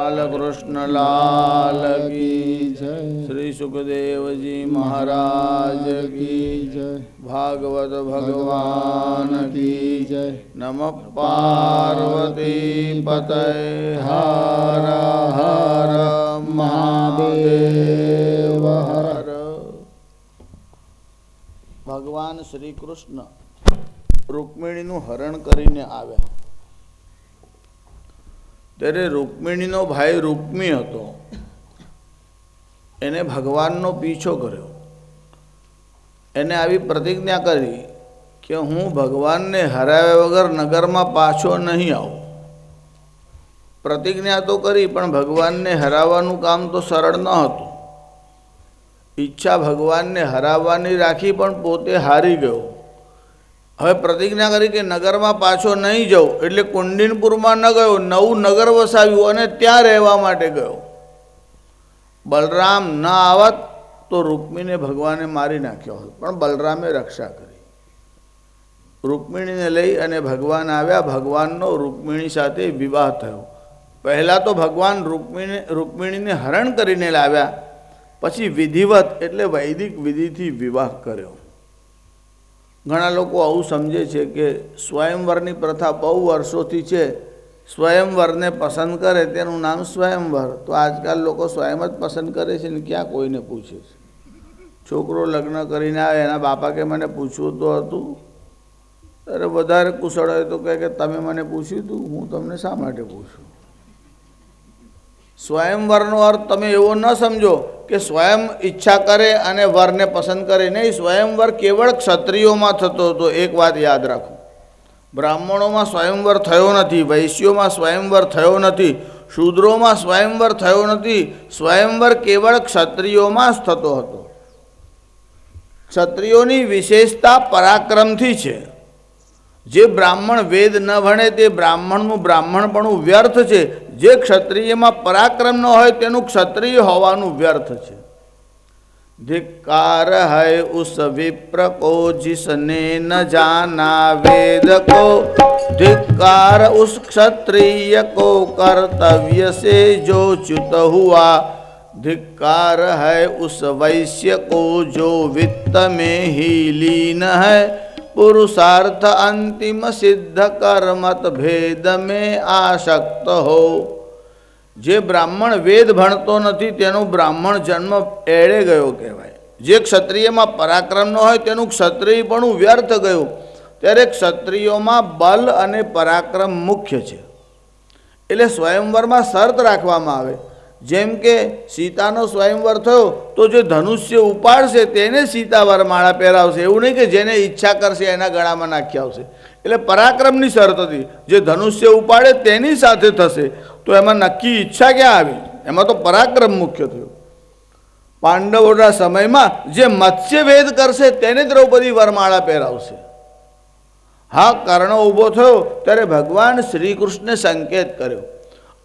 बालकृष्ण लाल की जय। श्री सुखदेव जी महाराज की जय। भागवत भगवान की जय। नमः पार्वती पतये हर हर महादेव हर। भगवान श्री कृष्ण रुक्मिणीનું હરણ કરીને આવ્યા ત્યારે રૂક્મિણીનો ભાઈ રૂક્મી હતો, એને ભગવાનનો પીછો કર્યો. એને આવી પ્રતિજ્ઞા કરી કે હું ભગવાનને હરાવ્યા વગર નગરમાં પાછો નહીં આવું. પ્રતિજ્ઞા તો કરી પણ ભગવાનને હરાવવાનું કામ તો સરળ ન હતું. ઈચ્છા ભગવાનને હરાવવાની રાખી પણ પોતે હારી ગયો. હવે પ્રતિજ્ઞા કરી કે નગરમાં પાછો નહીં જાઉં એટલે કુંડિનપુરમાં ન ગયો, નવું નગર વસાવ્યું અને ત્યાં રહેવા માટે ગયો. બલરામ ન આવત તો રૂક્મિણીને ભગવાને મારી નાખ્યો હોત, પણ બલરામે રક્ષા કરી. રૂક્મિણીને લઈ અને ભગવાન આવ્યા. ભગવાનનો રૂક્મિણી સાથે વિવાહ થયો. પહેલાં તો ભગવાન રૂક્મિણીને હરણ કરીને લાવ્યા, પછી વિધિવત એટલે વૈદિક વિધિથી વિવાહ કર્યો. ઘણા લોકો આવું સમજે છે કે સ્વયંવરની પ્રથા બહુ વર્ષોથી છે, સ્વયંવરને પસંદ કરે તેનું નામ સ્વયંવર. તો આજકાલ લોકો સ્વયં જ પસંદ કરે છે ને ક્યાં કોઈને પૂછે છે. છોકરો લગ્ન કરીને આવે, એના બાપા કે મને પૂછવું તો હતું. અરે વધારે કુશળ હોય તો કહે કે તમે મને પૂછ્યું હતું, હું તમને શા માટે પૂછું. સ્વયંવરનો અર્થ તમે એવો ન સમજો કે સ્વયં ઈચ્છા કરે અને વરને પસંદ કરે. નહીં, સ્વયંવર કેવળ ક્ષત્રિયોમાં થતો હતો. એક વાત યાદ રાખો, બ્રાહ્મણોમાં સ્વયંવર થયો નથી, વૈશ્યોમાં સ્વયંવર થયો નથી, શૂદ્રોમાં સ્વયંવર થયો નથી. સ્વયંવર કેવળ ક્ષત્રિયોમાં જ થતો હતો. ક્ષત્રિયોની વિશેષતા પરાક્રમથી છે. જે બ્રાહ્મણ વેદ ન ભણે તે બ્રાહ્મણનું બ્રાહ્મણપણું વ્યર્થ છે. જે ક્ષત્રિયમાં પરાક્રમ ન હોય તેનું ક્ષત્રિય હોવાનું વ્યર્થ છે. ધિક્કાર હૈ ઉસ વિપ્ર કો જિસને ન જાના વેદ કો, ધિક્કાર ઉસ ક્ષત્રિય કો કર્તવ્ય से जो च्युत हुआ, धिक्कार है उस वैश्य को जो वित्त में ही लीन है, पुरुषार्थ अंतिम सिद्ध कर्मत भेद में आसक्त हो. જે બ્રાહ્મણ વેદ ભણતો નથી તેનો બ્રાહ્મણ જન્મ એળે ગયો કહેવાય. જે ક્ષત્રિયમાં પરાક્રમ ન હોય તેનું ક્ષત્રિયપણું વ્યર્થ ગયું. ત્યારે ક્ષત્રિયોમાં બલ અને પરાક્રમ મુખ્ય છે. એટલે સ્વયંવરમાં શરત રાખવામાં આવે. જેમ કે સીતાનો સ્વયંવર થયો તો જે ધનુષ્ય ઉપાડશે તેને સીતા વરમાળા પહેરાવશે. એવું નહીં કે જેને ઈચ્છા કરશે એના ગળામાં નાખી આવશે. એટલે પરાક્રમની શરત હતી. જે ધનુષ્ય ઉપાડે તેની સાથે થશે. તો એમાં નક્કી ઈચ્છા ક્યાં આવી? એમાં તો પરાક્રમ મુખ્ય થયું. પાંડવોના સમયમાં જે મત્સ્ય વેદ કરશે તેને દ્રૌપદી વરમાળા પહેરાવશે. હા, કર્ણ ઊભો થયો ત્યારે ભગવાન શ્રી કૃષ્ણે સંકેત કર્યો.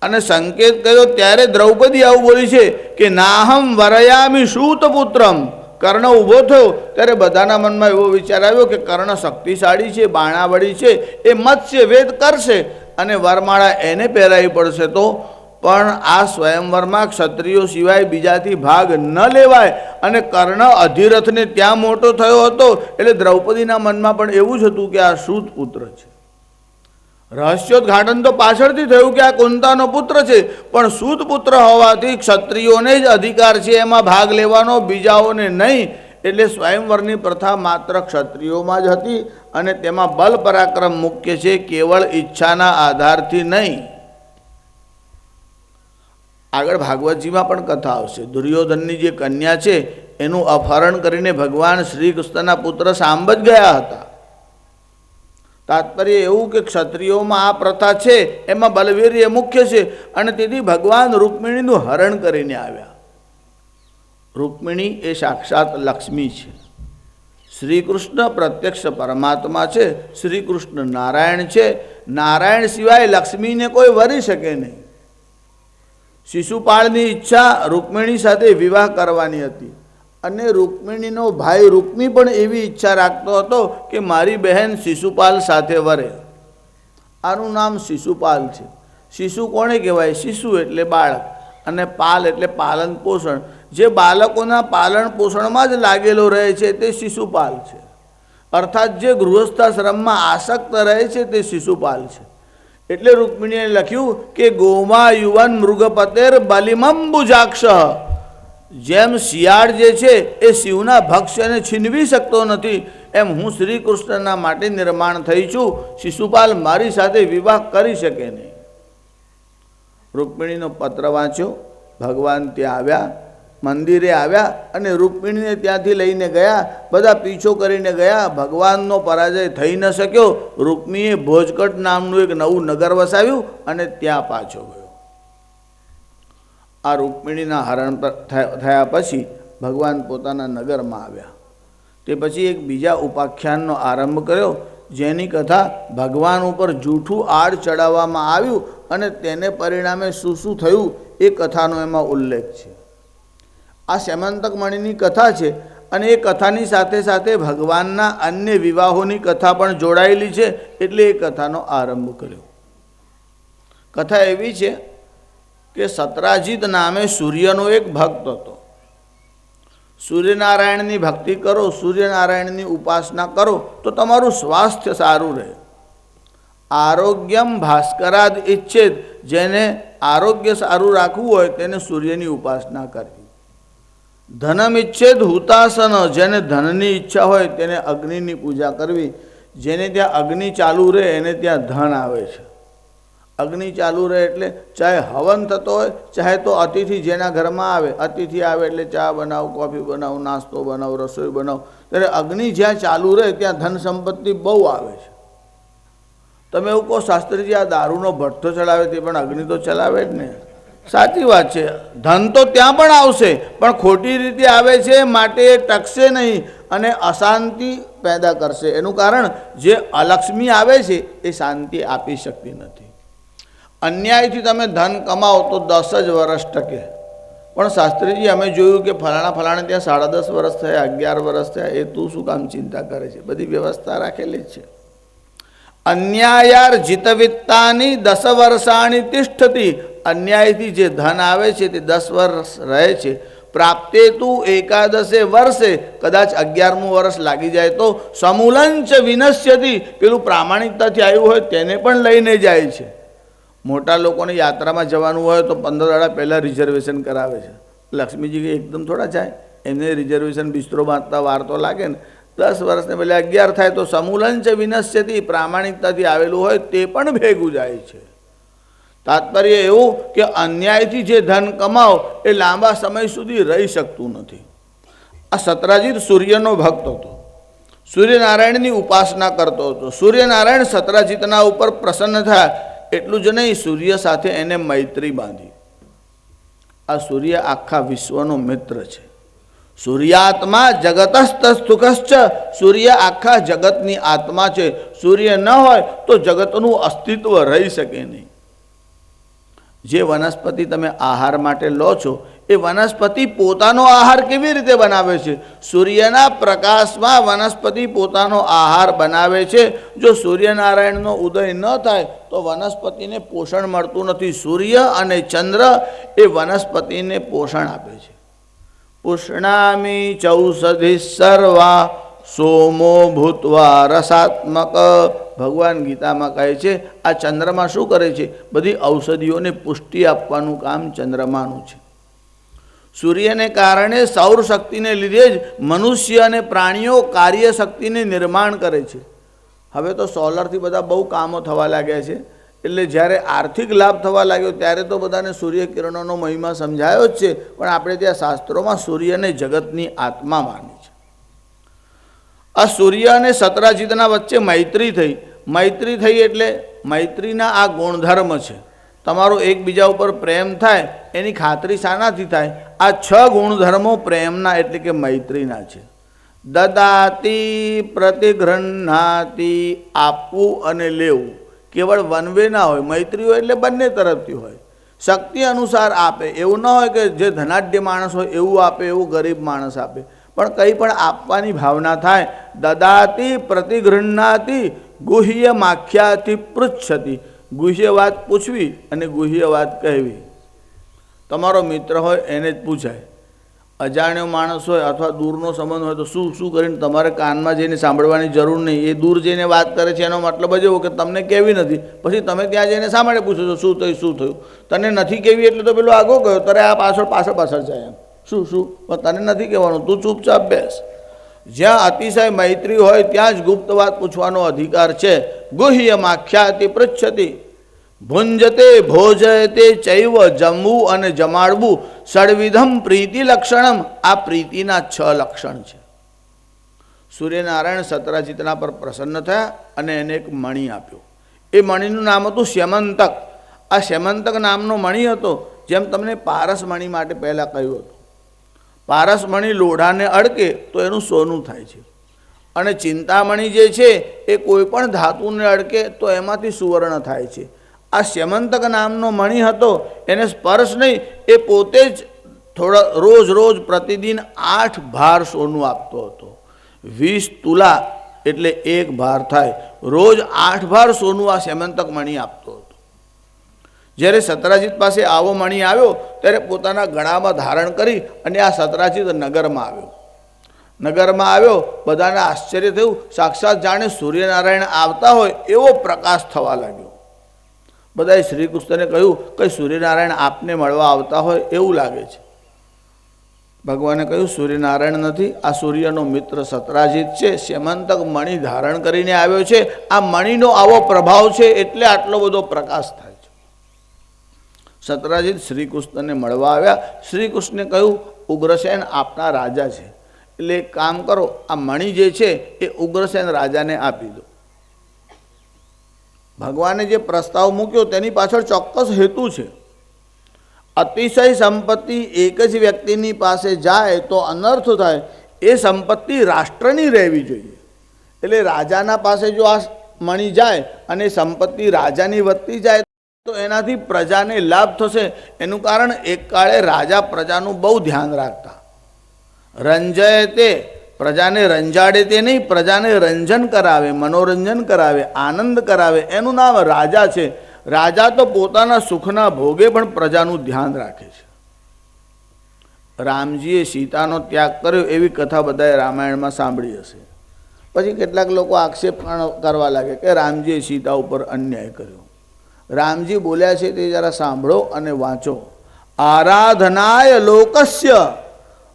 અને સંકેત કર્યો ત્યારે દ્રૌપદી આવું બોલી છે કે નાહમ વરયામી સૂતપુત્રમ. કર્ણ ઊભો થયો ત્યારે બધાના મનમાં એવો વિચાર આવ્યો કે કર્ણ શક્તિશાળી છે, બાણાવળી છે, એ મત્સ્ય વેદ કરશે અને વરમાળા એને પહેરાવી પડશે. તો પણ આ સ્વયંવરમાં ક્ષત્રિયો સિવાય બીજાથી ભાગ ન લેવાય. અને કર્ણ અધિરથને ત્યાં મોટો થયો હતો એટલે દ્રૌપદીના મનમાં પણ એવું જ હતું કે આ સૂત પુત્ર છે. રહસ્યોદ્ઘાટન તો પાછળથી થયું કે આ કુંતાનો પુત્ર છે, પણ સૂત પુત્ર હોવાથી ક્ષત્રિયોને જ અધિકાર છે એમાં ભાગ લેવાનો, બીજાઓને નહીં. એટલે સ્વયંવરની પ્રથા માત્ર ક્ષત્રિયોમાં જ હતી અને તેમાં બલ પરાક્રમ મુખ્ય છે, કેવળ ઈચ્છાના આધારથી નહીં. આગળ ભાગવતજીમાં પણ કથા આવશે. દુર્યોધનની જે કન્યા છે એનું અપહરણ કરીને ભગવાન શ્રી કૃષ્ણના પુત્ર સાંબ જ ગયા હતા. તાત્પર્ય એવું કે ક્ષત્રિયોમાં આ પ્રથા છે, એમાં બલવીર્ય મુખ્ય છે અને તેથી ભગવાન રૂક્મિણીનું હરણ કરીને આવ્યા. રૂક્મિણી એ સાક્ષાત લક્ષ્મી છે. શ્રી કૃષ્ણ પ્રત્યક્ષ પરમાત્મા છે. શ્રી કૃષ્ણ નારાયણ છે. નારાયણ સિવાય લક્ષ્મીને કોઈ વરી શકે નહીં. શિશુપાળની ઈચ્છા રૂક્મિણી સાથે વિવાહ કરવાની હતી અને રૂક્મિણીનો ભાઈ રૂક્મી પણ એવી ઈચ્છા રાખતો હતો કે મારી બહેન શિશુપાલ સાથે વરે. આનું નામ શિશુપાલ છે. શિશુ કોને કહેવાય? શિશુ એટલે બાળક, અને પાલ એટલે પાલન પોષણ. જે બાળકોના પાલન પોષણમાં જ લાગેલો રહે છે તે શિશુપાલ છે. અર્થાત જે ગૃહસ્થાશ્રમમાં આસક્ત રહે છે તે શિશુપાલ છે. એટલે રૂક્મિણીએ લખ્યું કે ગોમા યુવન મૃગપતેર બલિમંબુજાક્ષ. જેમ શિયાળ જે છે એ શિવના ભક્ષ્યને છીનવી શકતો નથી, એમ હું શ્રી કૃષ્ણના માટે નિર્માણ થઈ છું. શિશુપાલ મારી સાથે વિવાહ કરી શકે નહીં. રૂક્મિણીનો પત્ર વાંચ્યો. ભગવાન ત્યાં આવ્યા, મંદિરે આવ્યા અને રૂક્મિણીને ત્યાંથી લઈને ગયા. બધા પીછો કરીને ગયા. ભગવાનનો પરાજય થઈ ન શક્યો. રૂક્મીએ ભોજકટ નામનું એક નવું નગર વસાવ્યું અને ત્યાં પાછો ગયો. આ રૂક્મિણીના હરણ થયા પછી ભગવાન પોતાના નગરમાં આવ્યા. તે પછી એક બીજા ઉપાખ્યાનનો આરંભ કર્યો, જેની કથા ભગવાન ઉપર જૂઠું આડ ચડાવવામાં આવ્યું અને તેને પરિણામે શું શું થયું એ કથાનો એમાં ઉલ્લેખ છે. આ સેમંતક મણિની કથા છે અને એ કથાની સાથે સાથે ભગવાનના અન્ય વિવાહોની કથા પણ જોડાયેલી છે, એટલે એ કથાનો આરંભ કર્યો. કથા એવી છે કે સત્રાજીત નામે સૂર્યનો એક ભક્ત હતો. સૂર્યનારાયણની ભક્તિ કરો, સૂર્યનારાયણની ઉપાસના કરો તો તમારું સ્વાસ્થ્ય સારું રહે. આરોગ્યમ ભાસ્કરાદ ઈચ્છેદ. જેને આરોગ્ય સારું રાખવું હોય તેને સૂર્યની ઉપાસના કરવી. ધનમ ઈચ્છેદ હુતાસન. જેને ધનની ઈચ્છા હોય તેને અગ્નિની પૂજા કરવી. જેને ત્યાં અગ્નિ ચાલુ રહે એને ત્યાં ધન આવે છે. અગ્નિ ચાલુ રહે એટલે ચાહે હવન થતો હોય, ચાહે તો અતિથિ જેના ઘરમાં આવે, અતિથિ આવે એટલે ચા બનાવ, કોફી બનાવ, નાસ્તો બનાવ, રસોઈ બનાવ, ત્યારે અગ્નિ જ્યાં ચાલુ રહે ત્યાં ધન સંપત્તિ બહુ આવે છે. તમે એવું કહો શાસ્ત્રીજી આ દારૂનો ભઠ્ઠો ચલાવે તે પણ અગ્નિ તો ચલાવે જ ને. સાચી વાત છે, ધન તો ત્યાં પણ આવશે પણ ખોટી રીતે આવે છે, માટે એ ટકશે નહીં અને અશાંતિ પેદા કરશે. એનું કારણ જે અલક્ષ્મી આવે છે એ શાંતિ આપી શકતી નથી. અન્યાયથી તમે ધન કમાઓ તો 10 જ વર્ષ ટકે, પણ શાસ્ત્રીજી અમે જોયું કે ફલાણા ત્યાં 10.5 વર્ષ થયા, 11 વર્ષ થયા, એ તું શું કામ ચિંતા કરે છે? બધી વ્યવસ્થા રાખેલી જ છે. અન્યાયાર જીતવિત્તાની 10 વર્ષાણી તિષ્ઠતી. અન્યાયથી જે ધન આવે છે તે 10 વર્ષ રહે છે. પ્રાપ્તે તું 11 વર્ષે, કદાચ 11મું વર્ષ લાગી જાય તો સમૂલંચ વિનશ્યતી. પેલું પ્રામાણિકતાથી આવ્યું હોય તેને પણ લઈને જાય છે. મોટા લોકોને યાત્રામાં જવાનું હોય તો 15 દાડા પહેલાં રિઝર્વેશન કરાવે છે. લક્ષ્મીજી એકદમ થોડા જાય, એમને રિઝર્વેશન બિસ્તરો બાંધતા વાર તો લાગે ને. 10 વર્ષને પહેલાં 11 થાય તો સમૂલંચ વિનશ્યતી. પ્રામાણિકતાથી આવેલું હોય તે પણ ભેગું જાય છે. તાત્પર્ય એવું કે અન્યાયથી જે ધન કમાઓ એ લાંબા સમય સુધી રહી શકતું નથી. આ સત્રાજીત સૂર્યનો ભક્ત હતો, સૂર્યનારાયણની ઉપાસના કરતો હતો. સૂર્યનારાયણ સત્રાજીતના ઉપર પ્રસન્ન થયા. એટલું જ નહીં, સૂર્ય સાથે એને મૈત્રી બાંધી. આ સૂર્ય આખા વિશ્વનો મિત્ર છે. સૂર્યાત્મા જગતસ્થ સુખશ્ચ. સૂર્ય આખા જગતની આત્મા છે. સૂર્ય ન હોય તો જગતનું અસ્તિત્વ રહી શકે નહીં. જે વનસ્પતિ તમે આહાર માટે લો છો એ વનસ્પતિ પોતાનો આહાર કેવી રીતે બનાવે છે? સૂર્યના પ્રકાશમાં વનસ્પતિ પોતાનો આહાર બનાવે છે. જો સૂર્યનારાયણનો ઉદય ન થાય તો વનસ્પતિને પોષણ મળતું નથી. સૂર્ય અને ચંદ્ર એ વનસ્પતિને પોષણ આપે છે. પુષ્ણામી ચૌષધિ સર્વા સોમો ભૂતવા રસાત્મક. ભગવાન ગીતામાં કહે છે આ ચંદ્રમા શું કરે છે? બધી ઔષધિઓને પુષ્ટિ આપવાનું કામ ચંદ્રમાનું છે. સૂર્યને કારણે સૌર શક્તિને લીધે જ મનુષ્ય અને પ્રાણીઓ કાર્ય શક્તિને નિર્માણ કરે છે. હવે તો સોલરથી બધા બહુ કામો થવા લાગ્યા છે, એટલે જ્યારે આર્થિક લાભ થવા લાગ્યો ત્યારે તો બધાને સૂર્યકિરણોનો મહિમા સમજાયો જ છે. પણ આપણે ત્યાં શાસ્ત્રોમાં સૂર્યને જગતની આત્મા માની છે. આ સૂર્ય અને સત્રાજીતના વચ્ચે મૈત્રી થઈ. મૈત્રી થઈ એટલે મૈત્રીના આ ગુણધર્મ છે. તમારો એકબીજા ઉપર પ્રેમ થાય એની ખાતરી શાનાથી થાય? આ 6 ગુણધર્મો પ્રેમના એટલે કે મૈત્રીના છે. દદાતી, પ્રતિગૃહ્ણાતિ, આપવું અને લેવું. કેવળ વન વે ના હોય, મૈત્રી હોય એટલે બંને તરફથી હોય. શક્તિ અનુસાર આપે, એવું ન હોય કે જે ધનાઢ્ય માણસ હોય એવું આપે, એવું ગરીબ માણસ આપે. પણ કંઈ પણ આપવાની ભાવના થાય. દદાતી પ્રતિગૃહ્ણાતિ ગુહ્ય માખ્યાથી પૃચ્છતી. ગુહ્ય વાત પૂછવી અને ગુહ્ય વાત કહેવી. તમારો મિત્ર હોય એને જ પૂછાય. અજાણ્યો માણસ હોય અથવા દૂરનો સંબંધ હોય તો શું શું કરીને તમારે કાનમાં જઈને સાંભળવાની જરૂર નહીં. એ દૂર જઈને વાત કરે છે એનો મતલબ જ એવો કે તમને કહેવી નથી. પછી તમે ત્યાં જઈને શા માટે પૂછો છો શું થયું શું થયું? તને નથી કહેવી એટલે તો પેલો આગો ગયો, તારે આ પાછળ જાય એમ શું શું, પણ તને નથી કહેવાનું, તું ચૂપચાપ બેસ. જ્યાં અતિશય મૈત્રી હોય ત્યાં જ ગુપ્ત વાત પૂછવાનો અધિકાર છે. ગુહ્યમાખ્યાતિ પૃચ્છતિ ભુંજતે ભોજયતે ચૈવ, જમવું અને જમાડવું ષડવિધમ પ્રીતિ લક્ષણમ, આ પ્રીતિના 6 લક્ષણ છે. સૂર્યનારાયણ સતરાજીતના પર પ્રસન્ન થયા અને એને એક મણિ આપ્યો. એ મણિનું નામ હતું શ્યમંતક. આ શ્યમંતક નામનો મણિ હતો. જેમ તમને પારસમણી માટે પહેલાં કહ્યું હતું, પારસમણી લોઢાને અડકે તો એનું સોનું થાય છે, અને ચિંતામણી જે છે એ કોઈ પણ ધાતુને અડકે તો એમાંથી સુવર્ણ થાય છે. આ શ્યમંતક નામનો મણિ હતો, એને સ્પર્શ નહીં, એ પોતે જ રોજ રોજ પ્રતિદિન 8 ભાર સોનું આપતો હતો. 20 તુલા એટલે 1 ભાર થાય. રોજ 8 ભાર સોનું આ શ્યમંતક મણિ આપતો હતો. જ્યારે સતરાજીત પાસે આવો મણિ આવ્યો ત્યારે પોતાના ગળામાં ધારણ કરી અને આ સતરાજીત નગરમાં આવ્યો. બધાને આશ્ચર્ય થયું. સાક્ષાત જાણે સૂર્યનારાયણ આવતા હોય એવો પ્રકાશ થવા લાગ્યો. બધાએ શ્રી કૃષ્ણને કહ્યું કે સૂર્યનારાયણ આપને મળવા આવતા હોય એવું લાગે છે. ભગવાને કહ્યું સૂર્યનારાયણ નથી, આ સૂર્યનો મિત્ર સતરાજીત છે. શ્યમંતક મણિ ધારણ કરીને આવ્યો છે. આ મણિનો આવો પ્રભાવ છે એટલે આટલો બધો પ્રકાશ થાય છે. સતરાજીત શ્રી કૃષ્ણને મળવા આવ્યા. શ્રી કૃષ્ણે કહ્યું ઉગ્રસેન આપના રાજા છે, એટલે એક કામ કરો, આ મણિ જે છે એ ઉગ્રસેન રાજાને આપી દો. ભગવાને જે પ્રસ્તાવ મૂક્યો તેની પાછળ ચોક્કસ હેતુ છે. અતિશય સંપત્તિ એક જ વ્યક્તિની પાસે જાય તો અનર્થ થાય. એ સંપત્તિ રાષ્ટ્રની રહેવી જોઈએ. એટલે રાજાના પાસે જો આ મણિ જાય અને સંપત્તિ રાજાની વધતી જાય તો એનાથી પ્રજાને લાભ થશે. એનું કારણ એક કાળે રાજા પ્રજાનું બહુ ધ્યાન રાખતા. રંજય તે પ્રજાને રંજાડે તે નહીં, પ્રજાને રંજન કરાવે, મનોરંજન કરાવે, આનંદ કરાવે, એનું નામ રાજા છે. રાજા તો પોતાના સુખના ભોગે પણ પ્રજાનું ધ્યાન રાખે છે. રામજીએ સીતાનો ત્યાગ કર્યો એવી કથા બધાએ રામાયણમાં સાંભળી હશે. પછી કેટલાક લોકો આક્ષેપ કરવા લાગે કે રામજીએ સીતા ઉપર અન્યાય કર્યો. રામજી બોલ્યા છે તે જરા સાંભળો અને વાંચો. આરાધનાય લોકસ્ય,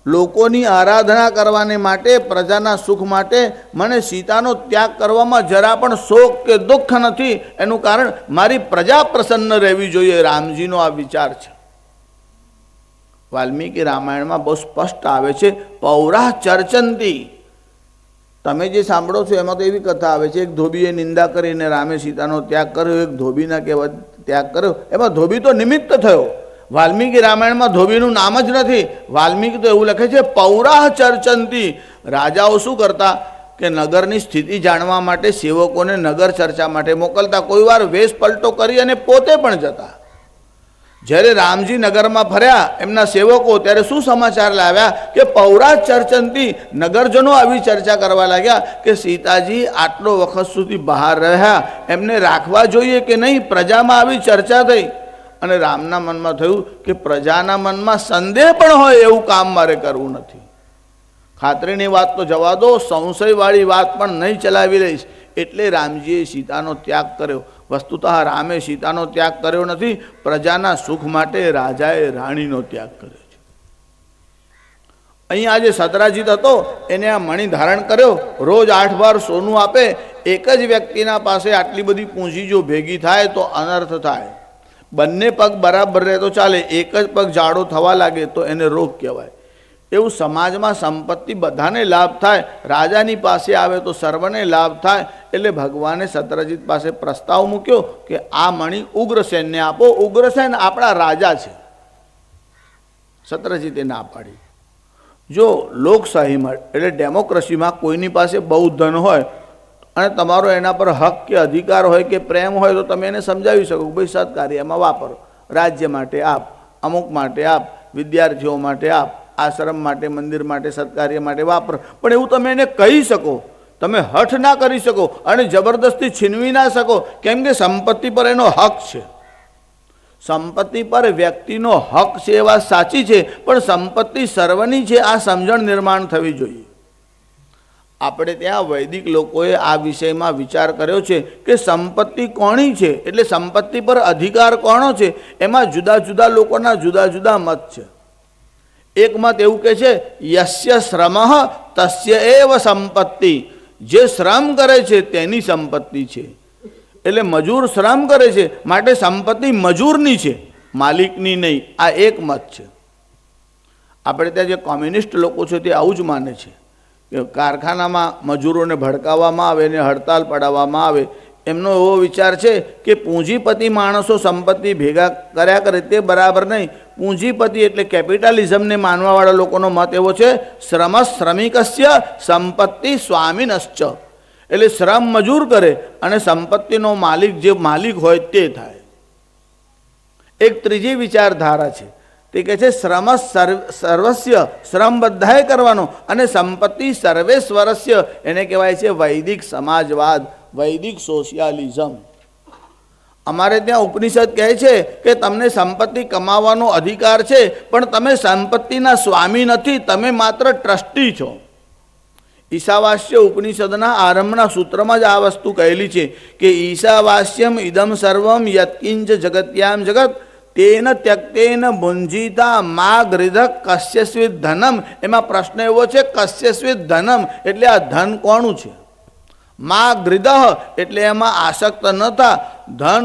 લોકોની આરાધના કરવાને માટે, પ્રજાના સુખ માટે મને સીતાનો ત્યાગ કરવામાં જરા પણ શોક કે દુઃખ નથી. એનું કારણ મારી પ્રજા પ્રસન્ન રહેવી જોઈએ. રામજીનો આ વિચાર છે. વાલ્મીકી રામાયણમાં બહુ સ્પષ્ટ આવે છે. પૌરાહ ચર્ચંતી, તમે જે સાંભળો છો એમાં તો એવી કથા આવે છે, એક ધોબીએ નિંદા કરીને રામે સીતાનો ત્યાગ કર્યો, એક ધોબીના કહેવા ત્યાગ કર્યો. એમાં ધોબી તો નિમિત્ત થયો. વાલ્મીકી રામાયણમાં ધોબીનું નામ જ નથી. વાલ્મીકી તો એવું લખે છે પૌરાહ ચર્ચંતી. રાજાઓ શું કરતા કે નગરની સ્થિતિ જાણવા માટે સેવકોને નગર ચર્ચા માટે મોકલતા. કોઈ વાર વેશ પલટો કરી અને પોતે પણ જતા. જ્યારે રામજી નગરમાં ફર્યા એમના સેવકો, ત્યારે શું સમાચાર લાવ્યા કે પૌરાહ ચર્ચંતી, નગરજનો આવી ચર્ચા કરવા લાગ્યા કે સીતાજી આટલો વખત સુધી બહાર રહ્યા, એમને રાખવા જોઈએ કે નહીં. પ્રજામાં આવી ચર્ચા થઈ અને રામના મનમાં થયું કે પ્રજાના મનમાં સંદેહ પણ હોય એવું કામ મારે કરવું નથી. ખાતરીની વાત તો જવા દો, સંશયવાળી વાત પણ નહીં ચલાવી લઈશ. એટલે રામજીએ સીતાનો ત્યાગ કર્યો. વસ્તુતઃ રામે સીતાનો ત્યાગ કર્યો નથી, પ્રજાના સુખ માટે રાજાએ રાણીનો ત્યાગ કર્યો છે. અહીં આજે સતરાજીત હતો એને આ મણિ ધારણ કર્યો. રોજ 8 વાર સોનું આપે. એક જ વ્યક્તિના પાસે આટલી બધી પૂંજી જો ભેગી થાય તો અનર્થ થાય. બંને પગ બરાબર રહે તો ચાલે, એક જ પગ જાડો થવા લાગે તો એને રોગ કહેવાય. એવું સમાજમાં સંપત્તિ બધાને લાભ થાય, રાજાની પાસે આવે તો સર્વને લાભ થાય. એટલે ભગવાને સતરાજીત પાસે પ્રસ્તાવ મૂક્યો કે આ મણિ ઉગ્રસેનને આપો. ઉગ્રસેન આપણા રાજા છે. સતરાજીતે ના પાડી. જો લોકશાહીમાં એટલે ડેમોક્રેસીમાં કોઈની પાસે બહુ ધન હોય અને તમારો એના પર હક કે અધિકાર હોય કે પ્રેમ હોય તો તમે એને સમજાવી શકો કે ભાઈ સત્કાર્યમાં વાપરો, રાજ્ય માટે આપ, અમુક માટે આપ, વિદ્યાર્થીઓ માટે આપ, આશ્રમ માટે, મંદિર માટે, સત્કાર્ય માટે વાપર. પણ એવું તમે એને કહી શકો તમે હઠ ના કરી શકો અને જબરદસ્તી છીનવી ના શકો, કેમ કે સંપત્તિ પર એનો હક છે. સંપત્તિ પર વ્યક્તિનો હક છે એ વાત સાચી છે, પણ સંપત્તિ સર્વની છે આ સમજણ નિર્માણ થવી જોઈએ. આપણે ત્યાં વૈદિક લોકોએ આ વિષયમાં વિચાર કર્યો છે કે સંપત્તિ કોની છે, એટલે સંપત્તિ પર અધિકાર કોનો છે. એમાં જુદા જુદા લોકોના જુદા જુદા મત છે. એક મત એવું કહે છે યસ્ય શ્રમઃ તસ્ય એવ સંપત્તિ, જે શ્રમ કરે છે તેની સંપત્તિ છે. એટલે મજૂર શ્રમ કરે છે માટે સંપત્તિ મજૂરની છે, માલિકની નહીં. આ એક મત છે. આપણે ત્યાં જે કોમ્યુનિસ્ટ લોકો છે તે આવું જ માને છે કે કારખાનામાં મજૂરોને ભડકાવવામાં આવે ને હડતાલ પડાવવામાં આવે. એમનો એવો વિચાર છે કે પૂંજીપતિ માણસો સંપત્તિ ભેગા કર્યા કરે તે બરાબર નહીં. પૂંજીપતિ એટલે કેપિટલિઝમને માનવાવાળા લોકોનો મત એવો છે શ્રમ શ્રમિકસ્ય સંપત્તિ સ્વામિનશ્ચ, એટલે શ્રમ મજૂર કરે અને સંપત્તિનો માલિક જે માલિક હોય તે થાય. એક ત્રીજી વિચારધારા છે તે કહે છે શ્રમ સર્વસ્ય, શ્રમ બધાએ કરવાનો, અને સંપત્તિ સર્વેશ્વરસ્ય, એને કહેવાય છે વૈદિક સમાજવાદ, વૈદિક સોશિયાલિઝમ. અમારે ત્યાં ઉપનિષદ કહે છે કે તમને સંપત્તિ કમાવાનો અધિકાર છે, પણ તમે સંપત્તિના સ્વામી નથી, તમે માત્ર ટ્રસ્ટી છો. ઈશાવાસ્ય ઉપનિષદના આરંભના સૂત્રમાં જ આ વસ્તુ કહેલી છે કે ઈશાવાસ્યમ ઇદમ સર્વમ યત્કિંચ જગત્યામ જગત તેન ત્યક્તેન ભુંજીતા મા ગૃધક કસ્યસ્વિત ધનમ. એમાં પ્રશ્ન એવો છે કસ્યસ્વિત ધનમ એટલે આ ધન કોનું છે. મા ગૃધ એટલે એમાં આસક્ત ન થા. ધન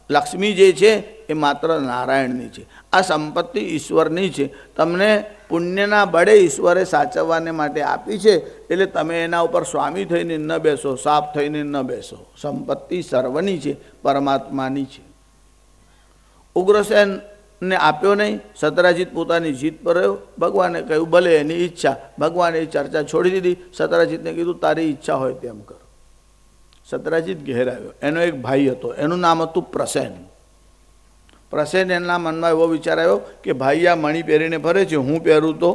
લક્ષ્મી જે છે એ માત્ર નારાયણની છે. આ સંપત્તિ ઈશ્વરની છે. તમને પુણ્યના બળે ઈશ્વરે સાચવવાને માટે આપી છે, એટલે તમે એના ઉપર સ્વામી થઈને ન બેસો, સાપ થઈને ન બેસો. સંપત્તિ સર્વની છે, પરમાત્માની છે. ઉગ્રસેનને આપ્યો નહીં, સતરાજીત પોતાની જીત પર રહ્યો. ભગવાને કહ્યું ભલે એની ઈચ્છા. ભગવાને એ ચર્ચા છોડી દીધી. સતરાજીતને કીધું તારી ઈચ્છા હોય તેમ કર. સતરાજીત ઘેર આવ્યો. એનો એક ભાઈ હતો, એનું નામ હતું પ્રસેન. પ્રસેન એના મનમાં એવો વિચાર આવ્યો કે ભાઈ આ મણી પહેરીને ફરે છે, હું પહેરું તો.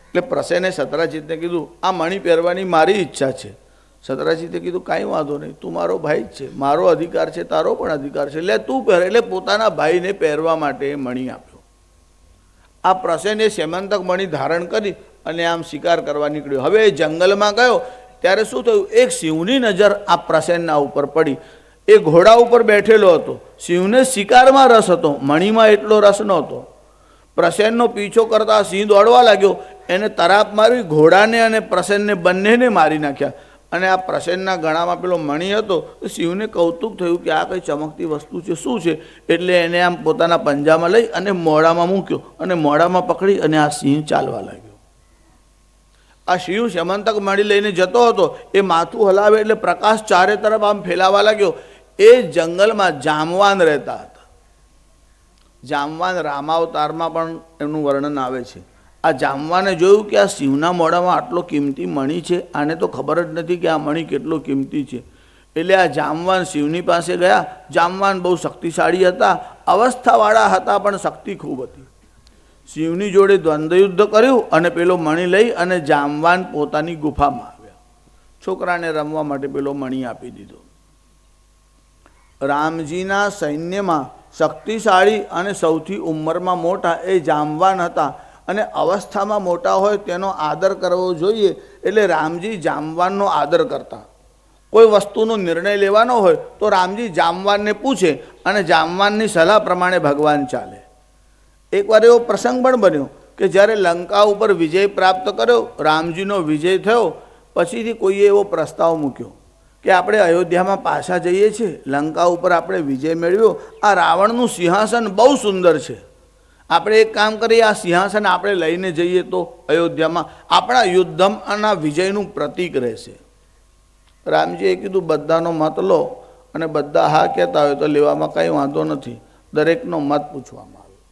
એટલે પ્રસેને સતરાજીતને કીધું આ મણી પહેરવાની મારી ઈચ્છા છે. સતરાજીતે કીધું કાંઈ વાંધો નહીં, તું મારો ભાઈ જ છે, મારો અધિકાર છે, તારો પણ અધિકાર છે, એટલે તું પહેર. એટલે પોતાના ભાઈને પહેરવા માટે મણી આપ્યો. આ પ્રસેને સેમંતક મણી ધારણ કરી અને આમ શિકાર કરવા નીકળ્યો. હવે એ જંગલમાં ગયો ત્યારે શું થયું, એક સિંહની નજર આ પ્રસેનના ઉપર પડી. એ ઘોડા ઉપર બેઠેલો હતો. સિંહને શિકારમાં રસ હતો, મણીમાં એટલો રસ નહોતો. પ્રસેનનો પીછો કરતા સિંહ દોડવા લાગ્યો. એને તરાપ મારી, ઘોડાને અને પ્રસેનને બંનેને મારી નાખ્યા. અને આ પ્રસેનના ગળામાં પેલો મણી હતો. સિંહને કૌતુક થયું કે આ કઈ ચમકતી વસ્તુ છે, શું છે? એટલે એને આમ પોતાના પંજામાં લઈ અને મોઢામાં મૂક્યો અને મોઢામાં પકડી અને આ સિંહ ચાલવા લાગ્યો. આ સિંહ સેમંતક મણી લઈને જતો હતો. એ માથું હલાવે એટલે પ્રકાશ ચારે તરફ આમ ફેલાવા લાગ્યો. એ જંગલમાં જામવાન રહેતા હતા. જામવાન રામાવતારમાં પણ એમનું વર્ણન આવે છે. આ જામવાને જોયું કે આ સિંહના મોઢામાં આટલો કિંમતી મણી છે, આને તો ખબર જ નથી કે આ મણી કેટલો કિંમતી છે. એટલે આ જામવાન સિંહની પાસે ગયા. જામવાન બહુ શક્તિશાળી હતા, અવસ્થાવાળા હતા, પણ શક્તિ ખૂબ હતી. સિંહની જોડે દ્વંદ્વયુદ્ધ કર્યું અને પેલો મણી લઈ અને જામવાન પોતાની ગુફામાં આવ્યા. છોકરાને રમવા માટે પેલો મણી આપી દીધો. રામજીના સૈન્યમાં શક્તિશાળી અને સૌથી ઉંમરમાં મોટા એ જામવાન હતા. અને અવસ્થામાં મોટા હોય તેનો આદર કરવો જોઈએ. એટલે રામજી જામવાનનો આદર કરતા. કોઈ વસ્તુનો નિર્ણય લેવાનો હોય તો રામજી જામવાનને પૂછે અને જામવાનની સલાહ પ્રમાણે ભગવાન ચાલે. એકવાર એવો પ્રસંગ પણ બન્યો કે જ્યારે લંકા ઉપર વિજય પ્રાપ્ત કર્યો, રામજીનો વિજય થયો, પછીથી કોઈએ એવો પ્રસ્તાવ મૂક્યો કે આપણે અયોધ્યામાં પાછા જઈએ છીએ, લંકા ઉપર આપણે વિજય મેળવ્યો, આ રાવણનું સિંહાસન બહુ સુંદર છે, આપણે એક કામ કરીએ, આ સિંહાસન આપણે લઈને જઈએ તો અયોધ્યામાં આપણા યુદ્ધના વિજયનું પ્રતીક રહેશે. રામજીએ કીધું બધાનો મત લો, અને બધા હા કહેતા હોય તો લેવામાં કંઈ વાંધો નથી. દરેકનો મત પૂછવામાં આવ્યો.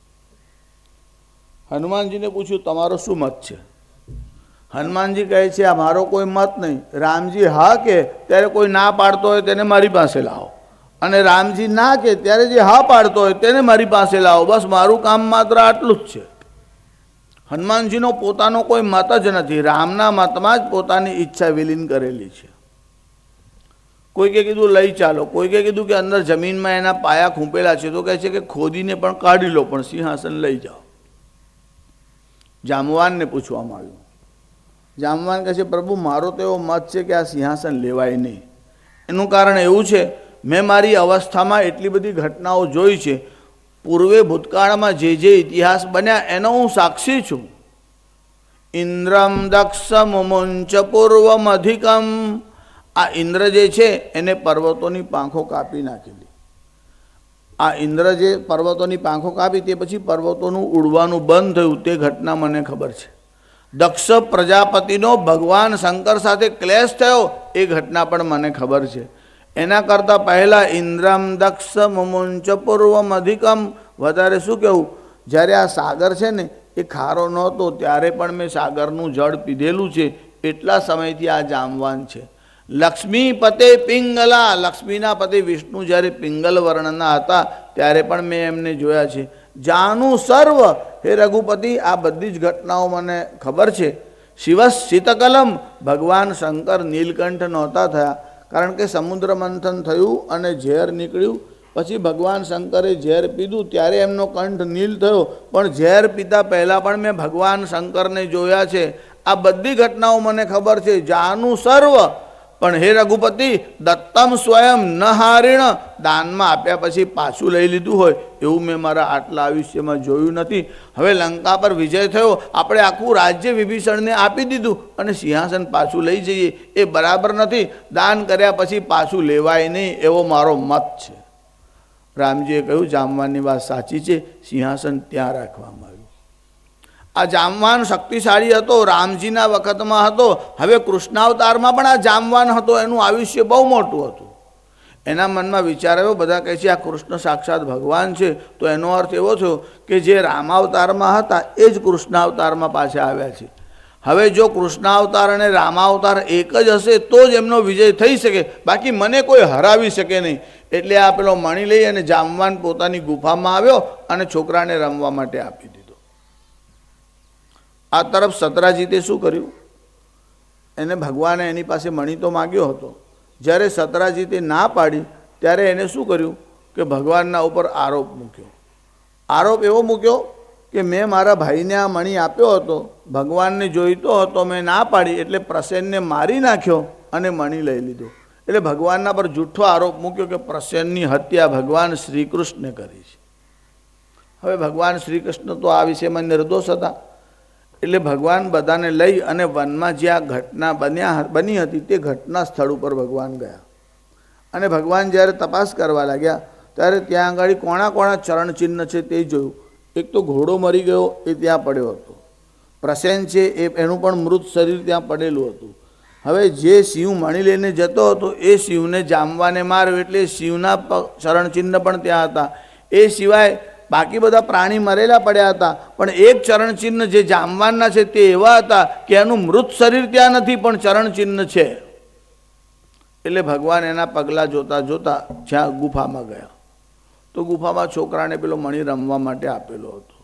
હનુમાનજીને પૂછ્યું તમારો શું મત છે? હનુમાનજી કહે છે આ મારો કોઈ મત નહીં. રામજી હા કે ત્યારે કોઈ ના પાડતો હોય તેને મારી પાસે લાવો, અને રામજી ના કે ત્યારે જે હા પાડતો હોય તેને મારી પાસે લાવો. બસ મારું કામ માત્ર આટલું જ છે. હનુમાનજીનો પોતાનો કોઈ મત જ નથી. રામના મતમાં જ પોતાની ઈચ્છા વિલીન કરેલી છે. કોઈકે કીધું લઈ ચાલો, કોઈકે કીધું કે અંદર જમીનમાં એના પાયા ખૂંપેલા છે, તો કહે છે કે ખોદીને પણ કાઢી લો, પણ સિંહાસન લઈ જાઓ. જામવાનને પૂછવામાં આવ્યું. જામવાન કહે છે પ્રભુ મારો તો એવો મત છે કે આ સિંહાસન લેવાય નહીં. એનું કારણ એવું છે, મેં મારી અવસ્થામાં એટલી બધી ઘટનાઓ જોઈ છે, પૂર્વે ભૂતકાળમાં જે ઇતિહાસ બન્યા એનો હું સાક્ષી છું. ઇન્દ્રમ દક્ષ મુમુંચ પૂર્વમ અધિકમ. આ ઇન્દ્ર જે છે એને પર્વતોની પાંખો કાપી નાખેલી. આ ઇન્દ્ર જે પર્વતોની પાંખો કાપી તે પછી પર્વતોનું ઉડવાનું બંધ થયું, તે ઘટના મને ખબર છે. દક્ષ પ્રજાપતિનો ભગવાન શંકર સાથે ક્લેશ થયો એ ઘટના પણ મને ખબર છે. એના કરતાં પહેલાં ઇન્દ્રમ દક્ષ મુમુંચ પૂર્વમ અધિકમ. વધારે શું કહેવું, જ્યારે આ સાગર છે ને એ ખારો નહોતો ત્યારે પણ મેં સાગરનું જળ પીધેલું છે. એટલા સમયથી આ જામવાન છે. લક્ષ્મી પતે પિંગલા. લક્ષ્મીના પતિ વિષ્ણુ જ્યારે પિંગલ વર્ણના હતા ત્યારે પણ મેં એમને જોયા છે. જાનું સર્વ. હે રઘુપતિ આ બધી જ ઘટનાઓ મને ખબર છે. શિવસ શીતકલમ. ભગવાન શંકર નીલકંઠ નહોતા થયા, કારણ કે સમુદ્ર મંથન થયું અને ઝેર નીકળ્યું. પછી ભગવાન શંકરે ઝેર પીધું ત્યારે એમનો કંઠ નીલ થયો, પણ ઝેર પીતા પહેલાં પણ મેં ભગવાન શંકરને જોયા છે. આ બધી ઘટનાઓ મને ખબર છે. જાનું સર્વ. પણ હે રઘુપતિ દત્તમ સ્વયં ન હારિણ. દાનમાં આપ્યા પછી પાછું લઈ લીધું હોય એવું મેં મારા આટલા આયુષ્યમાં જોયું નથી. હવે લંકા પર વિજય થયો, આપણે આખું રાજ્ય વિભીષણને આપી દીધું અને સિંહાસન પાછું લઈ જઈએ એ બરાબર નથી. દાન કર્યા પછી પાછું લેવાય નહીં એવો મારો મત છે. રામજીએ કહ્યું જામવાનની વાત સાચી છે, સિંહાસન ત્યાં રાખવામાં આવ્યું. આ જામવાન શક્તિશાળી હતો, રામજીના વખતમાં હતો. હવે કૃષ્ણાવતારમાં પણ આ જામવાન હતો. એનું આયુષ્ય બહુ મોટું હતું. એના મનમાં વિચાર આવ્યો, બધા કહે છે આ કૃષ્ણ સાક્ષાત ભગવાન છે, તો એનો અર્થ એવો થયો કે જે રામાવતારમાં હતા એ જ કૃષ્ણાવતારમાં પાછા આવ્યા છે. હવે જો કૃષ્ણાવતાર અને રામાવતાર એક જ હશે તો જ એમનો વિજય થઈ શકે, બાકી મને કોઈ હરાવી શકે નહીં. એટલે આ પેલો મણી લઈ અને જામવાન પોતાની ગુફામાં આવ્યો અને છોકરાને રમવા માટે આપી દીધો. આ તરફ સતરાજીતે શું કર્યું, એને ભગવાને એની પાસે મણી તો માગ્યો હતો. જ્યારે સતરાજીતે ના પાડી ત્યારે એને શું કર્યું કે ભગવાનના ઉપર આરોપ મૂક્યો. આરોપ એવો મૂક્યો કે મેં મારા ભાઈને આ મણી આપ્યો હતો, ભગવાનને જોઈતો હતો, મેં ના પાડી એટલે પ્રસેનને મારી નાખ્યો અને મણી લઈ લીધો. એટલે ભગવાનના પર જૂઠો આરોપ મૂક્યો કે પ્રસેનની હત્યા ભગવાન શ્રી કૃષ્ણે કરી છે. હવે ભગવાન શ્રી કૃષ્ણ તો આ વિષયમાં નિર્દોષ હતા. એટલે ભગવાન બધાને લઈ અને વનમાં જે આ ઘટના બની હતી તે ઘટના સ્થળ ઉપર ભગવાન ગયા. અને ભગવાન જ્યારે તપાસ કરવા લાગ્યા ત્યારે ત્યાં આગળ કોણા કોણા ચરણચિહ્ન છે તે જોયું. એક તો ઘોડો મરી ગયો એ ત્યાં પડ્યો હતો, પ્રસેન છે એનું પણ મૃત શરીર ત્યાં પડેલું હતું. હવે જે સિંહ મણી લઈને જતો હતો એ સિંહને જામવાને માર્યો એટલે સિંહના ચરણચિહ્ન પણ ત્યાં હતા. એ સિવાય બાકી બધા પ્રાણી મરેલા પડ્યા હતા, પણ એક ચરણચિહ્ન જે જામવાનના છે તે એવા હતા કે એનું મૃત શરીર ત્યાં નથી પણ ચરણચિહ્ન છે. એટલે ભગવાન એના પગલાં જોતા જોતા જ્યાં ગુફામાં ગયા તો ગુફામાં છોકરાને પેલો મણી રમવા માટે આપેલો હતો.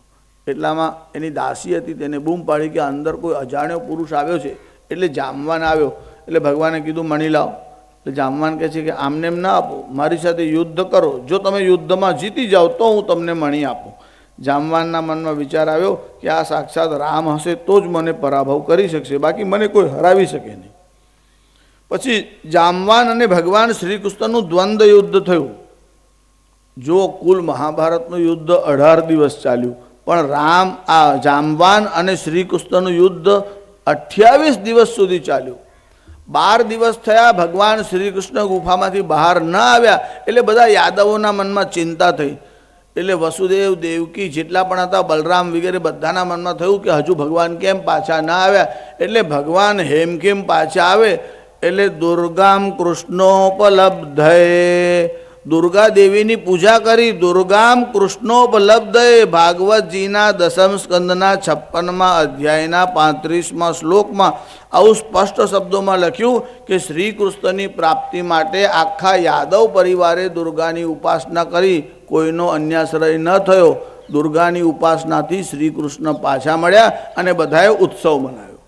એટલામાં એની દાસી હતી, તેને બૂમ પાડી કે અંદર કોઈ અજાણ્યો પુરુષ આવ્યો છે. એટલે જામવાન આવ્યો. એટલે ભગવાને કીધું મણી લાવો. એટલે જામવાન કહે છે કે આમને એમ ના આપો, મારી સાથે યુદ્ધ કરો, જો તમે યુદ્ધમાં જીતી જાઓ તો હું તમને મણી આપું. જામવાનના મનમાં વિચાર આવ્યો કે આ સાક્ષાત રામ હશે તો જ મને પરાભવ કરી શકશે, બાકી મને કોઈ હરાવી શકે નહીં. પછી જામવાન અને ભગવાન શ્રી કૃષ્ણનું દ્વંદ્વ યુદ્ધ થયું. જો કુલ મહાભારતનું યુદ્ધ 18 દિવસ ચાલ્યું, પણ જામવાન અને શ્રી કૃષ્ણનું યુદ્ધ 28 દિવસ સુધી ચાલ્યું. 12 દિવસ થયા ભગવાન શ્રી કૃષ્ણ ગુફામાંથી બહાર ન આવ્યા. એટલે બધા યાદવોના મનમાં ચિંતા થઈ. એટલે વસુદેવ, દેવકી જેટલા પણ હતા, બલરામ વગેરે બધાના મનમાં થયું કે હજુ ભગવાન કેમ પાછા ના આવ્યા. એટલે ભગવાન હેમખેમ પાછા આવે એટલે દુર્ગામ કૃષ્ણોપલબ્ધે, દુર્ગા દેવીની પૂજા કરી. દુર્ગામ કૃષ્ણોપલબ્ધે ભાગવતજીના 10મ સ્કંદના 56મા અધ્યાયના 35મા શ્લોકમાં આવું સ્પષ્ટ શબ્દોમાં લખ્યું કે શ્રી કૃષ્ણની પ્રાપ્તિ માટે આખા યાદવ પરિવારે દુર્ગાની ઉપાસના કરી, કોઈનો અન્યાશ્રય ન થયો. દુર્ગાની ઉપાસનાથી શ્રી કૃષ્ણ પાછા મળ્યા અને બધાએ ઉત્સવ મનાવ્યો.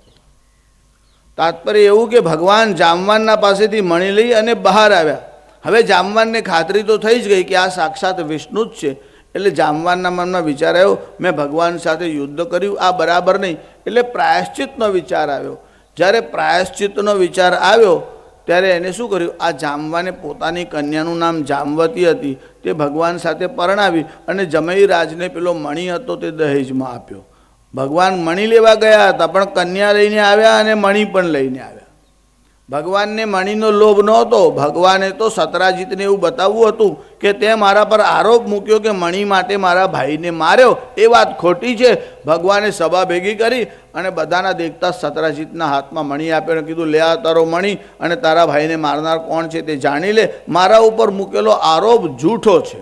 તાત્પર્ય એવું કે ભગવાન જામવાનના પાસેથી મણી લઈ અને બહાર આવ્યા. હવે જામવાનને ખાતરી તો થઈ જ ગઈ કે આ સાક્ષાત વિષ્ણુ જ છે. એટલે જામવાનના મનમાં વિચાર આવ્યો, મેં ભગવાન સાથે યુદ્ધ કર્યું, આ બરાબર નહીં. એટલે પ્રાયશ્ચિતનો વિચાર આવ્યો. જ્યારે પ્રાયશ્ચિતનો વિચાર આવ્યો ત્યારે એને શું કર્યું, આ જામવાને પોતાની કન્યાનું નામ જામવતી હતી તે ભગવાન સાથે પરણાવી અને જમૈરાજને પેલો મણી હતો તે દહેજમાં આપ્યો. ભગવાન મણી લેવા ગયા હતા પણ કન્યા લઈને આવ્યા અને મણી પણ લઈને આવ્યા. ભગવાનને મણીનો લોભ નહોતો. ભગવાને તો સતરાજીતને એવું બતાવવું હતું કે તે મારા પર આરોપ મૂક્યો કે મણી માટે મારા ભાઈને માર્યો, એ વાત ખોટી છે. ભગવાને સભા ભેગી કરી અને બધાના દેખતા સતરાજીતના હાથમાં મણી આપ્યો અને કીધું, લે આ તારો મણી અને તારા ભાઈને મારનાર કોણ છે તે જાણી લે. મારા ઉપર મૂકેલો આરોપ જૂઠો છે.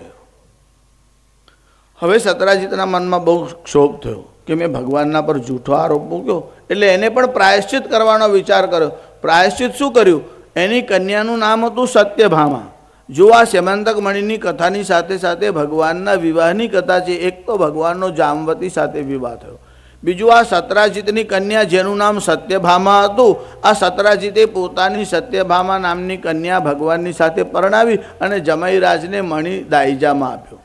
હવે સતરાજીતના મનમાં બહુ ક્ષોભ થયો કે મેં ભગવાનના પર જૂઠો આરોપ મૂક્યો. એટલે એને પણ પ્રાયશ્ચિત કરવાનો વિચાર કર્યો. પ્રાયશ્ચિત શું કર્યું, એની કન્યાનું નામ હતું સત્યભામા. જો આ સ્યમંતક મણીની કથાની સાથે સાથે ભગવાનના વિવાહની કથા છે. એક તો ભગવાનનો જામવતી સાથે વિવાહ થયો, બીજું આ સતરાજીતની કન્યા જેનું નામ સત્યભામા હતું. આ સતરાજીતે પોતાની સત્યભામા નામની કન્યા ભગવાનની સાથે પરણાવી અને જમૈરાજને મણી દાઈજામાં આપ્યો.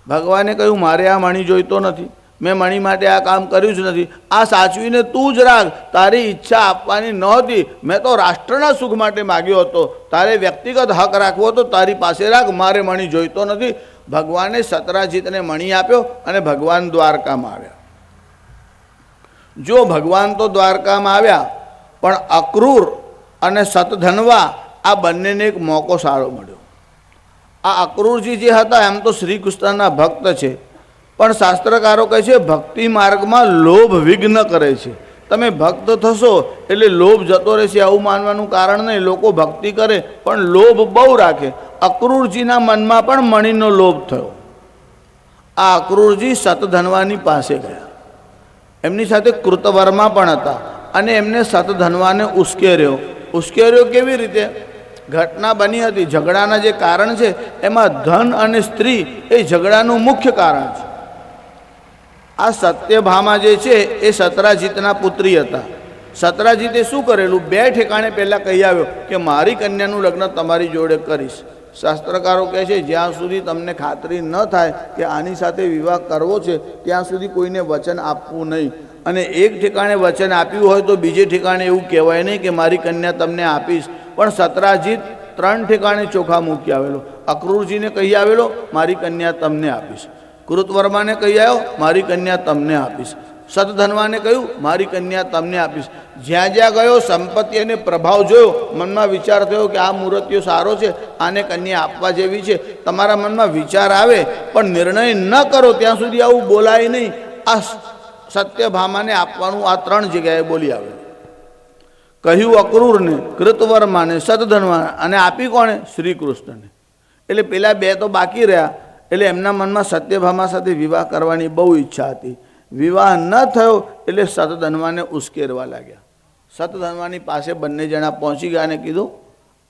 ભગવાને કહ્યું, મારે આ મણી જોઈતો નથી, મેં મણી માટે આ કામ કર્યું જ નથી. આ સાચવીને તું જ રાખ. તારી ઈચ્છા આપવાની નહોતી, મેં તો રાષ્ટ્રના સુખ માટે માગ્યો હતો. તારે વ્યક્તિગત હક રાખવો હતો તારી પાસે રાખ, મારે મણી જોઈતો નથી. ભગવાને સતરાજીતને મણી આપ્યો અને ભગવાન દ્વારકામાં આવ્યા. જો ભગવાન તો દ્વારકામાં આવ્યા પણ અક્રૂર અને સતધન્વા આ બંનેને એક મોકો સારો મળ્યો. આ અક્રૂરજી જે હતા એમ તો શ્રી કૃષ્ણના ભક્ત છે, પણ શાસ્ત્રકારો કહે છે ભક્તિ માર્ગમાં લોભ વિઘ્ન કરે છે. તમે ભક્ત થશો એટલે લોભ જતો રહેશે આવું માનવાનું કારણ નહીં. લોકો ભક્તિ કરે પણ લોભ બહુ રાખે. અક્રૂરજીના મનમાં પણ મણીનો લોભ થયો. આ અક્રૂરજી સતધન્વાની પાસે ગયા. એમની સાથે કૃતવર્મા પણ હતા અને એમને સતધન્વાને ઉશ્કેર્યો. ઉશ્કેર્યો કેવી રીતે? ઘટના બની હતી, ઝઘડાના જે કારણ છે એમાં ધન અને સ્ત્રી એ ઝઘડાનું મુખ્ય કારણ છે. આ સત્યભામા જે છે એ સતરાજીતના પુત્રી હતા. સતરાજીતે શું કરેલું, બે ઠેકાણે પહેલાં કહી આવ્યો કે મારી કન્યાનું લગ્ન તમારી જોડે કરીશ. શાસ્ત્રકારો કહે છે જ્યાં સુધી તમને ખાતરી ન થાય કે આની સાથે વિવાહ કરવો છે ત્યાં સુધી કોઈને વચન આપવું નહીં. અને એક ઠેકાણે વચન આપ્યું હોય તો બીજે ઠેકાણે એવું કહેવાય નહીં કે મારી કન્યા તમને આપીશ. પણ સતરાજીત 3 ઠેકાણે ચોખા મૂકી આવેલો. અક્રૂરજીને કહી આવેલો મારી કન્યા તમને આપીશ. કૃતવર્માને કહી આવ્યો મારી કન્યા તમને આપીશ. સતધન્વાને કહ્યું મારી કન્યા તમને આપીશ. જ્યાં જ્યાં ગયો સંપત્તિ અને પ્રભાવ જોયો, મનમાં વિચાર થયો કે આ મૂર્તિઓ સારો છે, આને કન્યા આપવા જેવી છે. તમારા મનમાં વિચાર આવે પણ નિર્ણય ન કરો ત્યાં સુધી આવું બોલાય નહીં. આ સત્યભામાને આપવાનું આ 3 જગ્યાએ બોલી આવે. કહ્યું અક્રૂરને, કૃતવર્માને, સતધન્વાને, અને આપી કોણે? શ્રી કૃષ્ણને. એટલે પેલા 2 તો બાકી રહ્યા. એટલે એમના મનમાં સત્યભામા સાથે વિવાહ કરવાની બહુ ઈચ્છા હતી. વિવાહ ન થયો એટલે સતધન્વાને ઉશ્કેરવા લાગ્યા. સતધન્વાની પાસે બંને જણા પહોંચી ગયા અને કીધું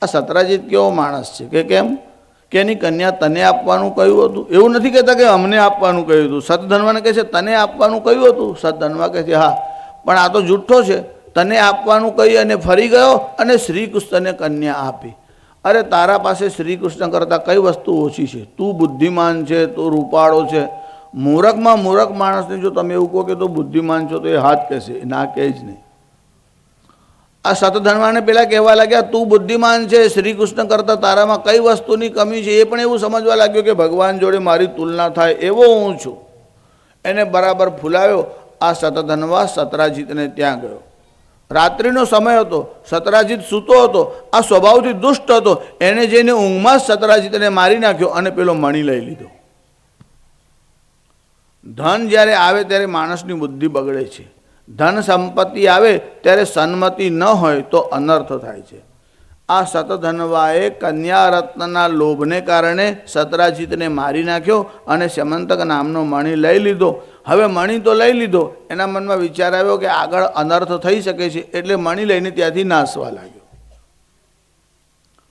આ સતરાજીત કેવો માણસ છે કે કેમ કે એની કન્યા તને આપવાનું કહ્યું હતું. એવું નથી કહેતા કે અમને આપવાનું કહ્યું હતું. સતધન્વાને કહે છે તને આપવાનું કહ્યું હતું. સતધન્વા કહે છે હા, પણ આ તો જુઠ્ઠો છે. તને આપવાનું કહી અને ફરી ગયો અને શ્રી કૃષ્ણને કન્યા આપી. અરે તારા પાસે શ્રી કૃષ્ણ કરતાં કઈ વસ્તુ ઓછી છે? તું બુદ્ધિમાન છે, તું રૂપાળો છે. મૂરખમાં મૂરખ માણસને જો તમે એવું કહો કે તું બુદ્ધિમાન છો તો એ હાથ કહેશે, ના કહે જ નહીં. આ સતધન્વાને પેલા કહેવા લાગ્યા તું બુદ્ધિમાન છે, શ્રી કૃષ્ણ કરતાં તારામાં કઈ વસ્તુની કમી છે? એ પણ એવું સમજવા લાગ્યો કે ભગવાન જોડે મારી તુલના થાય એવો હું છું. એને બરાબર ફૂલાવ્યો. આ સતધન્વા સતરાજીતને ત્યાં ગયો. રાત્રિનો સમય હતો, સતરાજીત સૂતો હતો. આ સ્વભાવથી દુષ્ટ હતો. એને જઈને ઊંઘમાં જ સતરાજીતને મારી નાખ્યો અને પેલો મણી લઈ લીધો. ધન જ્યારે આવે ત્યારે માણસની બુદ્ધિ બગડે છે. ધન સંપત્તિ આવે ત્યારે સન્મતિ ન હોય તો અનર્થ થાય છે. આ સતધન્વાએ કન્યા રત્નના લોભને કારણે સતરાજીતને મારી નાખ્યો અને સ્યમંતક નામનો મણી લઈ લીધો. હવે મણી તો લઈ લીધો, એના મનમાં વિચાર આવ્યો કે આગળ અનર્થ થઈ શકે છે, એટલે મણી લઈને ત્યાંથી નાસવા લાગ્યો.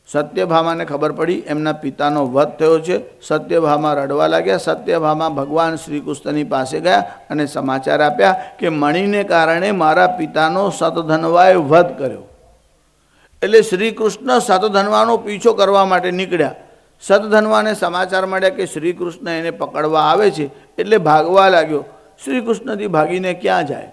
સત્યભામાને ખબર પડી એમના પિતાનો વધ થયો છે. સત્યભામા રડવા લાગ્યા. સત્યભામા ભગવાન શ્રી કૃષ્ણની પાસે ગયા અને સમાચાર આપ્યા કે મણીને કારણે મારા પિતાનો સતધન્વાએ વધ કર્યો. એટલે શ્રી કૃષ્ણ સતધન્વાનો પીછો કરવા માટે નીકળ્યા. સતધન્વાને સમાચાર મળ્યા કે શ્રી કૃષ્ણ એને પકડવા આવે છે, એટલે ભાગવા લાગ્યો. શ્રી કૃષ્ણથી ભાગીને ક્યાં જાય?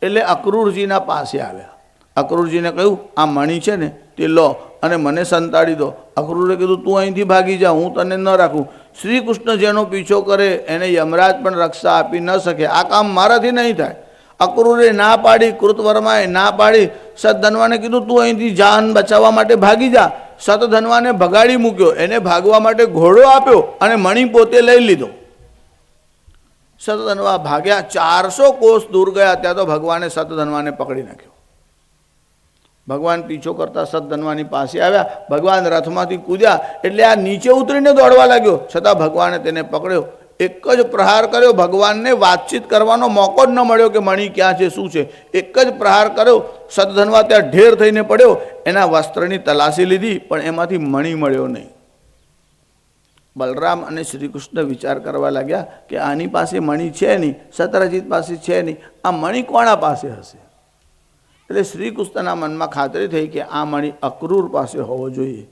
એટલે અક્રૂરજીના પાસે આવ્યા. અક્રૂરજીને કહ્યું, આ મણી છે ને તે લો અને મને સંતાડી દો. અક્રૂરે કીધું, તું અહીંથી ભાગી જા, હું તને ન રાખું. શ્રી કૃષ્ણ જેનો પીછો કરે એને યમરાજ પણ રક્ષા આપી ન શકે. આ કામ મારાથી નહીં થાય. અક્રૂરે ના પાડી, કૃતવર્માએ ના પાડી. સતધન્વાને કીધું, તું અહીંથી જાન બચાવવા માટે ભાગી જા. સતધન્વાને ભગાડી મૂક્યો. એને ભાગવા માટે ઘોડો આપ્યો અને મણી પોતે લઈ લીધો. સતધન્વા ભાગ્યા. 400 કોસ દૂર ગયા ત્યાં તો ભગવાને સતધન્વાને પકડી નાખ્યો. ભગવાન પીછો કરતા સતધન્વાની પાસે આવ્યા. ભગવાન રથમાંથી કૂદ્યા એટલે આ નીચે ઉતરીને દોડવા લાગ્યો. છતાં ભગવાને તેને પકડ્યો. એક જ પ્રહાર કર્યો. ભગવાનને વાતચીત કરવાનો મોકો જ ન મળ્યો કે મણી ક્યાં છે, શું છે. એક જ પ્રહાર કર્યો. સતધન્વા ત્યાં ઢેર થઈને પડ્યો. એના વસ્ત્રની તલાશી લીધી પણ એમાંથી મણી મળ્યો નહીં. બલરામ અને શ્રી કૃષ્ણ વિચાર કરવા લાગ્યા કે આની પાસે મણી છે નહીં, સત્રજીત પાસે છે નહીં, આ મણી કોના પાસે હશે? એટલે શ્રી કૃષ્ણના મનમાં ખાતરી થઈ કે આ મણી અક્રૂર પાસે હોવો જોઈએ.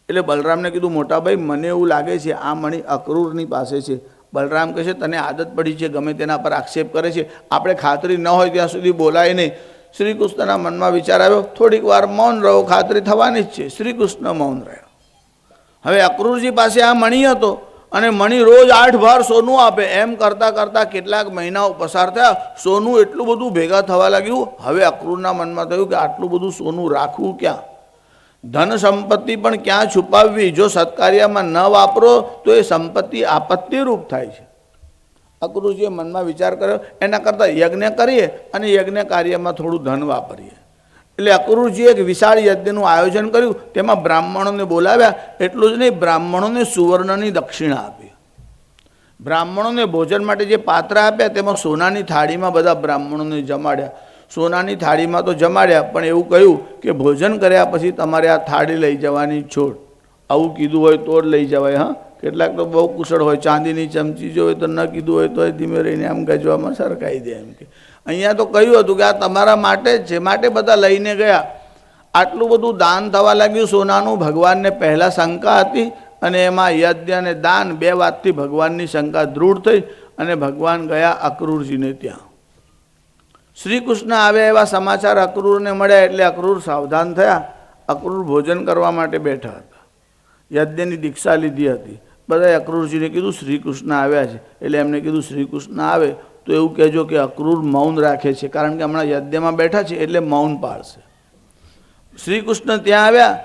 એટલે બલરામને કીધું, મોટા ભાઈ મને એવું લાગે છે આ મણી અક્રૂરની પાસે છે. બલરામ કહે છે, તને આદત પડી છે, ગમે તેના પર આક્ષેપ કરે છે, આપણે ખાતરી ન હોય ત્યાં સુધી બોલાય નહીં. શ્રી કૃષ્ણના મનમાં વિચાર આવ્યો, થોડીક વાર મૌન રહો, ખાતરી થવાની જ છે. શ્રી કૃષ્ણ મૌન રહ્યા. હવે અક્રૂરજી પાસે આ મણી હતો અને મણી રોજ 8 ભાર સોનું આપે. એમ કરતાં કરતાં કેટલાક મહિનાઓ પસાર થયા. સોનું એટલું બધું ભેગા થવા લાગ્યું. હવે અક્રૂરના મનમાં થયું કે આટલું બધું સોનું રાખવું ક્યાં? ધન સંપત્તિ પણ ક્યાં છુપાવવી? જો સત્કાર્યમાં ન વાપરો તો એ સંપત્તિ આપત્તિરૂપ થાય છે. અક્રૂરજીએ મનમાં વિચાર કર્યો, એના કરતાં યજ્ઞ કરીએ અને યજ્ઞ કાર્યમાં થોડું ધન વાપરીએ. એટલે અક્રૂરજીએ એક વિશાળ યજ્ઞનું આયોજન કર્યું. તેમાં બ્રાહ્મણોને બોલાવ્યા. એટલું જ નહીં, બ્રાહ્મણોને સુવર્ણની દક્ષિણા આપી. બ્રાહ્મણોને ભોજન માટે જે પાત્ર આપ્યા તેમાં સોનાની થાળીમાં બધા બ્રાહ્મણોને જમાડ્યા. સોનાની થાળીમાં તો જમાડ્યા, પણ એવું કહ્યું કે ભોજન કર્યા પછી તમારે આ થાળી લઈ જવાની છોડ. આવું કીધું હોય તો જ લઈ જવાય. હા, કેટલાક તો બહુ કુશળ હોય, ચાંદીની ચમચી જો હોય તો ન કીધું હોય તો ધીમે રહીને આમ ગજવામાં સરકાઈ દે. એમ કે અહીંયા તો કહ્યું હતું કે આ તમારા માટે જ છે, માટે બધા લઈને ગયા. આટલું બધું દાન થવા લાગ્યું સોનાનું. ભગવાનને પહેલાં શંકા હતી અને એમાં યજ્ઞ અને દાન 2 વાતથી ભગવાનની શંકા દૃઢ થઈ અને ભગવાન ગયા અક્રૂરજીને ત્યાં. શ્રી કૃષ્ણ આવ્યા એવા સમાચાર અક્રૂરને મળ્યા એટલે અક્રૂર સાવધાન થયા. અક્રૂર ભોજન કરવા માટે બેઠા હતા. યજ્ઞની દીક્ષા લીધી હતી. બધાએ અક્રૂરજીને કીધું શ્રી કૃષ્ણ આવ્યા છે. એટલે એમને કીધું શ્રી કૃષ્ણ આવે તો એવું કહેજો કે અક્રૂર મૌન રાખે છે, કારણ કે હમણાં યજ્ઞમાં બેઠા છે એટલે મૌન પાળશે. શ્રી કૃષ્ણ ત્યાં આવ્યા.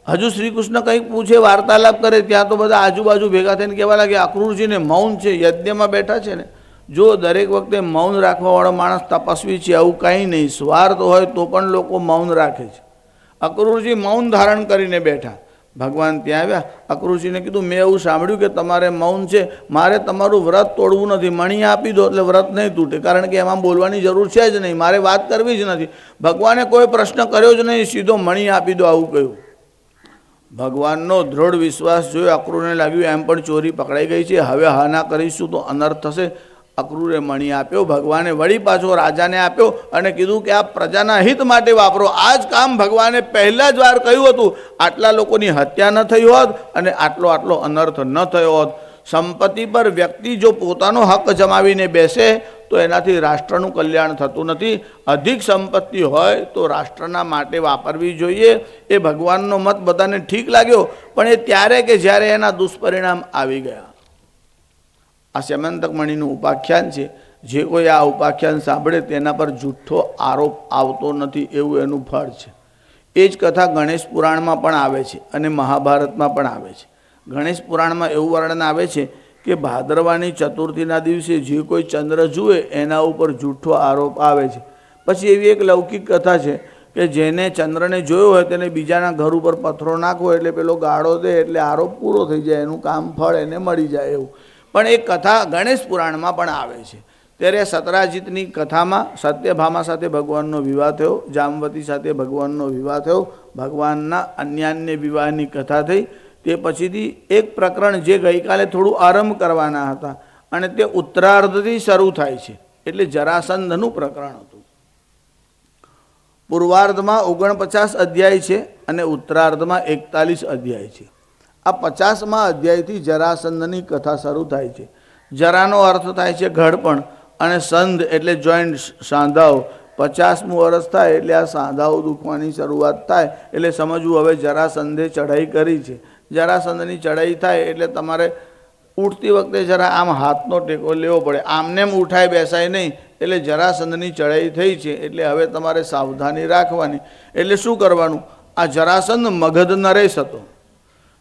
હજુ શ્રી કૃષ્ણ કંઈક પૂછે, વાર્તાલાપ કરે, ત્યાં તો બધા આજુબાજુ ભેગા થઈને કહેવા લાગ્યા અક્રૂરજીને મૌન છે, યજ્ઞમાં બેઠા છે ને. જો દરેક વખતે મૌન રાખવાવાળો માણસ તપસ્વી છે, આવું કંઈ નહીં. સ્વાર્થ હોય તો પણ લોકો મૌન રાખે છે. અક્રૂરજી મૌન ધારણ કરીને બેઠા. ભગવાન ત્યાં આવ્યા. અક્રૂરજીને કીધું, મેં એવું સાંભળ્યું કે તમારે મૌન છે, મારે તમારું વ્રત તોડવું નથી, મણી આપી દો એટલે વ્રત નહીં તૂટે, કારણ કે એમાં બોલવાની જરૂર છે જ નહીં, મારે વાત કરવી જ નથી. ભગવાને કોઈ પ્રશ્ન કર્યો જ નહીં, સીધો મણી આપી દો આવું કહ્યું. ભગવાનનો દૃઢ વિશ્વાસ જોયો અક્રૂરને લાગ્યું એમ પણ ચોરી પકડાઈ ગઈ છે, હવે હા ના કરીશું તો અનર્થ થશે. અક્રૂરે મણી આપ્યો. ભગવાને વળી પાછો રાજાને આપ્યો અને કીધું કે આ પ્રજાના હિત માટે વાપરો. આ જ કામ ભગવાને પહેલાં જ વાર કહ્યું હતું. આટલા લોકોની હત્યા ન થઈ હોત અને આટલો અનર્થ ન થયો હોત. સંપત્તિ પર વ્યક્તિ જો પોતાનો હક જમાવીને બેસે તો એનાથી રાષ્ટ્રનું કલ્યાણ થતું નથી. અધિક સંપત્તિ હોય તો રાષ્ટ્રના માટે વાપરવી જોઈએ. એ ભગવાનનો મત બધાને ઠીક લાગ્યો, પણ એ ત્યારે કે જ્યારે એના દુષ્પરિણામ આવી ગયા. આ સ્યમંતક મણીનું ઉપાખ્યાન છે. જે કોઈ આ ઉપાખ્યાન સાંભળે તેના પર જૂઠ્ઠો આરોપ આવતો નથી, એવું એનું ફળ છે. એ જ કથા ગણેશ પુરાણમાં પણ આવે છે અને મહાભારતમાં પણ આવે છે. ગણેશ પુરાણમાં એવું વર્ણન આવે છે કે ભાદરવાની ચતુર્થીના દિવસે જે કોઈ ચંદ્ર જુએ એના ઉપર જૂઠ્ઠો આરોપ આવે છે. પછી એવી એક લૌકિક કથા છે કે જેને ચંદ્રને જોયો હોય તેને બીજાના ઘર ઉપર પથ્થરો નાખવો એટલે પેલો ગાળો દે એટલે આરોપ પૂરો થઈ જાય, એનું કામ ફળ એને મળી જાય એવું. પણ એ કથા ગણેશ પુરાણમાં પણ આવે છે. ત્યારે સતરાજીતની કથામાં સત્યભામા સાથે ભગવાનનો વિવાહ થયો, જામવતી સાથે ભગવાનનો વિવાહ થયો, ભગવાનના અન્યાન્ય વિવાહની કથા થઈ. તે પછીથી એક પ્રકરણ જે ગઈકાલે થોડું આરંભ કરવાના હતા અને તે ઉત્તરાર્ધથી શરૂ થાય છે, એટલે જરાસંધનું પ્રકરણ હતું. પૂર્વાર્ધમાં 49 અધ્યાય છે અને ઉત્તરાર્ધમાં 41 અધ્યાય છે. આ 50મા અધ્યાયથી જરાસંધની કથા શરૂ થાય છે. જરાનો અર્થ થાય છે ઘડપણ અને સંધ એટલે જોઈન્ટ, સાંધાઓ. 50મું વર્ષ થાય એટલે આ સાંધાઓ દુખવાની શરૂઆત થાય એટલે સમજવું હવે જરાસંધે ચઢાઈ કરી છે. જરાસંધની ચઢાઈ થાય એટલે તમારે ઉઠતી વખતે જરા આમ હાથનો ટેકો લેવો પડે, આમને ઉઠાય બેસાય નહીં. એટલે જરાસંધની ચઢાઈ થઈ છે એટલે હવે તમારે સાવધાની રાખવાની. એટલે શું કરવાનું? આ જરાસંધ મગધ નરેશ હતો.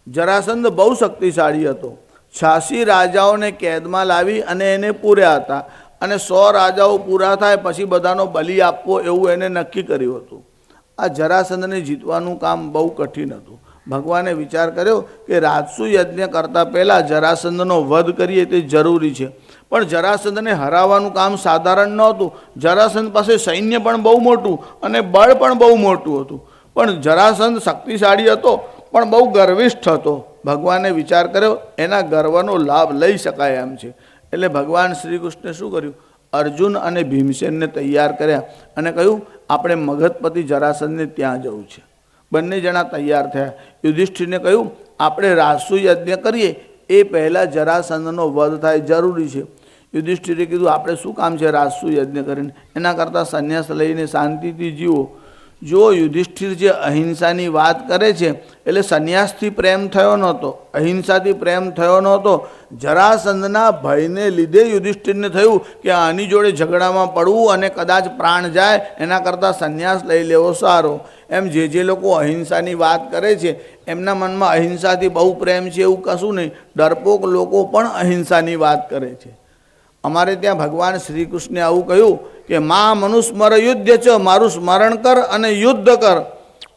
જરાસંધ બહુ શક્તિશાળી હતો. 86 રાજાઓને કેદમાં લાવી અને એને પૂર્યા હતા અને 100 રાજાઓ પૂરા થાય પછી બધાનો બલિ આપવો એવું એને નક્કી કર્યું હતું. આ જરાસંધને જીતવાનું કામ બહુ કઠિન હતું. ભગવાને વિચાર કર્યો કે રાજસુ યજ્ઞ કરતાં પહેલાં જરાસંધનો વધ કરીએ તે જરૂરી છે. પણ જરાસંધને હરાવવાનું કામ સાધારણ નહોતું. જરાસંધ પાસે સૈન્ય પણ બહુ મોટું અને બળ પણ બહુ મોટું હતું. પણ જરાસંધ શક્તિશાળી હતો પણ બહુ ગર્વિષ્ઠ હતો. ભગવાને વિચાર કર્યો એના ગર્વનો લાભ લઈ શકાય એમ છે. એટલે ભગવાન શ્રી કૃષ્ણે શું કર્યું? અર્જુન અને ભીમસેનને તૈયાર કર્યા અને કહ્યું આપણે મગધપતિ જરાસંધને ત્યાં જવું છે. બંને જણા તૈયાર થયા. યુધિષ્ઠિરને કહ્યું આપણે રાજસુ યજ્ઞ કરીએ એ પહેલાં જરાસંધનો વધ થાય જરૂરી છે. યુધિષ્ઠિરે કીધું આપણે શું કામ છે રાજસુ યજ્ઞ કરીને, એના કરતાં સંન્યાસ લઈને શાંતિથી જીવો. જો યુધિષ્ઠિર જે અહિંસાની વાત કરે છે એટલે સંન્યાસથી પ્રેમ થયો નહોતો, અહિંસાથી પ્રેમ થયો નહોતો. જરાસંધના ભયને લીધે યુધિષ્ઠિરને થયું કે આની જોડે ઝઘડામાં પડવું અને કદાચ પ્રાણ જાય એના કરતાં સંન્યાસ લઈ લેવો સારો. એમ જે લોકો અહિંસાની વાત કરે છે એમના મનમાં અહિંસાથી બહુ પ્રેમ છે એવું કશું નહીં. ડરપોક લોકો પણ અહિંસાની વાત કરે છે. અમારે ત્યાં ભગવાન શ્રી કૃષ્ણે આવું કહ્યું કે મા મનુસ્મર યુદ્ધ છે, મારું સ્મરણ કર અને યુદ્ધ કર.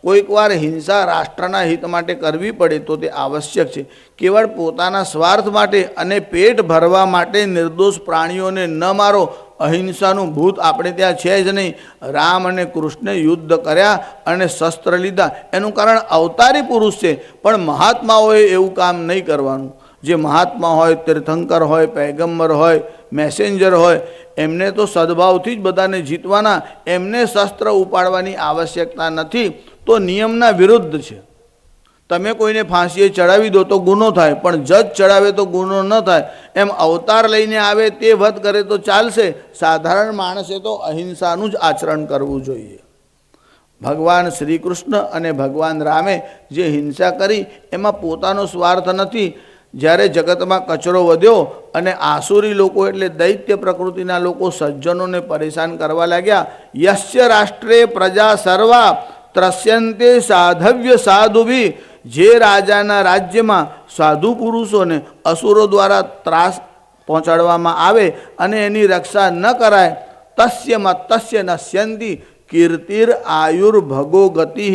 કોઈક વાર હિંસા રાષ્ટ્રના હિત માટે કરવી પડે તો તે આવશ્યક છે. કેવળ પોતાના સ્વાર્થ માટે અને પેટ ભરવા માટે નિર્દોષ પ્રાણીઓને ન મારો. અહિંસાનું ભૂત આપણે ત્યાં છે જ નહીં. રામ અને કૃષ્ણે યુદ્ધ કર્યા અને શસ્ત્ર લીધા એનું કારણ અવતારી પુરુષ છે, પણ મહાત્માઓએ એવું કામ નહીં કરવાનું. જે મહાત્મા હોય, તીર્થંકર હોય, પૈગંબર હોય, મેસેન્જર હોય, એમને તો સદભાવથી જ બધાને જીતવાના. એમને શસ્ત્ર ઉપાડવાની આવશ્યકતા નથી. તો નિયમના વિરુદ્ધ છે. તમે કોઈને ફાંસીએ ચડાવી દો તો ગુનો થાય, પણ જજ ચડાવે તો ગુનો ન થાય. એમ અવતાર લઈને આવે તે વધ કરે તો ચાલશે. સાધારણ માણસે તો અહિંસાનું જ આચરણ કરવું જોઈએ. ભગવાન શ્રી કૃષ્ણ અને ભગવાન રામે જે હિંસા કરી એમાં પોતાનો સ્વાર્થ નથી. જ્યારે જગતમાં કચરો વધ્યો અને આસુરી લોકો એટલે દૈત્ય પ્રકૃતિના લોકો સજ્જનોને પરેશાન કરવા લાગ્યા. યસ્ય રાષ્ટ્રે પ્રજા સર્વા ત્રસ્યંતે સાધવ્ય સાધુભી. જે રાજાના રાજ્યમાં સાધુ પુરુષોને અસુરો દ્વારા ત્રાસ પહોંચાડવામાં આવે અને એની રક્ષા ન કરાય, તસ્ય મત્તસ્ય નશ્યંતિ કીર્તિર આયુર્ભગો ગતિ.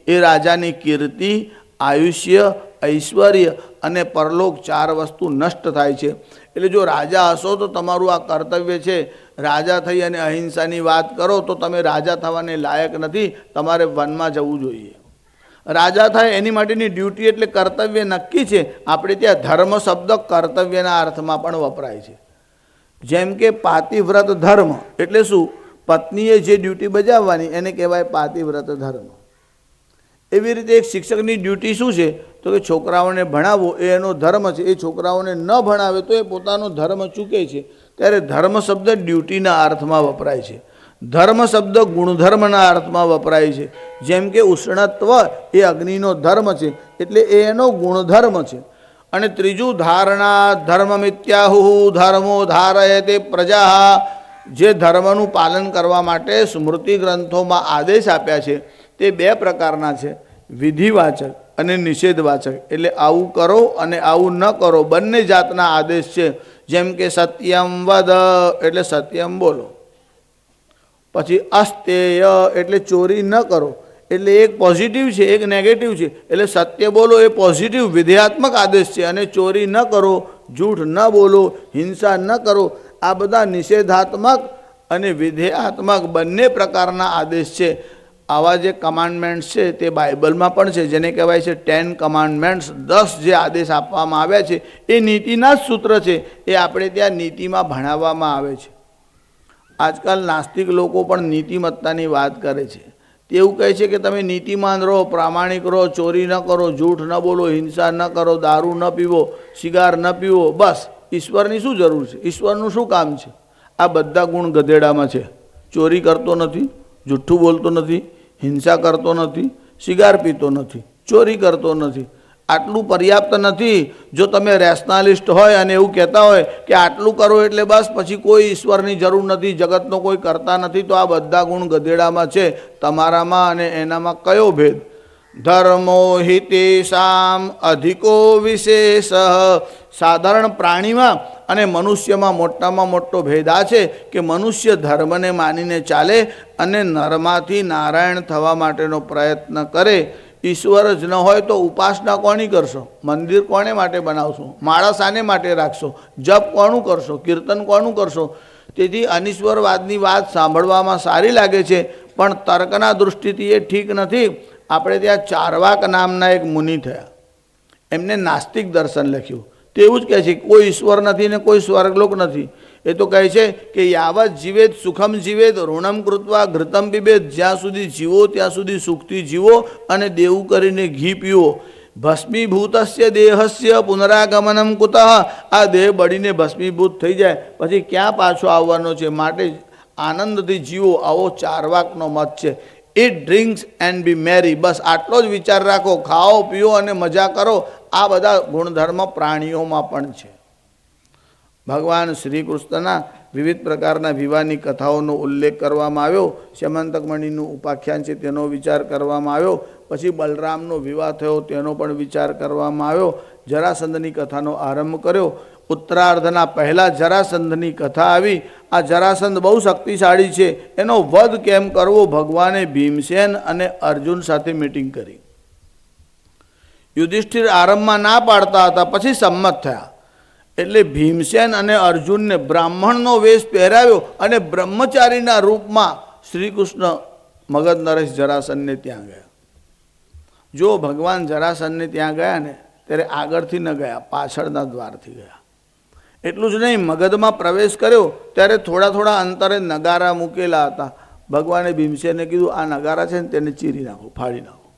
એ રાજાની કીર્તિ, આયુષ્ય, ઐશ્વર્ય અને પરલોક 4 વસ્તુ નષ્ટ થાય છે. એટલે જો રાજા હશો તો તમારું આ કર્તવ્ય છે. રાજા થઈ અને અહિંસાની વાત કરો તો તમે રાજા થવાને લાયક નથી. તમારે વનમાં જવું જોઈએ. રાજા થાય એની માટેની ડ્યુટી એટલે કર્તવ્ય નક્કી છે. આપણે ત્યાં ધર્મ શબ્દ કર્તવ્યના અર્થમાં પણ વપરાય છે. જેમ કે પાતિવ્રત ધર્મ એટલે શું? પત્નીએ જે ડ્યુટી બજાવવાની એને કહેવાય પાતિવ્રત ધર્મ. એવી રીતે એક શિક્ષકની ડ્યુટી શું છે? તો કે છોકરાઓને ભણાવવો એ એનો ધર્મ છે. એ છોકરાઓને ન ભણાવે તો એ પોતાનો ધર્મ ચૂકે છે. ત્યારે ધર્મ શબ્દ ડ્યુટીના અર્થમાં વપરાય છે. ધર્મ શબ્દ ગુણધર્મના અર્થમાં વપરાય છે. જેમ કે ઉષ્ણત્વ એ અગ્નિનો ધર્મ છે એટલે એ એનો ગુણધર્મ છે. અને ત્રીજું ધારણા ધર્મમિત્યાહુ ધર્મો ધારયતે પ્રજા. જે ધર્મનું પાલન કરવા માટે સ્મૃતિ ગ્રંથોમાં આદેશ આપ્યા છે તે 2 પ્રકારના છે, વિધિવાચક અને નિષેધવાચક. એટલે આવું કરો અને આવું ન કરો બંને જાતના આદેશ છે. જેમ કે સત્યમ વદ એટલે સત્યમ બોલો. પછી અસ્તેય એટલે ચોરી ન કરો. એટલે એક પોઝિટિવ છે એક નેગેટિવ છે. એટલે સત્ય બોલો એ પોઝિટિવ વિધેયાત્મક આદેશ છે અને ચોરી ન કરો, જૂઠ ન બોલો, હિંસા ન કરો આ બધા નિષેધાત્મક અને વિધેયાત્મક બંને પ્રકારના આદેશ છે. આવા જે કમાન્ડમેન્ટ્સ છે તે બાઇબલમાં પણ છે, જેને કહેવાય છે 10 કમાન્ડમેન્ટ્સ. 10 જે આદેશ આપવામાં આવ્યા છે એ નીતિના જ સૂત્ર છે. એ આપણે ત્યાં નીતિમાં ભણાવવામાં આવે છે. આજકાલ નાસ્તિક લોકો પણ નીતિમત્તાની વાત કરે છે. તે એવું કહે છે કે તમે નીતિમાન રહો, પ્રામાણિક રહો, ચોરી ન કરો, જૂઠ ન બોલો, હિંસા ન કરો, દારૂ ન પીવો, સિગાર ન પીવો. બસ ઈશ્વરની શું જરૂર છે? ઈશ્વરનું શું કામ છે? આ બધા ગુણ ગધેડામાં છે. ચોરી કરતો નથી, જુઠ્ઠું બોલતો નથી, હિંસા કરતો નથી, સિગાર પીતો નથી, ચોરી કરતો નથી. આટલું પર્યાપ્ત નથી. જો તમે રેશનાલિસ્ટ હોય અને એવું કહેતા હોય કે આટલું કરો એટલે બસ પછી કોઈ ઈશ્વરની જરૂર નથી, જગતનો કોઈ કરતા નથી, તો આ બધા ગુણ ગધેડામાં છે. તમારામાં અને એનામાં કયો ભેદ? ધર્મો હિતેષામ અધિકો વિશેષ. સાધારણ પ્રાણીમાં અને મનુષ્યમાં મોટામાં મોટો ભેદ આ છે કે મનુષ્ય ધર્મને માનીને ચાલે અને નરમાંથી નારાયણ થવા માટેનો પ્રયત્ન કરે. ઈશ્વર જ ન હોય તો ઉપાસના કોની કરશો? મંદિર કોને માટે બનાવશો? માળા શાને માટે રાખશો? જપ કોનું કરશો? કીર્તન કોનું કરશો? તેથી અનિશ્વરવાદની વાત સાંભળવામાં સારી લાગે છે, પણ તર્કના દૃષ્ટિથી એ ઠીક નથી. આપણે ત્યાં ચારવાક નામના એક મુનિ થયા. એમને નાસ્તિક દર્શન લખ્યું. તેવું જ કહે છે કોઈ ઈશ્વર નથી ને કોઈ સ્વર્ગલોક નથી. એ તો કહે છે કે યાવત જીવેદ સુખમ જીવેદ ઋણમ કૃત્વા ઘૃતમ પીબેદ. જ્યાં સુધી જીવો ત્યાં સુધી સુખથી જીવો અને દેવું કરીને ઘી પીવો. ભસ્મીભૂતસ્ય દેહસ્ય પુનરાગમનમ કુતઃ. આ દેહ બળીને ભસ્મીભૂત થઈ જાય પછી ક્યાં પાછો આવવાનો છે? માટે આનંદથી જીવો. આવો ચારવાકનો મત છે. ઇટ ડ્રિંક્સ એન્ડ બી મેરી. બસ આટલો જ વિચાર રાખો. ખાઓ પીઓ અને મજા કરો. આ બધા ગુણધર્મ પ્રાણીઓમાં પણ છે. ભગવાન શ્રી કૃષ્ણના વિવિધ પ્રકારના વિવાહની કથાઓનો ઉલ્લેખ કરવામાં આવ્યો. સ્યમંતક મણિનું ઉપાખ્યાન છે તેનો વિચાર કરવામાં આવ્યો. પછી બલરામનો વિવાહ થયો તેનો પણ વિચાર કરવામાં આવ્યો. જરાસંધની કથાનો આરંભ કર્યો. ઉત્તરાર્ધના પહેલા જરાસંધની કથા આવી. આ જરાસંધ બહુ શક્તિશાળી છે. એનો વધ કેમ કરવો? ભગવાને ભીમસેન અને અર્જુન સાથે મીટિંગ કરી. યુધિષ્ઠિર આરંભમાં ના પાડતા હતા, પછી સંમત થયા. એટલે ભીમસેન અને અર્જુનને બ્રાહ્મણનો વેશ પહેરાવ્યો અને બ્રહ્મચારીના રૂપમાં શ્રી કૃષ્ણ મગધ નરેશ જરાસંધને ત્યાં ગયા. જો ભગવાન જરાસંધને ત્યાં ગયા ને ત્યારે આગળથી ન ગયા, પાછળના દ્વારથી ગયા. એટલું જ નહીં, મગધમાં પ્રવેશ કર્યો ત્યારે થોડા થોડા અંતરે નગારા મૂકેલા હતા. ભગવાને ભીમસેને કીધું આ નગારા છે ને તેને ચીરી નાખો, ફાડી નાખો.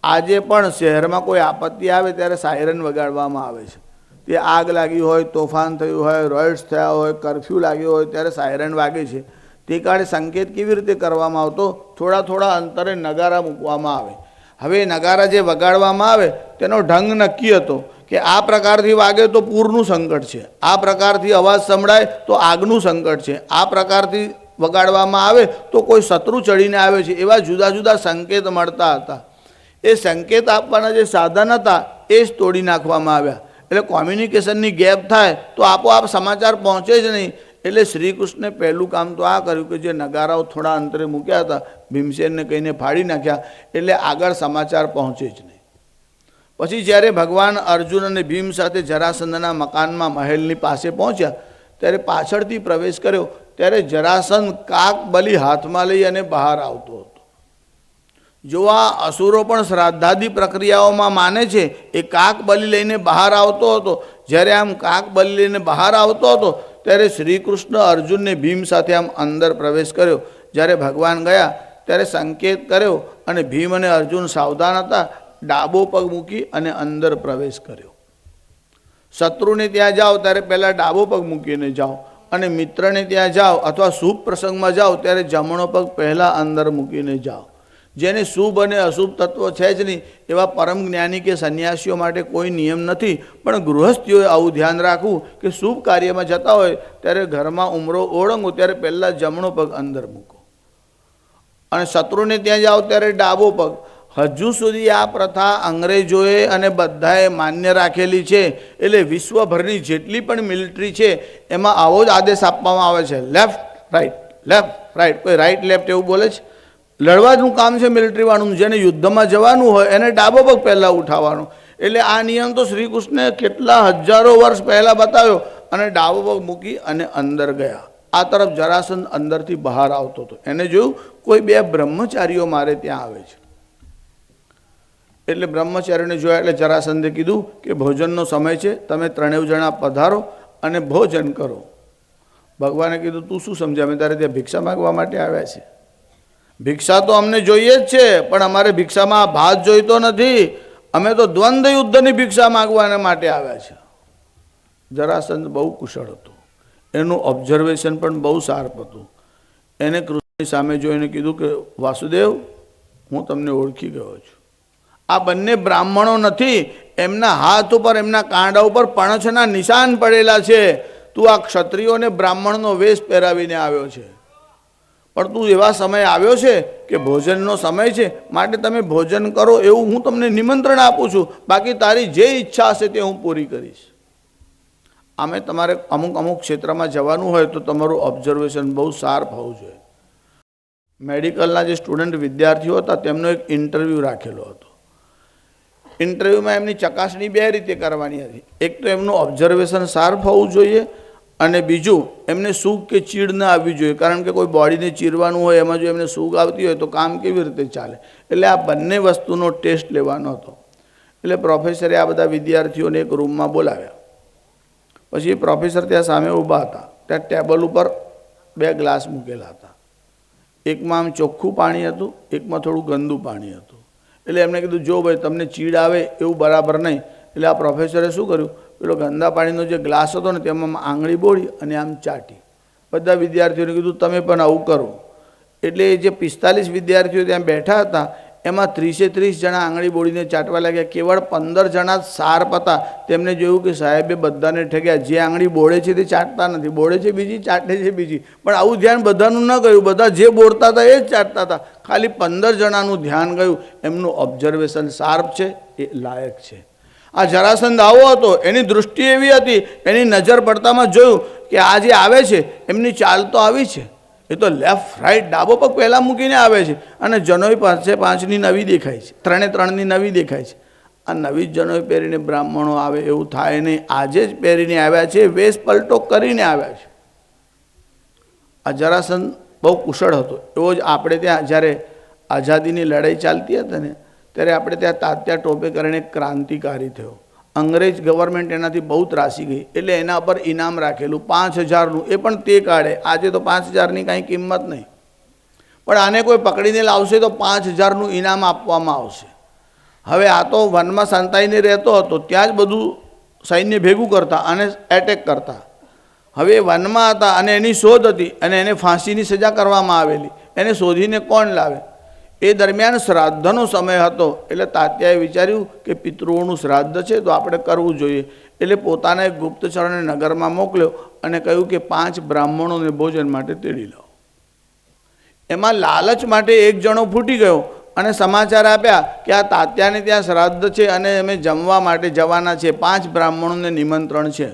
આજે પણ શહેરમાં કોઈ આપત્તિ આવે ત્યારે સાયરન વગાડવામાં આવે છે. તે આગ લાગી હોય, તોફાન થયું હોય, રોયટ્સ થયા હોય, કરફ્યુ લાગ્યો હોય ત્યારે સાયરન વાગે છે. તે કાળે સંકેત કેવી રીતે કરવામાં આવતો? થોડા થોડા અંતરે નગારા મૂકવામાં આવે. હવે નગારા જે વગાડવામાં આવે તેનો ઢંગ નક્કી હતો કે આ પ્રકારથી વાગે તો પૂરનું સંકટ છે, આ પ્રકારથી અવાજ સંભળાય તો આગનું સંકટ છે, આ પ્રકારથી વગાડવામાં આવે તો કોઈ શત્રુ ચડીને આવે છે. એવા જુદા જુદા સંકેત મળતા હતા. એ સંકેત આપવાના જે સાધન હતા એ જ તોડી નાખવામાં આવ્યા. એટલે કોમ્યુનિકેશનની ગેપ થાય તો આપોઆપ સમાચાર પહોંચે જ નહીં. એટલે શ્રી કૃષ્ણે પહેલું કામ તો આ કર્યું કે જે નગારાઓ થોડા અંતરે મૂક્યા હતા ભીમસેનને કહીને ફાડી નાખ્યા. એટલે આગળ સમાચાર પહોંચે જ નહીં. પછી જ્યારે ભગવાન અર્જુન અને ભીમ સાથે જરાસંધના મકાનમાં મહેલની પાસે પહોંચ્યા ત્યારે પાછળથી પ્રવેશ કર્યો ત્યારે જરાસંધ કાક બલી હાથમાં લઈ અને બહાર આવતો હતો. જો આ અસુરો પણ શ્રાદ્ધાદી પ્રક્રિયાઓમાં માને છે, એ કાક બલી લઈને બહાર આવતો હતો. જ્યારે આમ કાક બલી લઈને બહાર આવતો હતો ત્યારે શ્રી કૃષ્ણ અર્જુનને ભીમ સાથે આમ અંદર પ્રવેશ કર્યો. જ્યારે ભગવાન ગયા ત્યારે સંકેત કર્યો અને ભીમ અને અર્જુન સાવધાન હતા. ડાબો પગ મૂકી અને અંદર પ્રવેશ કર્યો. શત્રુને ત્યાં જાઓ ત્યારે પહેલાં ડાબો પગ મૂકીને જાઓ, અને મિત્રને ત્યાં જાઓ અથવા શુભ પ્રસંગમાં જાઓ ત્યારે જમણો પગ પહેલાં અંદર મૂકીને જાઓ. જેને શુભ અને અશુભ તત્વો છે જ નહીં એવા પરમ જ્ઞાની કે સંન્યાસીઓ માટે કોઈ નિયમ નથી. પણ ગૃહસ્થીઓએ આવું ધ્યાન રાખવું કે શુભ કાર્યમાં જતા હોય ત્યારે ઘરમાં ઉમરો ઓળંગો ત્યારે પહેલાં જમણો પગ અંદર મૂકો, અને શત્રુને ત્યાં જાઓ ત્યારે ડાબો પગ. હજુ સુધી આ પ્રથા અંગ્રેજોએ અને બધાએ માન્ય રાખેલી છે. એટલે વિશ્વભરની જેટલી પણ મિલિટરી છે એમાં આવો જ આદેશ આપવામાં આવે છે, લેફ્ટ રાઈટ, લેફ્ટ રાઈટ. કોઈ રાઈટ લેફ્ટ એવું બોલે છે? લડવાનું કામ છે મિલિટરીવાળું. જેને યુદ્ધમાં જવાનું હોય એને ડાબો પગ પહેલાં ઉઠાવવાનો. એટલે આ નિયમ તો શ્રી કૃષ્ણે કેટલા હજારો વર્ષ પહેલાં બતાવ્યો. અને ડાબો પગ મૂકી અને અંદર ગયા. આ તરફ જરાસંધ અંદરથી બહાર આવતો હતો. એને જોયું કોઈ બે બ્રહ્મચારીઓ મારે ત્યાં આવે છે. એટલે બ્રહ્મચારીને જોયા એટલે જરાસંધે કીધું કે ભોજનનો સમય છે, તમે 3 જણા પધારો અને ભોજન કરો. ભગવાને કીધું તું શું સમજે, અમે તારે ત્યાં ભિક્ષા માગવા માટે આવ્યા છે? ભિક્ષા તો અમને જોઈએ જ છે, પણ અમારે ભિક્ષામાં ભાત જોઈતો નથી. અમે તો દ્વંદ્વ યુદ્ધની ભિક્ષા માગવાના માટે આવ્યા છે. જરાસંધ બહુ કુશળ હતો, એનું ઓબ્ઝર્વેશન પણ બહુ શાર્પ હતું. એને કૃષ્ણની સામે જોઈને કીધું કે વાસુદેવ, હું તમને ઓળખી ગયો છું. આ બંને બ્રાહ્મણો નથી, એમના હાથ ઉપર, એમના કાંડા ઉપર પણછના નિશાન પડેલા છે. તું આ ક્ષત્રિયોને બ્રાહ્મણનો વેશ પહેરાવીને આવ્યો છે, પણ તું એવા સમય આવ્યો છે કે ભોજનનો સમય છે, માટે તમે ભોજન કરો એવું હું તમને નિમંત્રણ આપું છું. બાકી તારી જે ઈચ્છા હશે તે હું પૂરી કરીશ. આમે તમારે અમુક ક્ષેત્રમાં જવાનું હોય તો તમારું ઓબ્ઝર્વેશન બહુ શાર્પ હોવું જોઈએ. મેડિકલના જે સ્ટુડન્ટ વિદ્યાર્થીઓ હતા તેમનો એક ઇન્ટરવ્યૂ રાખેલો હતો. ઇન્ટરવ્યૂમાં એમની ચકાસણી 2 રીતે કરવાની હતી. એક તો એમનું ઓબ્ઝર્વેશન શાર્પ હોવું જોઈએ, અને બીજું એમને સૂગ કે ચીડ ન આવવી જોઈએ. કારણ કે કોઈ બોડીને ચીરવાનું હોય, એમાં જો એમને સૂગ આવતી હોય તો કામ કેવી રીતે ચાલે? એટલે આ બંને વસ્તુનો ટેસ્ટ લેવાનો હતો. એટલે પ્રોફેસરે આ બધા વિદ્યાર્થીઓને એક રૂમમાં બોલાવ્યા. પછી એ પ્રોફેસર ત્યાં સામે ઊભા હતા. ત્યાં ટેબલ ઉપર 2 ગ્લાસ મૂકેલા હતા. એકમાં આમ ચોખ્ખું પાણી હતું, એકમાં થોડું ગંદુ પાણી હતું. એટલે એમણે કીધું જો ભાઈ તમને ચીડ આવે એવું બરાબર નહીં. એટલે આ પ્રોફેસરે શું કર્યું, પેલો ગંદા પાણીનો જે ગ્લાસ હતો ને તેમાં આંગળી બોળી અને આમ ચાટી. બધા વિદ્યાર્થીઓને કીધું તમે પણ આવું કરો. એટલે જે 45 વિદ્યાર્થીઓ ત્યાં બેઠા હતા એમાં 30 જણા આંગળી બોળીને ચાટવા લાગ્યા. કેવળ 15 જણા શાર્પ હતા. તેમને જોયું કે સાહેબે બધાને ઠગ્યા. જે આંગળી બોળે છે તે ચાટતા નથી, બોળે છે બીજી, ચાટે છે બીજી. પણ આવું ધ્યાન બધાનું ન ગયું. બધા જે બોળતા હતા એ જ ચાટતા હતા. ખાલી 15 જણાનું ધ્યાન ગયું. એમનું ઓબ્ઝર્વેશન શાર્પ છે, એ લાયક છે. આ જરાસંધ આવો હતો, એની દૃષ્ટિ એવી હતી, એની નજર પડતામાં જોયું કે આ જે આવે છે એમની ચાલ તો આવી છે, એ તો લેફ્ટ રાઈટ ડાબો પગ પહેલાં મૂકીને આવે છે, અને જનોઈ 5-5ની નવી દેખાય છે, 3-3ની નવી દેખાય છે. આ નવી જ જનોઈ પહેરીને બ્રાહ્મણો આવે એવું થાય નહીં. આજે જ પહેરીને આવ્યા છે, વેશ પલટો કરીને આવ્યા છે. આ જરાસંધ બહુ કુશળ હતો. એવો જ આપણે ત્યાં જ્યારે આઝાદીની લડાઈ ચાલતી હતી ને ત્યારે આપણે ત્યાં તાત્યા ટોપે કરીને ક્રાંતિકારી થયો. અંગ્રેજ ગવર્મેન્ટ એનાથી બહુ ત્રાસી ગઈ. એટલે એના પર ઇનામ રાખેલું 5000નું. એ પણ તે કાળે. આજે તો 5000ની કાંઈ કિંમત નહીં, પણ આને કોઈ પકડીને લાવશે તો 5000નું ઇનામ આપવામાં આવશે. હવે આ તો વનમાં સંતાઈને રહેતો હતો, ત્યાં જ બધું સૈન્ય ભેગું કરતા અને એટેક કરતા. હવે એ વનમાં હતા અને એની શોધ હતી, અને એને ફાંસીની સજા કરવામાં આવેલી. એને શોધીને કોણ લાવે? એ દરમિયાન શ્રાદ્ધનો સમય હતો. એટલે તાત્યાએ વિચાર્યું કે પિતૃઓનું શ્રાદ્ધ છે તો આપણે કરવું જોઈએ. એટલે પોતાના એક ગુપ્તચરને નગરમાં મોકલ્યો અને કહ્યું કે 5 બ્રાહ્મણોને ભોજન માટે તેડી લાવો. એમાં લાલચ માટે એક જણો ફૂટી ગયો અને સમાચાર આપ્યા કે આ તાત્યાને ત્યાં શ્રાદ્ધ છે અને અમે જમવા માટે જવાના છે, 5 બ્રાહ્મણોને નિમંત્રણ છે.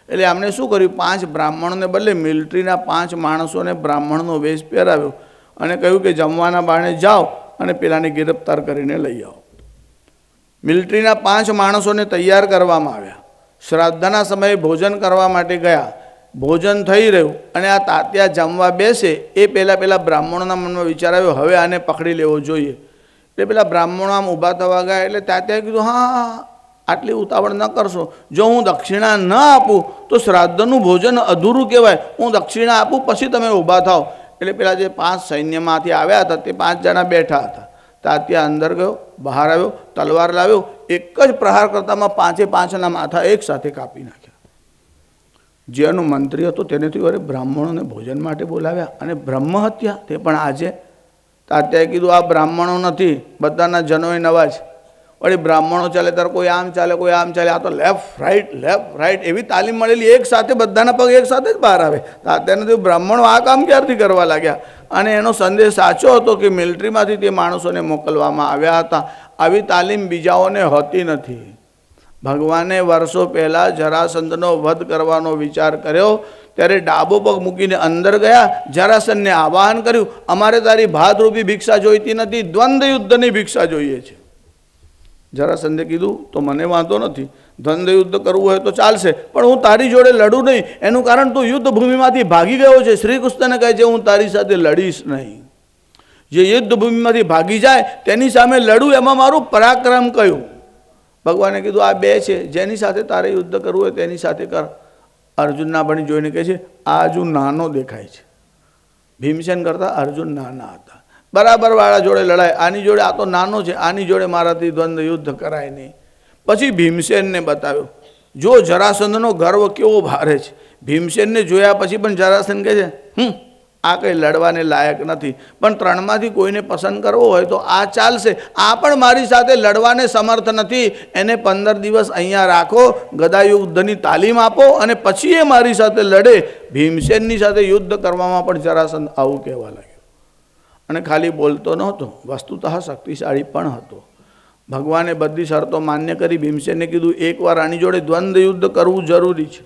એટલે અમને શું કર્યું, 5 બ્રાહ્મણોને બદલે મિલિટરીના 5 માણસોને બ્રાહ્મણનો વેશ પહેરાવ્યો અને કહ્યું કે જમવાના બાણે જાઓ અને પેલાને ગિરફ્તાર કરીને લઈ આવો. મિલિટરીના 5 માણસોને તૈયાર કરવામાં આવ્યા. શ્રાદ્ધના સમયે ભોજન કરવા માટે ગયા. ભોજન થઈ રહ્યું અને આ તાત્યા જમવા બેસે એ પહેલાં બ્રાહ્મણોના મનમાં વિચાર આવ્યો હવે આને પકડી લેવો જોઈએ. એટલે પેલા બ્રાહ્મણો આમ ઊભા થવા ગયા. એટલે તાત્યાએ કીધું હા, આટલી ઉતાવળ ન કરશો. જો હું દક્ષિણા ન આપું તો શ્રાદ્ધનું ભોજન અધૂરું કહેવાય. હું દક્ષિણા આપું પછી તમે ઊભા થાવ. એટલે પેલા જે 5 સૈન્યમાંથી આવ્યા હતા તે 5 જણા બેઠા હતા. તાત્યા અંદર ગયો, બહાર આવ્યો, તલવાર લાવ્યો. એક જ પ્રહાર કરતામાં 5-5ના માથા એક સાથે કાપી નાખ્યા. જેનો મંત્રી હતો તેને થયું અરે બ્રાહ્મણોને ભોજન માટે બોલાવ્યા અને બ્રહ્મ હત્યા, તે પણ આજે. તાત્યાએ કીધું આ બ્રાહ્મણો નથી, બધાના જનોય નવા છે. વળી બ્રાહ્મણો ચાલે ત્યારે કોઈ આમ ચાલે, કોઈ આમ ચાલે. આ તો લેફ્ટ રાઈટ એવી તાલીમ મળેલી, એક સાથે બધાના પગ એક સાથે જ બહાર આવે. તાત્યાને થયું બ્રાહ્મણો આ કામ ક્યારથી કરવા લાગ્યા? અને એનો સંદેશ સાચો હતો કે મિલિટરીમાંથી તે માણસોને મોકલવામાં આવ્યા હતા. આવી તાલીમ બીજાઓને હોતી નથી. ભગવાને વર્ષો પહેલાં જરાસંધનો વધ કરવાનો વિચાર કર્યો ત્યારે ડાબો પગ મૂકીને અંદર ગયા, જરાસંધને આવાહન કર્યું અમારે તારી ભાતરૂપી ભિક્ષા જોઈતી નથી, દ્વંદ્વ યુદ્ધની ભિક્ષા જોઈએ છે. જરાસંધે કીધું તો મને વાંધો નથી, દ્વંદ્વ યુદ્ધ કરવું હોય તો ચાલશે, પણ હું તારી જોડે લડું નહીં. એનું કારણ તું યુદ્ધ ભૂમિમાંથી ભાગી ગયો છે. શ્રી કૃષ્ણને કહે છે હું તારી સાથે લડીશ નહીં. જે યુદ્ધ ભૂમિમાંથી ભાગી જાય તેની સામે લડું, એમાં મારું પરાક્રમ કયું? ભગવાને કીધું આ બે છે, જેની સાથે તારે યુદ્ધ કરવું હોય તેની સાથે કર. અર્જુનના ભણી જોઈને કહે છે આ હજુ નાનો દેખાય છે. ભીમસેન કરતાં અર્જુન નાના હતા. બરાબર વાળા જોડે લડાય, આની જોડે આ તો નાનો છે, આની જોડે મારાથી દ્વંદ્વ યુદ્ધ કરાય નહીં. પછી ભીમસેનને બતાવ્યો. જો જરાસંધનો ગર્વ કેવો ભારે છે. ભીમસેનને જોયા પછી પણ જરાસંધ કહે છે આ કંઈ લડવાને લાયક નથી, પણ ત્રણમાંથી કોઈને પસંદ કરવો હોય તો આ ચાલશે. આ પણ મારી સાથે લડવાને સમર્થ નથી. એને 15 દિવસ અહીંયા રાખો, ગદા યુદ્ધની તાલીમ આપો અને પછી એ મારી સાથે લડે. ભીમસેનની સાથે યુદ્ધ કરવામાં પણ જરાસંધ આવું કહેવા લાગ્યો. અને ખાલી બોલતો નહોતો, વસ્તુતઃ શક્તિશાળી પણ હતો. ભગવાને બધી શરતો માન્ય કરી. ભીમસેને કીધું એકવાર આની જોડે દ્વંદ્વ યુદ્ધ કરવું જરૂરી છે.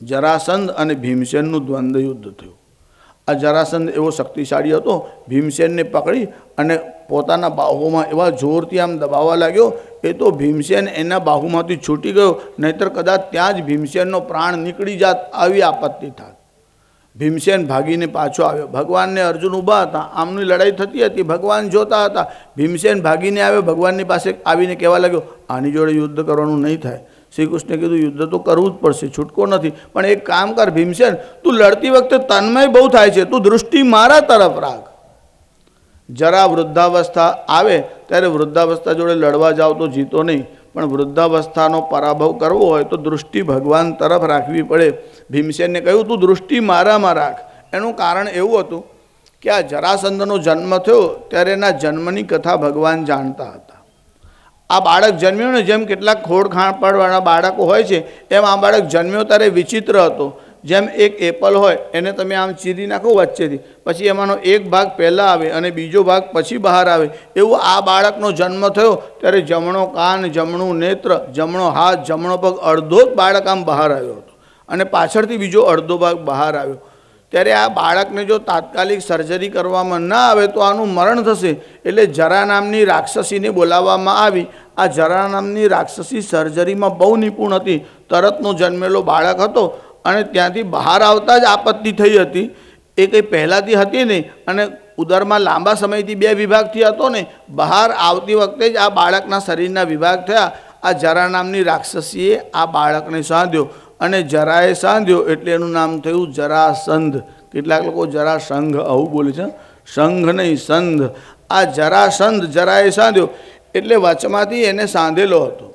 જરાસંધ અને ભીમસેનનું દ્વંદ્વ યુદ્ધ થયું. આ જરાસંધ એવો શક્તિશાળી હતો, ભીમસેનને પકડી અને પોતાના બાહુમાં એવા જોરથી આમ દબાવવા લાગ્યો. એ તો ભીમસેન એના બાહુમાંથી છૂટી ગયો, નહીતર કદાચ ત્યાં જ ભીમસેનનો પ્રાણ નીકળી જાત, આવી આપત્તિ થાત. ભીમસેન ભાગીને પાછો આવ્યો. ભગવાનને અર્જુન ઊભા હતા, આમની લડાઈ થતી હતી, ભગવાન જોતા હતા. ભીમસેન ભાગીને આવ્યો, ભગવાનની પાસે આવીને કહેવા લાગ્યો આની જોડે યુદ્ધ કરવાનું નહીં થાય. શ્રી કૃષ્ણે કીધું યુદ્ધ તો કરવું જ પડશે, છૂટકો નથી. પણ એક કામ કર ભીમસેન, તું લડતી વખતે તન્મય બહુ થાય છે, તું દૃષ્ટિ મારા તરફ રાખ. જરા વૃદ્ધાવસ્થા આવે ત્યારે વૃદ્ધાવસ્થા જોડે લડવા જાવ તો જીતો નહીં, પણ વૃદ્ધાવસ્થાનો પરાભવ કરવો હોય તો દૃષ્ટિ ભગવાન તરફ રાખવી પડે. ભીમસેનને કહ્યું તું દૃષ્ટિ મારામાં રાખ. એનું કારણ એવું હતું કે આ જરાસંધનો જન્મ થયો ત્યારે એના જન્મની કથા ભગવાન જાણતા હતા. આ બાળક જન્મ્યો ને, જેમ કેટલાક ખોડ ખાંપડવાળા બાળકો હોય છે એમ આ બાળક જન્મ્યો ત્યારે વિચિત્ર હતો. જેમ એક એપલ હોય, એને તમે આમ ચીરી નાખો વચ્ચેથી, પછી એમાંનો એક ભાગ પહેલાં આવે અને બીજો ભાગ પછી બહાર આવે, એવું આ બાળકનો જન્મ થયો ત્યારે જમણો કાન, જમણું નેત્ર, જમણો હાથ, જમણો પગ, અડધો જ બાળક આમ બહાર આવ્યો હતો અને પાછળથી બીજો અડધો ભાગ બહાર આવ્યો. ત્યારે આ બાળકને જો તાત્કાલિક સર્જરી કરવામાં ન આવે તો આનું મરણ થશે. એટલે જરા નામની રાક્ષસીને બોલાવવામાં આવી. આ જરા નામની રાક્ષસી સર્જરીમાં બહુ નિપુણ હતી. તરતનો જન્મેલો બાળક હતો અને ત્યાંથી બહાર આવતા જ આપત્તિ થઈ હતી. એ કંઈ પહેલાંથી હતી નહીં અને ઉદરમાં લાંબા સમયથી 2 વિભાગથી હતો ને, બહાર આવતી વખતે જ આ બાળકના શરીરના વિભાગ થયા. આ જરા નામની રાક્ષસીએ આ બાળકને સાંધ્યો અને જરાએ સાંધ્યો એટલે એનું નામ થયું જરાસંધ. કેટલાક લોકો જરાસંઘ આવું બોલે છે, સંઘ નહીં સંધ. આ જરાસંધ, જરાએ સાંધ્યો એટલે વચમાંથી એને સાંધેલો હતો.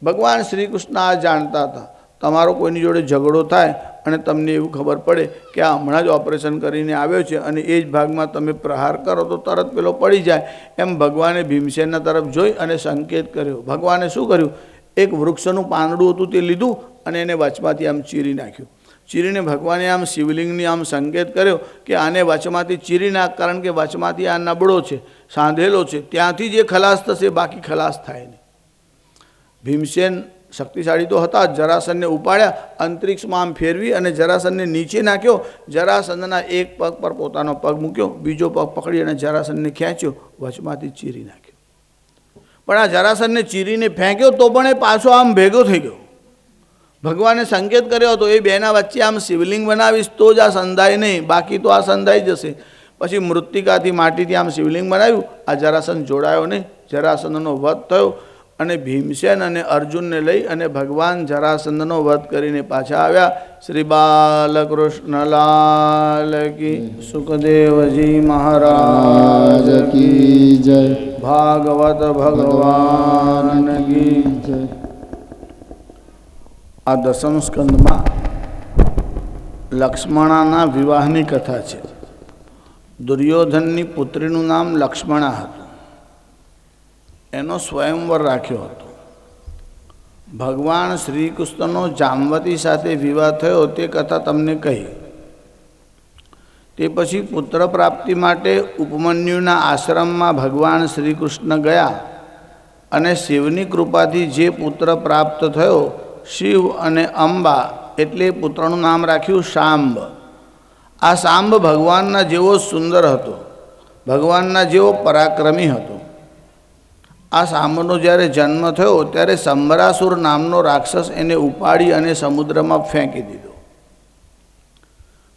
ભગવાન શ્રી કૃષ્ણ આ જાણતા હતા. તમારો કોઈની જોડે ઝઘડો થાય અને તમને એવું ખબર પડે કે આ હમણાં જ ઓપરેશન કરીને આવ્યો છે અને એ જ ભાગમાં તમે પ્રહાર કરો તો તરત પેલો પડી જાય, એમ ભગવાને ભીમસેનના તરફ જોઈ અને સંકેત કર્યો. ભગવાને શું કર્યું? એક વૃક્ષનું પાંદડું હતું તે લીધું અને એને વચમાંથી આમ ચીરી નાખ્યું. ચીરીને ભગવાને આમ શિવલિંગની આમ સંકેત કર્યો કે આને વચમાંથી ચીરી નાખ, કારણ કે વચમાંથી આ નબળો છે, સાંધેલો છે, ત્યાંથી જે ખલાસ થશે બાકી ખલાસ થાય નહીં. ભીમસેન શક્તિશાળી તો હતા, જરાસંધને ઉપાડ્યા, અંતરિક્ષમાં આમ ફેરવી અને જરાસંધને નીચે નાખ્યો. જરાસંધના એક પગ પર પોતાનો પગ મૂક્યો, બીજો પગ પકડી અને જરાસંધને ખેંચ્યો, વચમાંથી ચીરી નાખ્યો. પણ આ જરાસંધને ચીરીને ફેંક્યો તો પણ એ પાછો આમ ભેગો થઈ ગયો. ભગવાને સંકેત કર્યો હતો એ બેના વચ્ચે આમ શિવલિંગ બનાવીશ તો જ આ સંધાય નહીં, બાકી તો આ સંધાઈ જશે. પછી મૃત્તિકાથી માટીથી આમ શિવલિંગ બનાવ્યું. આ જરાસંધ જોડાયો નહીં, જરાસંધનો વધ થયો અને ભીમસેન અને અર્જુનને લઈ અને ભગવાન જરાસંધનો વધ કરીને પાછા આવ્યા. શ્રી બાલકૃષ્ણલાલ કી, સુખદેવજી મહારાજ કી જય, ભાગવત ભગવાન કી જય. આ દસમ સ્કંદમાં લક્ષ્મણાના વિવાહની કથા છે. દુર્યોધનની પુત્રીનું નામ લક્ષ્મણા હતું. એનો સ્વયંવર રાખ્યો હતો. ભગવાન શ્રી કૃષ્ણનો જામવતી સાથે વિવાહ થયો તે કથા તમને કહી. તે પછી પુત્ર પ્રાપ્તિ માટે ઉપમન્યુના આશ્રમમાં ભગવાન શ્રી કૃષ્ણ ગયા અને શિવની કૃપાથી જે પુત્ર પ્રાપ્ત થયો, શિવ અને અંબા, એટલે પુત્રનું નામ રાખ્યું શાંબ. આ શાંબ ભગવાનના જેવો સુંદર હતો, ભગવાનના જેવો પરાક્રમી હતો. આ સાંબનો જ્યારે જન્મ થયો ત્યારે સંબરાસુર નામનો રાક્ષસ એને ઉપાડી અને સમુદ્રમાં ફેંકી દીધો.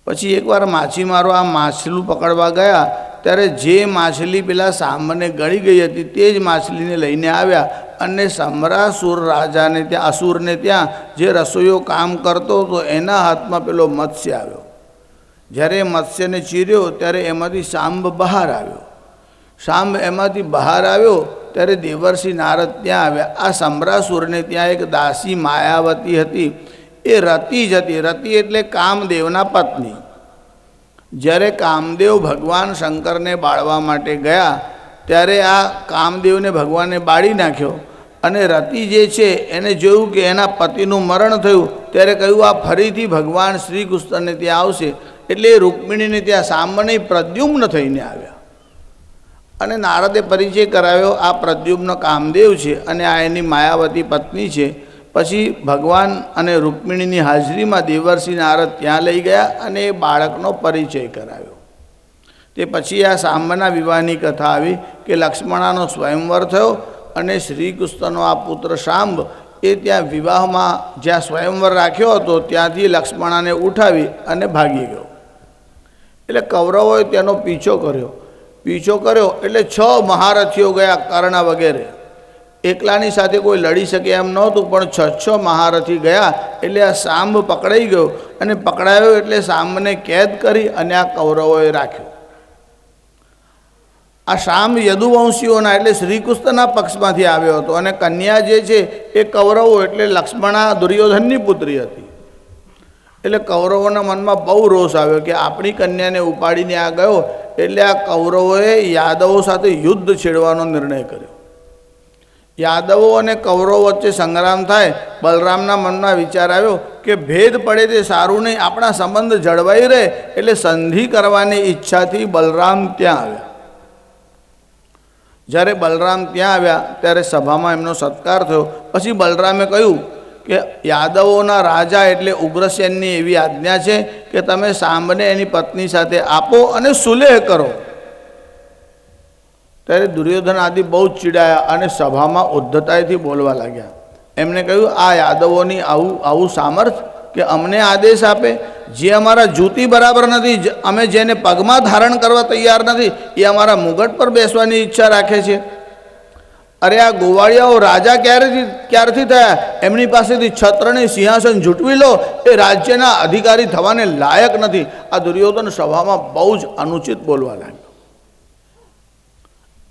પછી એકવાર માછીમારો આ માછલું પકડવા ગયા ત્યારે જે માછલી પેલા સાંબને ગળી ગઈ હતી તે જ માછલીને લઈને આવ્યા અને સંબરાસુર રાજાને ત્યાં, અસુરને ત્યાં જે રસોઈયો કામ કરતો હતો એના હાથમાં પેલો મત્સ્ય આવ્યો. જ્યારે મત્સ્યને ચીર્યો ત્યારે એમાંથી સાંબ બહાર આવ્યો. સાંબ એમાંથી બહાર આવ્યો ત્યારે દેવર્ષિ નારદ ત્યાં આવ્યા. આ સંબરાસુરને ત્યાં એક દાસી માયાવતી હતી, એ રતિ જ હતી. રતિ એટલે કામદેવના પત્ની. જ્યારે કામદેવ ભગવાન શંકરને બાળવા માટે ગયા ત્યારે આ કામદેવને ભગવાને બાળી નાખ્યો અને રતિ જે છે એને જોયું કે એના પતિનું મરણ થયું ત્યારે કહ્યું આ ફરીથી ભગવાન શ્રી કૃષ્ણને ત્યાં આવશે, એટલે એ રૂક્મિણીને ત્યાં સાંબને પ્રદ્યુમ્ન થઈને આવ્યા અને નારદે પરિચય કરાવ્યો. આ પ્રદ્યુમ્ન કામદેવ છે અને આ એની માયાવતી પત્ની છે. પછી ભગવાન અને રૂક્મિણીની હાજરીમાં દેવર્ષિ નારદ ત્યાં લઈ ગયા અને એ બાળકનો પરિચય કરાવ્યો. તે પછી આ સાંબના વિવાહની કથા આવી કે લક્ષ્મણાનો સ્વયંવર થયો અને શ્રી કૃષ્ણનો આ પુત્ર સાંબ એ ત્યાં વિવાહમાં જ્યાં સ્વયંવર રાખ્યો હતો ત્યાંથી લક્ષ્મણાને ઉઠાવી અને ભાગી ગયો. એટલે કૌરવોએ તેનો પીછો કર્યો એટલે 6 મહારથીઓ ગયા, કર્ણ વગેરે. એકલાની સાથે કોઈ લડી શકે એમ નહોતું, પણ 6 મહારથી ગયા. એટલે આ સાંબ પકડાઈ ગયો અને પકડાયો એટલે સાંબને કેદ કરી અને આ કૌરવોએ રાખ્યો. આ સાંબ યદુવંશીઓના એટલે શ્રીકૃષ્ણના પક્ષમાંથી આવ્યો હતો અને કન્યા જે છે એ કૌરવો એટલે લક્ષ્મણા દુર્યોધનની પુત્રી હતી. એટલે કૌરવોના મનમાં બહુ રોષ આવ્યો કે આપણી કન્યાને ઉપાડીને આ ગયો. એટલે આ કૌરવોએ યાદવો સાથે યુદ્ધ છેડવાનો નિર્ણય કર્યો. યાદવો અને કૌરવો વચ્ચે સંગ્રામ થાય. બલરામના મનમાં વિચાર આવ્યો કે ભેદ પડે તે સારું નહીં, આપણા સંબંધ જળવાઈ રહે. એટલે સંધિ કરવાની ઈચ્છાથી બલરામ ત્યાં આવ્યા. જ્યારે બલરામ ત્યાં આવ્યા ત્યારે સભામાં એમનો સત્કાર થયો. પછી બલરામે કહ્યું કે યાદવોના રાજા એટલે ઉગ્રસેનની એવી આજ્ઞા છે કે તમે સાંબને એની પત્ની સાથે આપો અને સુલેહ કરો. ત્યારે દુર્યોધન આદિ બહુ જ ચીડાયા અને સભામાં ઉદ્ધતાઈથી બોલવા લાગ્યા. એમણે કહ્યું આ યાદવોની આવું સામર્થ્ય કે અમને આદેશ આપે, જે અમારા જૂતી બરાબર નથી, અમે જેને પગમાં ધારણ કરવા તૈયાર નથી, એ અમારા મુગટ પર બેસવાની ઈચ્છા રાખે છે. અરે આ ગોવાળિયાઓ રાજા ક્યારથી થયા? એમની પાસેથી છત્રની સિંહાસન ઝૂંટવી લો, એ રાજ્યના અધિકારી થવાને લાયક નથી. આ દુર્યોધન સભામાં બહુ જ અનુચિત બોલવા લાગ્યો.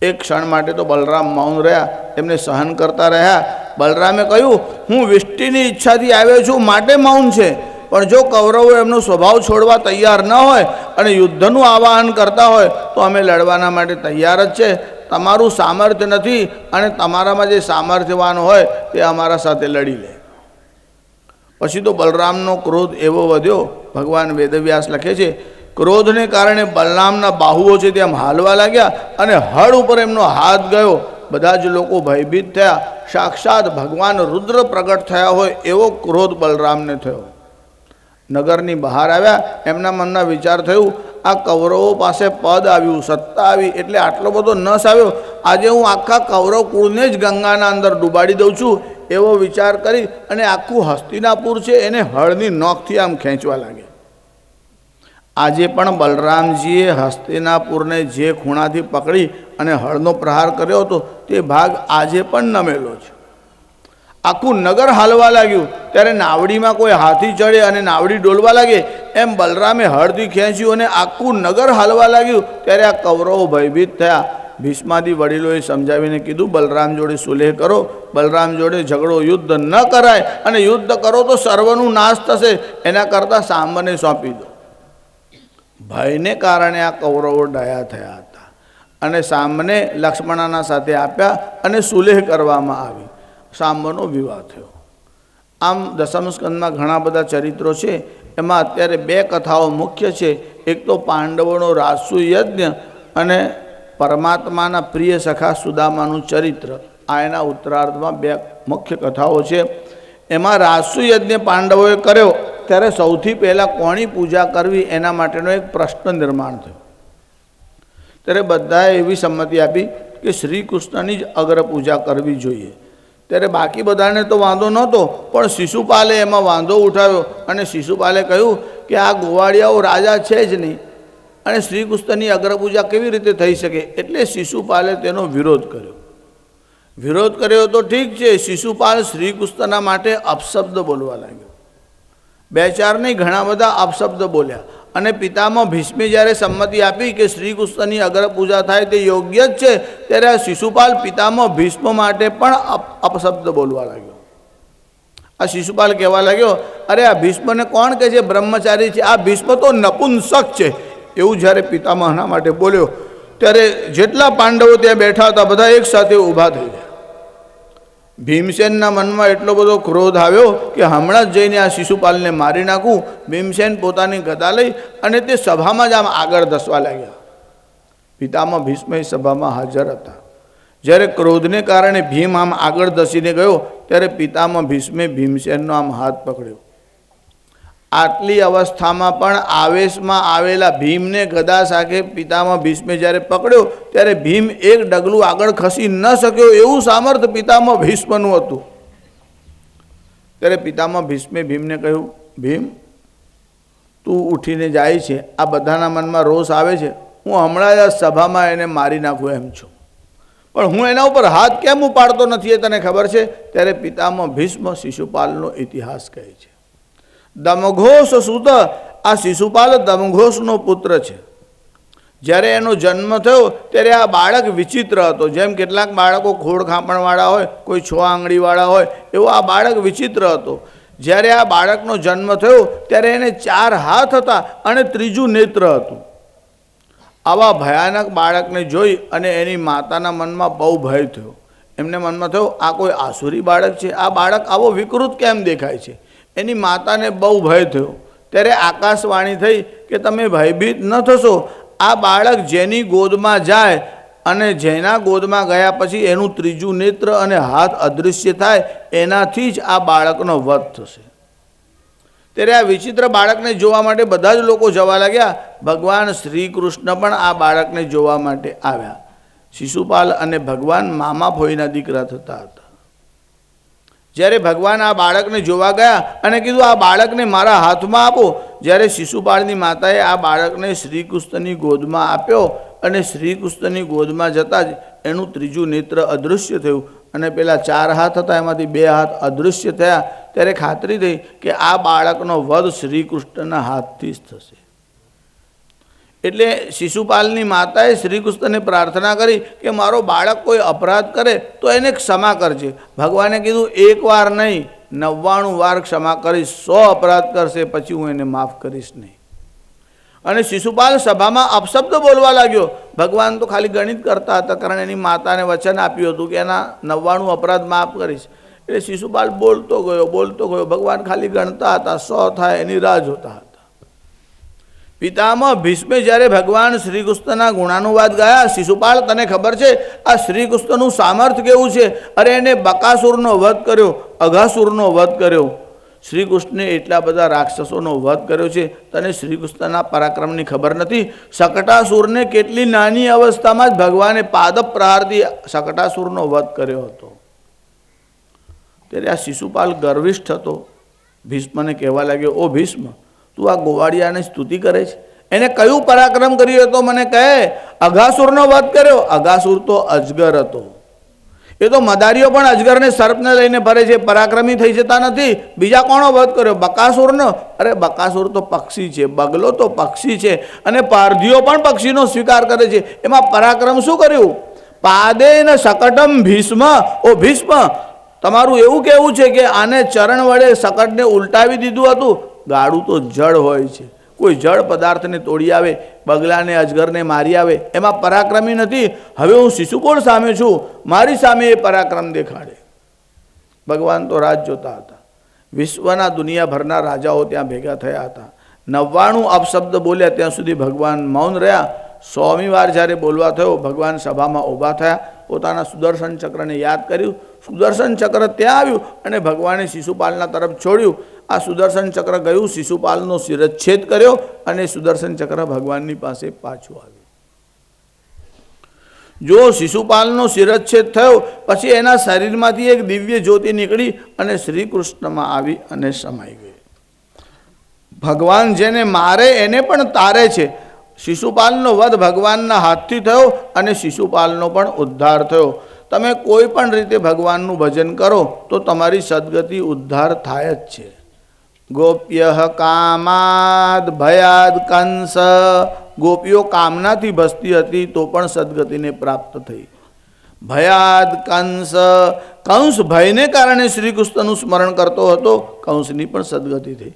એક ક્ષણ માટે તો બલરામ મૌન રહ્યા, એમને સહન કરતા રહ્યા. બલરામે કહ્યું હું વિષ્ટિની ઈચ્છાથી આવ્યો છું માટે મૌન છે, પણ જો કૌરવો એમનો સ્વભાવ છોડવા તૈયાર ન હોય અને યુદ્ધનું આવાહન કરતા હોય તો અમે લડવાના માટે તૈયાર જ છે. તમારું સામર્થ્ય નથી અને તમારામાં જે સામર્થ્યવાન હોય તે અમારા સાથે લડી લે. પછી તો બલરામનો ક્રોધ એવો વધ્યો. ભગવાન વેદવ્યાસ લખે છે ક્રોધને કારણે બલરામના બાહુઓ છે તેમ હાલવા લાગ્યા અને હળ ઉપર એમનો હાથ ગયો. બધા જ લોકો ભયભીત થયા. સાક્ષાત ભગવાન રુદ્ર પ્રગટ થયા હોય એવો ક્રોધ બલરામને થયો. નગરની બહાર આવ્યા. એમના મનના વિચાર થયું આ કૌરવો પાસે પદ આવ્યું, સત્તા આવી, એટલે આટલો બધો નસ આવ્યો. આજે હું આખા કૌરવ કુળને જ ગંગાના અંદર ડૂબાડી દઉં છું એવો વિચાર કરી અને આખું હસ્તિનાપુર છે એને હળની નોખથી આમ ખેંચવા લાગે. આજે પણ બલરામજીએ હસ્તિનાપુરને જે ખૂણાથી પકડી અને હળનો પ્રહાર કર્યો હતો તે ભાગ આજે પણ નમેલો છે. આખું નગર હાલવા લાગ્યું. ત્યારે નાવડીમાં કોઈ હાથી ચડે અને નાવડી ડોલવા લાગે એમ બલરામે હળથી ખેંચ્યું અને આખું નગર હાલવા લાગ્યું. ત્યારે આ કૌરવો ભયભીત થયા. ભીષ્માદિ વડીલોએ સમજાવીને કીધું બલરામ જોડે સુલેહ કરો, બલરામ જોડે ઝઘડો યુદ્ધ ન કરાય અને યુદ્ધ કરો તો સર્વનું નાશ થશે, એના કરતાં સાંબને સોંપી દો. ભયને કારણે આ કૌરવો ડાયા થયા હતા અને સાંબને લક્ષ્મણના સાથે આપ્યા અને સુલેહ કરવામાં આવી. સાંબનો વિવાહ થયો. આમ દસમ સ્કંદમાં ઘણા બધા ચરિત્રો છે. એમાં અત્યારે 2 કથાઓ મુખ્ય છે. એક તો પાંડવોનો રાજસુ યજ્ઞ અને પરમાત્માના પ્રિય સખા સુદામાનું ચરિત્ર. આ એના ઉત્તરાર્ધમાં 2 મુખ્ય કથાઓ છે. એમાં રાજસુ યજ્ઞ પાંડવોએ કર્યો ત્યારે સૌથી પહેલાં કોની પૂજા કરવી એના માટેનો એક પ્રશ્ન નિર્માણ થયો. ત્યારે બધાએ એવી સંમતિ આપી કે શ્રી કૃષ્ણની જ અગ્ર પૂજા કરવી જોઈએ। ત્યારે બાકી બધાને તો વાંધો નહોતો, પણ શિશુપાલે એમાં વાંધો ઉઠાવ્યો અને શિશુપાલે કહ્યું કે આ ગોવાળિયાઓ રાજા છે જ નહીં અને શ્રી કૃષ્ણની અગ્રપૂજા કેવી રીતે થઈ શકે। એટલે શિશુપાલે તેનો વિરોધ કર્યો। વિરોધ કર્યો તો ઠીક છે, શિશુપાલ શ્રી કૃષ્ણના માટે અપશબ્દ બોલવા લાગ્યો। બે ચાર નહીં, ઘણા બધા અપશબ્દ બોલ્યા અને પિતામહ ભીષ્મે જ્યારે સંમતિ આપી કે શ્રી કૃષ્ણની અગ્રપૂજા થાય તે યોગ્ય જ છે, ત્યારે આ શિશુપાલ પિતામહ ભીષ્મ માટે પણ અપશબ્દ બોલવા લાગ્યો। આ શિશુપાલ કહેવા લાગ્યો, અરે આ ભીષ્મને કોણ કહે છે બ્રહ્મચારી છે, આ ભીષ્મ તો નપુંસક છે। એવું જ્યારે પિતામહના માટે બોલ્યો ત્યારે જેટલા પાંડવો ત્યાં બેઠા હતા બધા એક સાથે ઊભા થઈ ગયા। ભીમસેનના મનમાં એટલો બધો ક્રોધ આવ્યો કે હમણાં જ જઈને આ શિશુપાલને મારી નાખું। ભીમસેન પોતાની ગદા લઈ અને તે સભામાં જ આમ આગળ ધસવા લાગ્યા। પિતામહ ભીષ્મ એ સભામાં હાજર હતા। જ્યારે ક્રોધને કારણે ભીમ આમ આગળ ધસીને ગયો ત્યારે પિતામહ ભીષ્મે ભીમસેનનો આમ હાથ પકડ્યો। આટલી અવસ્થામાં પણ આવેશમાં આવેલા ભીમને ગદા સાથે પિતામહ ભીષ્મે જ્યારે પકડ્યો ત્યારે ભીમ એક ડગલું આગળ ખસી ન શક્યો, એવું સામર્થ્ય પિતામહ ભીષ્મનું હતું। ત્યારે પિતામહ ભીષ્મે ભીમને કહ્યું, ભીમ તું ઉઠીને જાય છે, આ બધાના મનમાં રોષ આવે છે, હું હમણાં જ આ સભામાં એને મારી નાખું એમ છું, પણ હું એના ઉપર હાથ કેમ ઉપાડતો નથી એ તને ખબર છે? ત્યારે પિતામહ ભીષ્મ શિશુપાલનો ઇતિહાસ કહે છે। દમઘોષ સુત, આ શિશુપાલ દમઘોષનો પુત્ર છે। જ્યારે એનો જન્મ થયો ત્યારે આ બાળક વિચિત્ર હતો। જેમ કેટલાક બાળકો ખોડ ખાંપણવાળા હોય, કોઈ 6 આંગળીવાળા હોય, એવો આ બાળક વિચિત્ર હતો। જ્યારે આ બાળકનો જન્મ થયો ત્યારે એને 4 હાથ હતા અને ત્રીજું નેત્ર હતું। આવા ભયાનક બાળકને જોઈ અને એની માતાના મનમાં બહુ ભય થયો। એમને મનમાં થયો આ કોઈ આસુરી બાળક છે, આ બાળક આવો વિકૃત કેમ દેખાય છે? એની માતાને બહુ ભય થયો। ત્યારે આકાશવાણી થઈ કે તમે ભયભીત ન થશો, આ બાળક જેની ગોદમાં જાય અને જેના ગોદમાં ગયા પછી એનું ત્રીજું નેત્ર અને હાથ અદૃશ્ય થાય એનાથી જ આ બાળકનો વધ થશે। ત્યારે આ વિચિત્ર બાળકને જોવા માટે બધા જ લોકો જવા લાગ્યા। ભગવાન શ્રી કૃષ્ણ પણ આ બાળકને જોવા માટે આવ્યા। શિશુપાલ અને ભગવાન મામા ફોઈના દીકરા થતા હતા। જ્યારે ભગવાન આ બાળકને જોવા ગયા અને કીધું આ બાળકને મારા હાથમાં આપો, જ્યારે શિશુપાળની માતાએ આ બાળકને શ્રી કૃષ્ણની ગોદમાં આપ્યો અને શ્રી કૃષ્ણની ગોદમાં જતાં જ એનું ત્રીજું નેત્ર અદૃશ્ય થયું અને પેલા 4 હાથ હતા એમાંથી 2 હાથ અદૃશ્ય થયા। ત્યારે ખાતરી થઈ કે આ બાળકનો વધ શ્રી કૃષ્ણના હાથથી જ થશે। એટલે શિશુપાલની માતાએ શ્રી કૃષ્ણને પ્રાર્થના કરી કે મારો બાળક કોઈ અપરાધ કરે તો એને ક્ષમા કરજે। ભગવાને કીધું 1 વાર નહીં, 99 વાર ક્ષમા કરીશ, 100 અપરાધ કરશે પછી હું એને માફ કરીશ નહીં। અને શિશુપાલ સભામાં અપશબ્દ બોલવા લાગ્યો। ભગવાન તો ખાલી ગણિત કરતા હતા, કારણ એની માતાને વચન આપ્યું હતું કે એના 99 અપરાધ માફ કરીશ। એટલે શિશુપાલ બોલતો ગયો। ભગવાન ખાલી ગણતા હતા, 100 થાય એની રાહ જોતા હતા। પિતામહ ભીષ્મે જ્યારે ભગવાન શ્રી કૃષ્ણના ગુણાનુવાદ ગાયા, શિશુપાલ તને ખબર છે આ શ્રી કૃષ્ણનું સામર્થ્ય કેવું છે? અરે એને બકાસુરનો વધ કર્યો, અઘાસુરનો વધ કર્યો। શ્રી કૃષ્ણે એટલા બધા રાક્ષસોનો વધ કર્યો છે, તને શ્રી કૃષ્ણના પરાક્રમની ખબર નથી? શકટાસુરને કેટલી નાની અવસ્થામાં જ ભગવાને પાદ પ્રહારથી શકટાસુરનો વધ કર્યો હતો। ત્યારે આ શિશુપાલ ગર્વિષ્ઠ હતો। ભીષ્મને કહેવા લાગ્યો, ઓ ભીષ્મ, તું આ ગોવાળિયાને સ્તુતિ કરે છે? એને કયું પરાક્રમ કર્યું હતો મને કહે? અઘાસુરનો વધ કર્યો? અઘાસુર તો અજગર હતો। એ તો મદારીઓ પણ અજગરને સર્પને લઈને ફરે છે, પરાક્રમી થઈ જતા નથી। બીજા કોનો વધ કર્યો? બકાસુરનો? અરે બકાસુર તો પક્ષી છે, બગલો તો પક્ષી છે અને પારધીઓ પણ પક્ષીનો સ્વીકાર કરે છે, એમાં પરાક્રમ શું કર્યું? પાદેન શકટમ ભીષ્મ, ઓ ભીષ્મ, તમારું એવું કહેવું છે કે આને ચરણ વડે શકટને ઉલટાવી દીધું હતું? ગાડું તો જળ હોય છે, કોઈ જળ પદાર્થને તોડી આવે, બગલાને અજગરને મારી આવે, એમાં પરાક્રમી નથી। હવે હું શિશુપાળ સામે છું, મારી સામે એ પરાક્રમ દેખાડે। ભગવાન તો રાજ જોતા હતા। વિશ્વના દુનિયાભરના રાજાઓ ત્યાં ભેગા થયા હતા। 99 અપશબ્દ બોલ્યા ત્યાં સુધી ભગવાન મૌન રહ્યા। 100મી વાર જ્યારે બોલવા થયો ભગવાન સભામાં ઊભા થયા, પોતાના સુદર્શન ચક્રને યાદ કર્યું। સુદર્શન ચક્ર ત્યાં આવ્યું અને ભગવાને શિશુપાલના તરફ છોડ્યું। આ સુદર્શન ચક્ર ગયું, શિશુપાલનો શિરચ્છેદ કર્યો અને સુદર્શન ચક્ર ભગવાનની પાસે પાછું આવ્યું। જો શિશુપાલનો શિરચ્છેદ થયો પછી એના શરીરમાંથી એક દિવ્ય જ્યોતિ નીકળી અને શ્રી કૃષ્ણમાં આવી અને સમાઈ ગઈ. ભગવાન જેને મારે એને પણ તારે છે. શિશુપાલનો વધ ભગવાનના હાથથી થયો અને શિશુપાલનો પણ ઉદ્ધાર થયો. તમે કોઈ પણ રીતે ભગવાનનું ભજન કરો તો તમારી સદગતિ ઉદ્ધાર થાય જ છે. ગોપ્ય કામાદ ભયાદ કંસ, ગોપીઓ કામનાથી ભસતી હતી તો પણ સદગતિને પ્રાપ્ત થઈ. ભયાદ કંસ, કંસ ભયને કારણે શ્રી કૃષ્ણનું સ્મરણ કરતો હતો, કંસની પણ સદગતિ થઈ.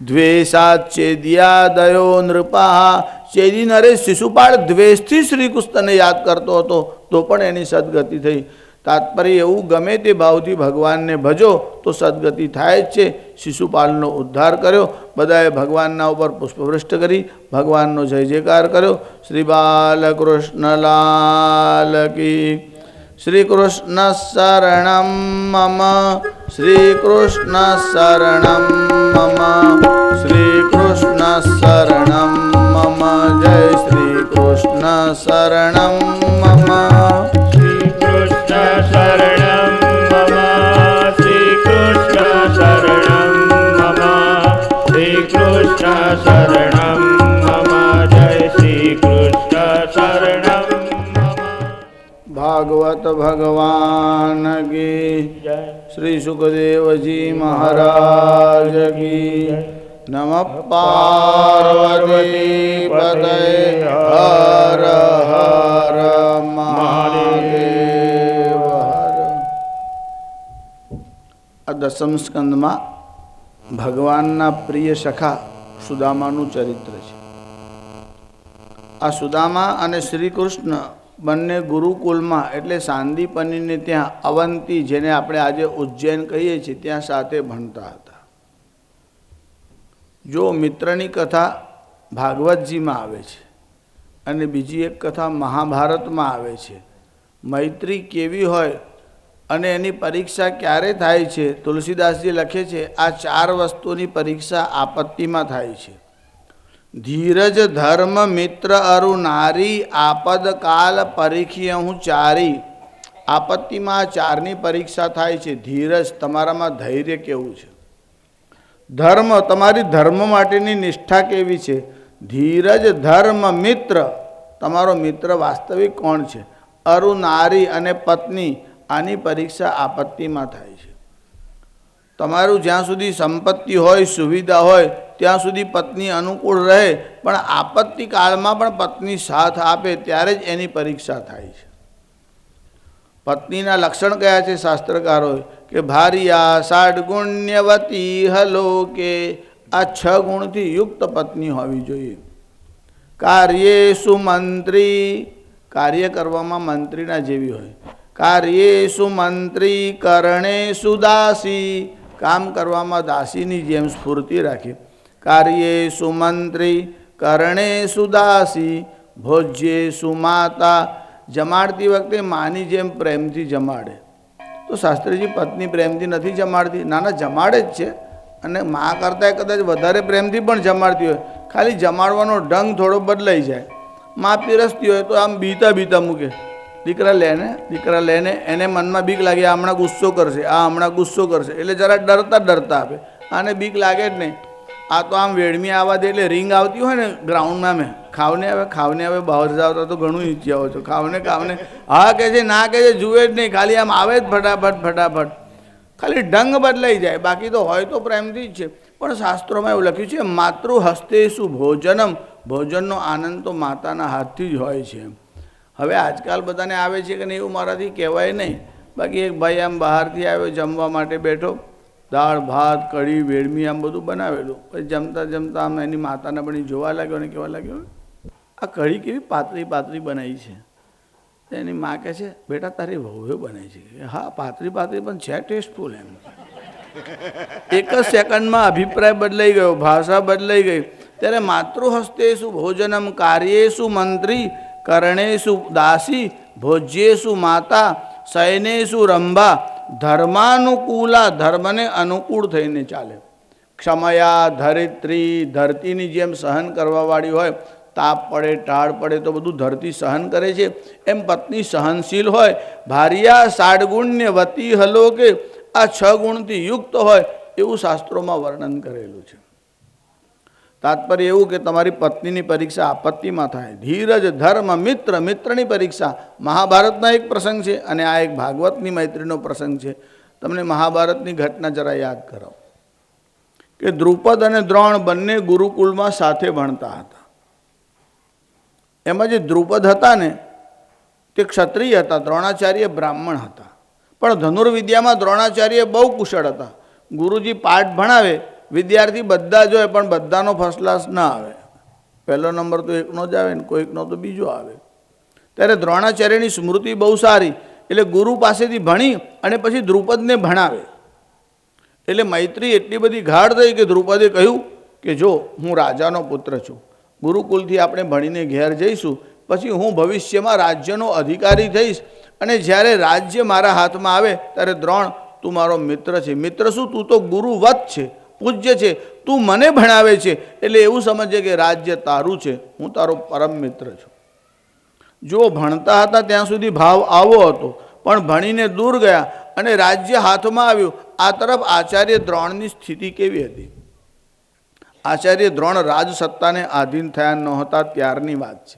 દ્વેષાત ચેદ્યાદયો નૃપા, ચેદી નરેશ શિશુપાળ દ્વેષથી શ્રી કૃષ્ણને યાદ કરતો હતો તો પણ એની સદગતિ થઈ. તાત્પર્ય એવું, ગમે તે ભાવથી ભગવાનને ભજો તો સદગતિ થાય જ છે. શિશુપાલનો ઉદ્ધાર કર્યો. બધાએ ભગવાનના ઉપર પુષ્પવૃષ્ટ કરી ભગવાનનો જય જયકાર કર્યો. શ્રી બાલકૃષ્ણલાલ કી. શ્રી કૃષ્ણ શરણમ મમ, શ્રી કૃષ્ણ શરણમ મમ, શ્રી કૃષ્ણ શરણમ મમ, જય શ્રી કૃષ્ણ શરણમ મમ. શરણમ મમ, શ્રી કૃષ્ણ શરણમ મમ, શ્રી કૃષ્ણ શરણમ મમ, જય શ્રી કૃષ્ણ શરણમ મમ. ભાગવત ભગવાન કી જય. શ્રી સુખદેવજી મહારાજ કી. નમઃ પાર્વતી પતય. હર હર મહાદેવ. આ દસમ સ્કંદમાં ભગવાનના પ્રિય સખા સુદામાનું ચરિત્ર છે. આ સુદામા અને શ્રી કૃષ્ણ બંને ગુરુકુલમાં એટલે સાંદીપનીને ત્યાં અવંતી, જેને આપણે આજે ઉજ્જૈન કહીએ છીએ, ત્યાં સાથે ભણતા હતા. જો મિત્રની કથા ભાગવતજીમાં આવે છે અને બીજી એક કથા મહાભારતમાં આવે છે. મૈત્રી કેવી હોય અને એની પરીક્ષા ક્યારે થાય છે, તુલસીદાસજી લખે છે આ 4 વસ્તુની પરીક્ષા આપત્તિમાં થાય છે. ધીરજ ધર્મ મિત્ર અરુ નારી, આપદ કાલ પરીખ્યહું ચારી. આપત્તિમાં આ 4ની પરીક્ષા થાય છે. ધીરજ, તમારામાં ધૈર્ય કેવું છે. ધર્મ, તમારી ધર્મ માટેની નિષ્ઠા કેવી છે. ધીરજ ધર્મ મિત્ર, તમારો મિત્ર વાસ્તવિક કોણ છે. અરુ નારી અને પત્ની, આની પરીક્ષા આપત્તિમાં થાય છે. તમારું જ્યાં સુધી સંપત્તિ હોય, સુવિધા હોય ત્યાં સુધી પત્ની અનુકૂળ રહે, પણ આપત્તિ કાળમાં પણ પત્ની સાથ આપે ત્યારે જ એની પરીક્ષા થાય છે. પત્નીના લક્ષણ કયા છે શાસ્ત્રકારોએ? કે ભાર્યા ષાડગુણ્યવતી હલોકે, આ 6 ગુણથી યુક્ત પત્ની હોવી જોઈએ. કાર્યેષુ મંત્રી, કાર્ય કરવામાં મંત્રીના જેવી હોય. કાર્યેષુ મંત્રી કરણેષુ દાસી, કામ કરવામાં દાસીની જેમ સ્ફૂર્તિ રાખે. કાર્યેષુ મંત્રી કરણેષુ દાસી, ભોજ્યેષુ માતા, જમાડતી વખતે માની જેમ પ્રેમથી જમાડે. તો શાસ્ત્રીજી પત્ની પ્રેમથી નથી જમાડતી? ના, જમાડે જ છે. અને મા કરતાં કદાચ વધારે પ્રેમથી પણ જમાડતી હોય, ખાલી જમાડવાનો ઢંગ થોડો બદલાઈ જાય. મા પીરસતી હોય તો આમ બીતા બીતા મૂકે. દીકરા લેને એને મનમાં બીક લાગે, આ હમણાં ગુસ્સો કરશે, આ હમણાં ગુસ્સો કરશે, એટલે જરા ડરતા આપે. આને બીક લાગે જ નહીં. આ તો આમ વેડમી આવવા દે, એટલે રિંગ આવતી હોય ને ગ્રાઉન્ડમાં, મેં ખાવને આવે બહાર જાવતા તો ઘણું ઈચ્છા આવો છો. ખાવને હા કહે છે, ના કહે છે, જુએ જ નહીં, ખાલી આમ આવે જ ફટાફટ. ખાલી ઢંગ બદલાઈ જાય, બાકી તો હોય તો પ્રેમથી જ છે. પણ શાસ્ત્રોમાં એવું લખ્યું છે માતૃ હસ્તેષુ ભોજનમ, ભોજનનો આનંદ તો માતાના હાથથી જ હોય છે. હવે આજકાલ બધાને આવે છે કે નહીં એવું મારાથી કહેવાય નહીં. બાકી એક ભાઈ આમ બહારથી આવ્યો, જમવા માટે બેઠો, દાળ ભાત કઢી વેડમી આમ બધું બનાવેલું. પછી જમતા આમ એની માતાને પણ જોવા લાગ્યો અને કહેવા લાગ્યો, આ કઢી કેવી પાતળી બનાવી છે. એની મા કહે છે, બેટા તારી વહુએ બનાવી છે. હા, પાતળી પણ છે ટેસ્ટફુલ. એમ એક જ સેકન્ડમાં અભિપ્રાય બદલાઈ ગયો, ભાષા બદલાઈ ગઈ. ત્યારે માતૃહસ્તેષુ ભોજનમ, કાર્યેષુ મંત્રી કરણેષુ દાસી, ભોજ્યેષુ માતા, શયનેષુ રંભા, ધર્માનુકૂલા, ધર્મને અનુકૂળ થઈને ચાલે. ક્ષમયા ધરિત્રી, ધરતીની જેમ સહન કરવાવાળી હોય. તાપ પડે, ટાળ પડે તો બધું ધરતી સહન કરે છે. એમ પત્ની સહનશીલ હોય. ભાર્યા 60 ગુણ્ય વતી હલોકે, આ 6 ગુણથી યુક્ત હોય એવું શાસ્ત્રોમાં વર્ણન કરેલું છે. તાત્પર્ય એવું કે તમારી પત્નીની પરીક્ષા આપત્તિમાં થાય. ધીરજ, ધર્મ, મિત્ર, મિત્રની પરીક્ષા મહાભારતના એક પ્રસંગ છે અને આ એક ભાગવતની મૈત્રીનો પ્રસંગ છે. તમને મહાભારતની ઘટના જરા યાદ કરાવો કે દ્રુપદ અને દ્રોણ બંને ગુરુકુળમાં સાથે ભણતા હતા. એમાં જે દ્રુપદ હતા ને તે ક્ષત્રિય હતા, દ્રોણાચાર્ય બ્રાહ્મણ હતા. પણ ધનુર્વિદ્યામાં દ્રોણાચાર્ય બહુ કુશળ હતા. ગુરુજી પાઠ ભણાવે, વિદ્યાર્થી બધા જ હોય પણ બધાનો ફર્સ્ટ ક્લાસ ના આવે. પહેલો નંબર તો એકનો જ આવે ને કોઈકનો તો બીજો આવે. ત્યારે દ્રોણાચાર્યની સ્મૃતિ બહુ સારી, એટલે ગુરુ પાસેથી ભણી અને પછી દ્રુપદને ભણાવે. એટલે મૈત્રી એટલી બધી ગાઢ થઈ કે દ્રુપદે કહ્યું કે જો હું રાજાનો પુત્ર છું, ગુરુકુલથી આપણે ભણીને ઘેર જઈશું, પછી હું ભવિષ્યમાં રાજ્યનો અધિકારી થઈશ અને જ્યારે રાજ્ય મારા હાથમાં આવે ત્યારે દ્રોણ તું મારો મિત્ર છે. મિત્ર શું, તું તો ગુરુવત છે, પૂજ્ય છે, તું મને ભણાવે છે, એટલે એવું સમજે કે રાજ્ય તારું છે, હું તારો પરમ મિત્ર છું. જો ભણતા હતા ત્યાં સુધી ભાવ આવો હતો, પણ ભણીને દૂર ગયા અને રાજ્ય હાથમાં આવ્યું, આ તરફ આચાર્ય દ્રોણની સ્થિતિ કેવી હતી? આચાર્ય દ્રોણ રાજસત્તાને આધીન થયા નહોતા ત્યારની વાત છે.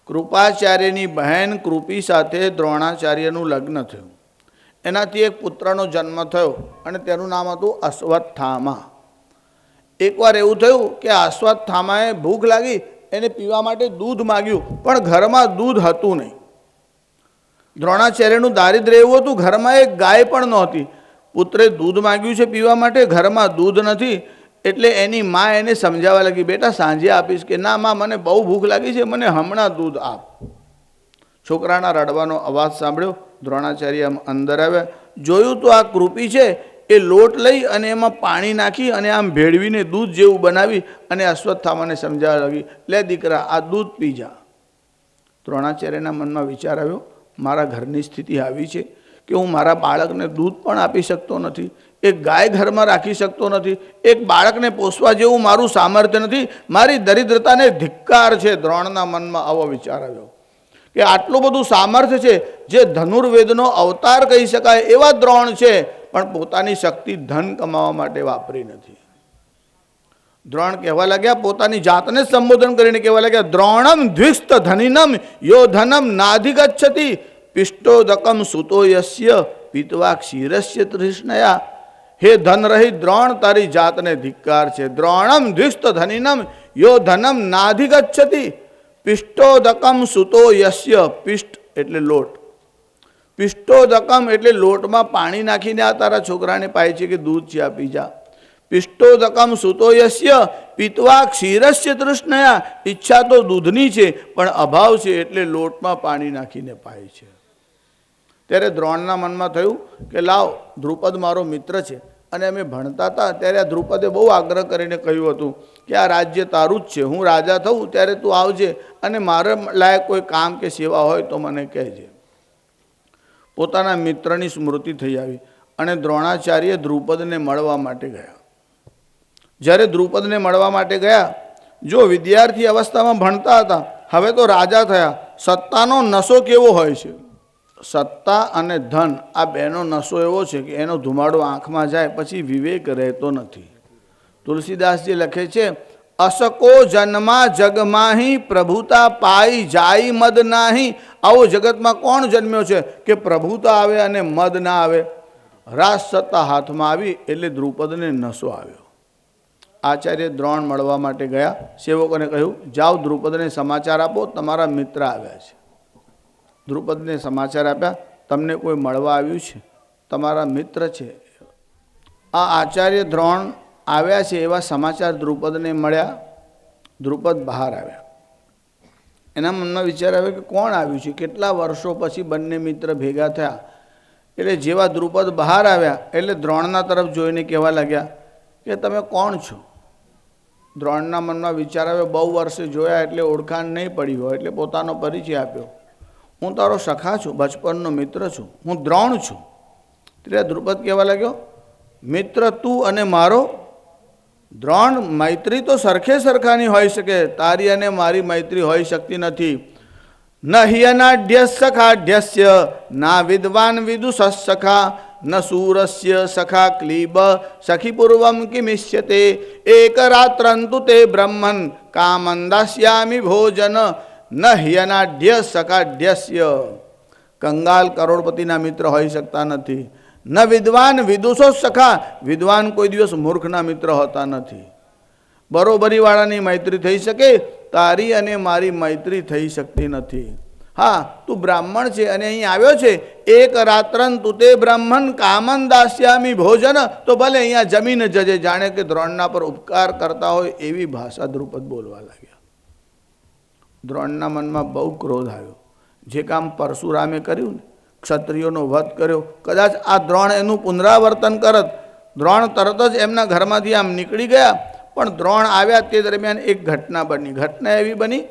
કૃપાચાર્યની બહેન કૃપી સાથે દ્રોણાચાર્યનું લગ્ન થયું. એનાથી એક પુત્રનો જન્મ થયો અને તેનું નામ હતું અશ્વત્થામા. એકવાર એવું થયું કે અશ્વત્થામાએ ભૂખ લાગી, એને પીવા માટે દૂધ માગ્યું, પણ ઘરમાં દૂધ હતું નહીં. દ્રોણાચાર્યનું દારિદ્ર્ય એવું હતું, ઘરમાં એક ગાય પણ નહોતી. પુત્રે દૂધ માગ્યું છે પીવા માટે, ઘરમાં દૂધ નથી. એટલે એની મા એને સમજાવવા લાગી, બેટા સાંજે આપીશ. કે ના મા, મને બહુ ભૂખ લાગી છે, મને હમણાં દૂધ આપ. છોકરાના રડવાનો અવાજ સાંભળ્યો. દ્રોણાચાર્ય અંદર આવ્યા, જોયું તો આ કૃપી છે એ લોટ લઈ અને એમાં પાણી નાખી અને આમ ભેળવીને દૂધ જેવું બનાવી અને અશ્વત્થામાને સમજાવવા લાગી, લે દીકરા આ દૂધ પી જા. દ્રોણાચાર્યના મનમાં વિચાર આવ્યો, મારા ઘરની સ્થિતિ આવી છે કે હું મારા બાળકને દૂધ પણ આપી શકતો નથી, એક ગાય ઘરમાં રાખી શકતો નથી, એક બાળકને પોષવા જેવું મારું સામર્થ્ય નથી, મારી દરિદ્રતાને ધિક્કાર છે. દ્રોણના મનમાં આવો વિચાર આવ્યો કે આટલું બધું સામર્થ્ય છે, જે ધનુર્વેદનો અવતાર કહી શકાય એવા દ્રોણ છે, પણ પોતાની શક્તિ ધન કમાવા માટે વાપરી નથી. દ્રોણ કહેવા લાગ્યા, પોતાની જાતને સંબોધન કરીને કહેવા લાગ્યા, દ્રોણમ દ્વિસ્ત ધનિનમ યો ધનમ નાધિગચ્છતિ પિષ્ટોદકમ સુતો યસ્ય પીતવા ક્ષીરસ્ય તૃષ્ણયા. હે ધન રહિત દ્રોણ, તારી જાતને ધિક્કાર છે. દ્રોણમ દ્વિસ્ત ધનિનમ યો ધનમ નાધિગચ્છતિ પિષ્ટોદકમ સુતો યસ્ય. પિષ્ટ એટલે લોટ, પિષ્ટોદકમ એટલે લોટમાં પાણી નાખીને આ તારા છોકરાને પાય છે કે દૂધ છે આપી જા. પિષ્ટોદકમ સુતો યસ્ય પીતવા ક્ષીરસ્ય તૃષ્ણયા. ઈચ્છા તો દૂધની છે પણ અભાવ છે એટલે લોટમાં પાણી નાખીને પાય છે. ત્યારે દ્રોણના મનમાં થયું કે લાવ, દ્રુપદ મારો મિત્ર છે અને અમે ભણતા હતા ત્યારે આ દ્રુપદે બહુ આગ્રહ કરીને કહ્યું હતું કે આ રાજ્ય તારું જ છે, હું રાજા થઉં ત્યારે તું આવજે અને મારા લાયક કોઈ કામ કે સેવા હોય તો મને કહેજે. પોતાના મિત્રની સ્મૃતિ થઈ આવી અને દ્રોણાચાર્ય દ્રુપદને મળવા માટે ગયા. જ્યારે દ્રુપદને મળવા માટે ગયા, જો વિદ્યાર્થી અવસ્થામાં ભણતા હતા, હવે તો રાજા થયા. સત્તાનો નશો કેવો હોય છે? સત્તા અને ધન આ બેનો નશો એવો છે કે એનો ધુમાડો આંખમાં જાય પછી વિવેક રહેતો નથી. તુલસીદાસજી લખે છે, અસકો જન્મા જગમાહી પ્રભુતા પાઈ જાય મદ નાહી. આવો જગતમાં કોણ જન્મ્યો છે કે પ્રભુતા આવે અને મદ ના આવે? રાજ સત્તા હાથમાં આવી એટલે દ્રુપદને નશો આવ્યો. આચાર્ય દ્રોણ મળવા માટે ગયા. સેવકોને કહ્યું, જાઓ દ્રુપદને સમાચાર આપો, તમારા મિત્ર આવ્યા છે. દ્રુપદને સમાચાર આપ્યા, તમને કોઈ મળવા આવ્યું છે, તમારા મિત્ર છે. આ આચાર્ય દ્રોણ આવ્યા છે એવા સમાચાર દ્રુપદને મળ્યા. દ્રુપદ બહાર આવ્યા. એના મનમાં વિચાર આવ્યો કે કોણ આવ્યું છે, કેટલા વર્ષો પછી બંને મિત્ર ભેગા થયા. એટલે જેવા દ્રુપદ બહાર આવ્યા એટલે દ્રોણના તરફ જોઈને કહેવા લાગ્યા કે તમે કોણ છો? દ્રોણના મનમાં વિચાર આવ્યો, બહુ વર્ષે જોયા એટલે ઓળખાણ નહીં પડી હોય એટલે પોતાનો પરિચય આપ્યો. હું તારો સખા છું, બચપનનો મિત્ર છું, હું દ્રોણ છું. ત્યારે દ્રુપદ કહેવા લાગ્યો, મિત્ર તું અને મારો દ્રોણ મૈત્રી તો સરખે સરખાની હોઈ શકે, તારી અને મારી મૈત્રી હોઈ શકતી નથી. ન હિયનાઢ્ય સખાઢ્યસ્ય ના વિદ્વાન વિદુષસખા ન સૂરસ્ય સખા ક્લીબ સખી પૂર્વમ કિમિષ્યતે એક રાત્રંતુ તે બ્રહ્મન કામંદાસ્યામિ ભોજન ન હિયનાઢ્ય સખાઢ્યસ્ય. કંગાલ કરોડપતિના મિત્ર હોઈ શકતા નથી. ન વિદ્વાન વિદુષો સખા, વિદ્વાન કોઈ દિવસ મૂર્ખના મિત્ર હોતા નથી. બરોબરીવાળાની મૈત્રી થઈ શકે, તારી અને મારી મૈત્રી થઈ શકતી નથી. હા, તું બ્રાહ્મણ છે અને અહીં આવ્યો છે, એક રાત્રન તું તે બ્રાહ્મણ કામન દાસ્યામી ભોજન, તો ભલે અહીંયા જમીન જજે. જાણે કે દ્રોણના પર ઉપકાર કરતા હોય એવી ભાષા દ્રુપદ બોલવા લાગ્યા. દ્રોણના મનમાં બહુ ક્રોધ આવ્યો. જે કામ પરશુરામે કર્યું ને, ક્ષત્રિયોનો વધ કર્યો, કદાચ આ દ્રોણ એનું પુનરાવર્તન કરત. દ્રોણ તરત જ એમના ઘરમાંથી આમ નીકળી ગયા. પણ દ્રોણ આવ્યા તે દરમિયાન એક ઘટના બની. ઘટના એવી બની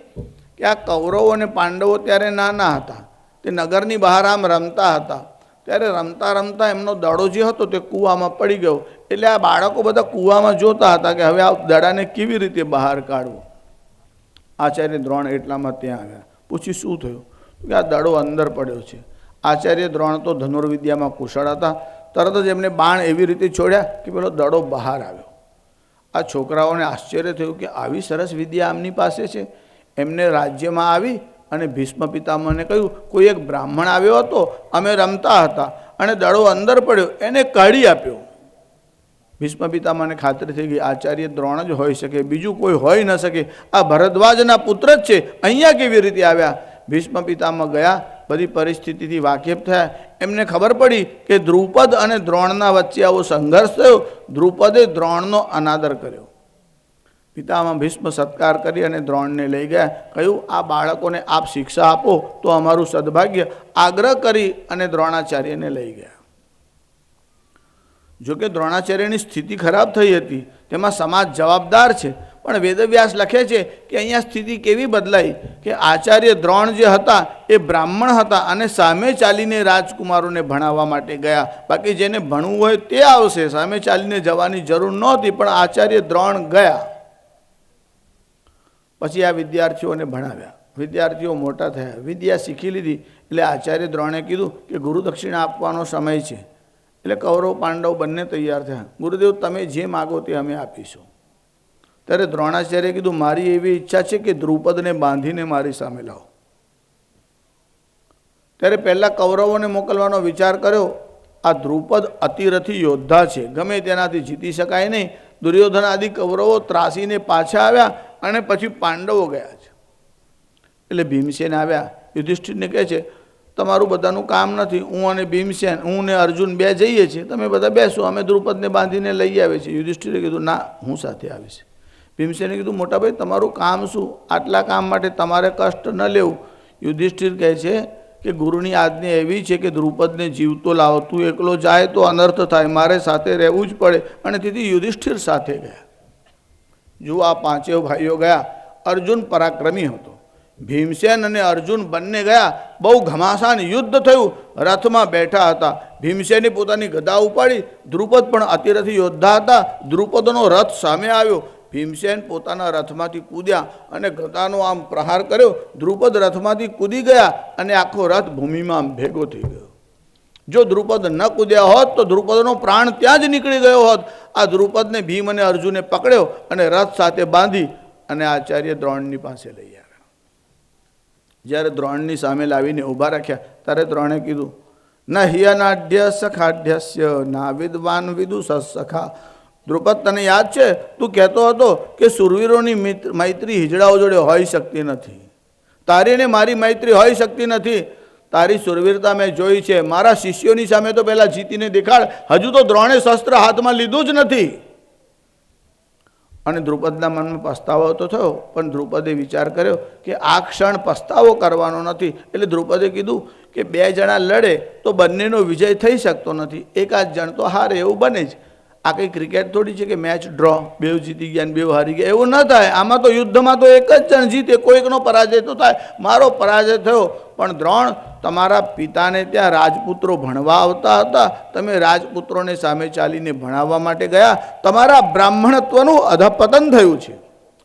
કે આ કૌરવો અને પાંડવો ત્યારે નાના હતા, તે નગરની બહાર આમ રમતા હતા. ત્યારે રમતા રમતા એમનો દડો જે હતો તે કૂવામાં પડી ગયો. એટલે આ બાળકો બધા કૂવામાં જોતા હતા કે હવે આ દડાને કેવી રીતે બહાર કાઢવો. આચાર્ય દ્રોણ એટલામાં ત્યાં આવ્યા. પૂછ્યું શું થયું? કે આ દડો અંદર પડ્યો છે. આચાર્ય દ્રોણ તો ધનુર્વિદ્યામાં કુશળ હતા. તરત જ એમને બાણ એવી રીતે છોડ્યા કે પેલો દડો બહાર આવ્યો. આ છોકરાઓને આશ્ચર્ય થયું કે આવી સરસ વિદ્યા આમની પાસે છે. એમને રાજ્યમાં આવી અને ભીષ્મ પિતામહને કહ્યું, કોઈ એક બ્રાહ્મણ આવ્યો હતો, અમે રમતા હતા અને દડો અંદર પડ્યો, એને કાઢી આપ્યો. ભીષ્મ પિતામહને ખાતરી થઈ ગઈ આચાર્ય દ્રોણ જ હોઈ શકે, બીજું કોઈ હોઈ ન શકે. આ ભરદ્વાજના પુત્ર જ છે, અહીંયા કેવી રીતે આવ્યા? ભીષ્મ પિતામહ ગયા, બધી પરિસ્થિતિથી વાકેફ થયા. એમને ખબર પડી કે દ્રુપદ અને દ્રોણના વચ્ચે આવો સંઘર્ષ થયો. દ્રુપદે દ્રોણનો અનાદર કર્યો. પિતામહ ભીષ્મ સત્કાર કરી અને દ્રોણને લઈ ગયા. કહ્યું, આ બાળકોને આપ શિક્ષા આપો તો અમારું સદભાગ્ય. આગ્રહ કરી અને દ્રોણાચાર્યને લઈ ગયા. જોકે દ્રોણાચાર્યની સ્થિતિ ખરાબ થઈ હતી, તેમાં સમાજ જવાબદાર છે. પણ વેદવ્યાસ લખે છે કે અહીંયા સ્થિતિ કેવી બદલાઈ કે આચાર્ય દ્રોણ જે હતા એ બ્રાહ્મણ હતા અને સામે ચાલીને રાજકુમારોને ભણાવવા માટે ગયા. બાકી જેને ભણવું હોય તે આવશે, સામે ચાલીને જવાની જરૂર નહોતી. પણ આચાર્ય દ્રોણ ગયા. પછી આ વિદ્યાર્થીઓને ભણાવ્યા. વિદ્યાર્થીઓ મોટા થયા, વિદ્યા શીખી લીધી. એટલે આચાર્ય દ્રોણે કીધું કે ગુરુ દક્ષિણા આપવાનો સમય છે. એટલે કૌરવ પાંડવ બંને તૈયાર થયા. ગુરુદેવ, તમે જે માગો તે અમે આપીશું. ત્યારે દ્રોણાચાર્યે કીધું, મારી એવી ઈચ્છા છે કે દ્રુપદને બાંધીને મારી સામે લાવો. ત્યારે પહેલાં કૌરવોને મોકલવાનો વિચાર કર્યો. આ દ્રુપદ અતિરથી યોદ્ધા છે, ગમે તેનાથી જીતી શકાય નહીં. દુર્યોધન આદિ કૌરવો ત્રાસીને પાછા આવ્યા અને પછી પાંડવો ગયા છે. એટલે ભીમસેન આવ્યા. યુધિષ્ઠિરને કહે છે, તમારું બધાનું કામ નથી, હું અને ભીમસેન, હું ને અર્જુન બે જઈએ છીએ, તમે બધા બેસો, અમે દ્રુપદને બાંધીને લઈ આવે છે. યુધિષ્ઠિરે કીધું, ના, હું સાથે આવીશ. ભીમસેને કીધું, મોટાભાઈ તમારું કામ શું? આટલા કામ માટે તમારે કષ્ટ ન લેવું. યુધિષ્ઠિર કહે છે કે ગુરુની આજ્ઞા એવી છે કે દ્રુપદને જીવતો લાવો, તું એકલો જાય તો અનર્થ થાય, મારે સાથે રહેવું જ પડે. અને તેથી યુધિષ્ઠિર સાથે ગયા. જુઓ, આ પાંચેય ભાઈઓ ગયા. અર્જુન પરાક્રમી હતો. ભીમસેન અને અર્જુન બંને ગયા. બહુ ઘમાસાન યુદ્ધ થયું. રથમાં બેઠા હતા. ભીમસેને પોતાની ગદા ઉપાડી. દ્રુપદ પણ અતિરથી યોદ્ધા હતા. દ્રુપદનો રથ સામે આવ્યો. ભીમસેન પોતાના રથમાંથી કૂદ્યા અને ગદાનો આમ પ્રહાર કર્યો. દ્રુપદ રથમાંથી કૂદી ગયા અને આખો રથ ભૂમિમાં ભેગો થઈ ગયો. જો દ્રુપદ ન કૂદ્યા હોત તો દ્રુપદનો પ્રાણ ત્યાં જ નીકળી ગયો હોત. આ દ્રુપદને ભીમ અને અર્જુને પકડ્યો અને રથ સાથે બાંધી અને આચાર્ય દ્રોણની પાસે લઈ આવ્યા. જ્યારે દ્રોણની સામે લાવીને ઊભા રાખ્યા ત્યારે દ્રોણે કીધું, ન હિયનાઢ્ય સખાઢ્યસ્ય ના વિદ્વાન વિદુષ સખા. દ્રુપદ, તને યાદ છે તું કહેતો હતો કે સુરવીરોની મૈત્રી હિજડાઓ જોડે હોઈ શકતી નથી. તારી ને મારી મૈત્રી હોઈ શકતી નથી. તારી સુરવીરતા મેં જોઈ છે. મારા શિષ્યોની સામે તો પહેલાં જીતીને દેખાડ. હજુ તો દ્રોણે શસ્ત્ર હાથમાં લીધું જ નથી. અને દ્રુપદના મનમાં પસ્તાવો તો થયો, પણ દ્રુપદે વિચાર કર્યો કે આ ક્ષણ પસ્તાવો કરવાનો નથી. એટલે દ્રુપદે કીધું કે બે જણા લડે તો બંનેનો વિજય થઈ શકતો નથી, એકાદ જણ તો હારે, એવું બને જ. આ કંઈ ક્રિકેટ થોડી છે કે મેચ ડ્રો, બેવ જીતી ગયા ને બેવ હારી ગયા, એવું ન થાય. આમાં તો યુદ્ધમાં તો એક જ જણ જીતે, કોઈકનો પરાજય તો થાય. મારો પરાજય થયો, પણ દ્રોણ તમારા પિતાને ત્યાં રાજપુત્રો ભણવા આવતા હતા, તમે રાજપુત્રોને સામે ચાલીને ભણાવવા માટે ગયા, તમારા બ્રાહ્મણત્વનું અધપતન થયું છે.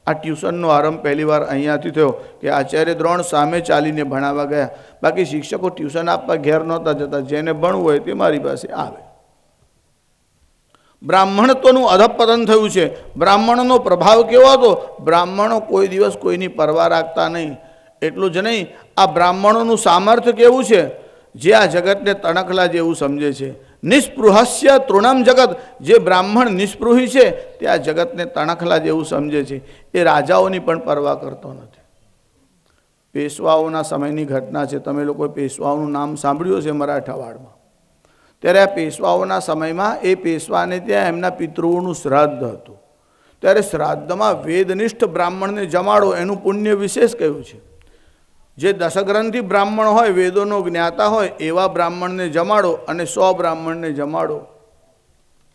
આ ટ્યુશનનો આરંભ પહેલીવાર અહીંયાથી થયો કે આચાર્ય દ્રોણ સામે ચાલીને ભણાવવા ગયા. બાકી શિક્ષકો ટ્યુશન આપવા ઘેર નહોતા જતા, જેને ભણવું હોય તે મારી પાસે આવે. બ્રાહ્મણત્વનું અધપતન થયું છે. બ્રાહ્મણોનો પ્રભાવ કેવો હતો? બ્રાહ્મણો કોઈ દિવસ કોઈની પરવા રાખતા નહીં. એટલું જ નહીં, આ બ્રાહ્મણોનું સામર્થ્ય કેવું છે? જે આ જગતને તણખલા જેવું સમજે છે. નિસ્પૃહસ્ય તૃણમ જગત, જે બ્રાહ્મણ નિસ્પૃહી છે તે આ જગતને તણખલા જેવું સમજે છે. એ રાજાઓની પણ પરવા કરતો નથી. પેશવાઓના સમયની ઘટના છે. તમે લોકોએ પેશવાઓનું નામ સાંભળ્યું છે મરાઠાવાડમાં. ત્યારે આ પેશવાઓના સમયમાં એ પેશવાને ત્યાં એમના પિતૃઓનું શ્રાદ્ધ હતું. ત્યારે શ્રાદ્ધમાં વેદનિષ્ઠ બ્રાહ્મણને જમાડો, એનું પુણ્ય વિશેષ કહ્યું છે. જે દશગ્રંથિ બ્રાહ્મણ હોય, વેદોનો જ્ઞાતા હોય, એવા બ્રાહ્મણને જમાડો અને 100 બ્રાહ્મણને જમાડો.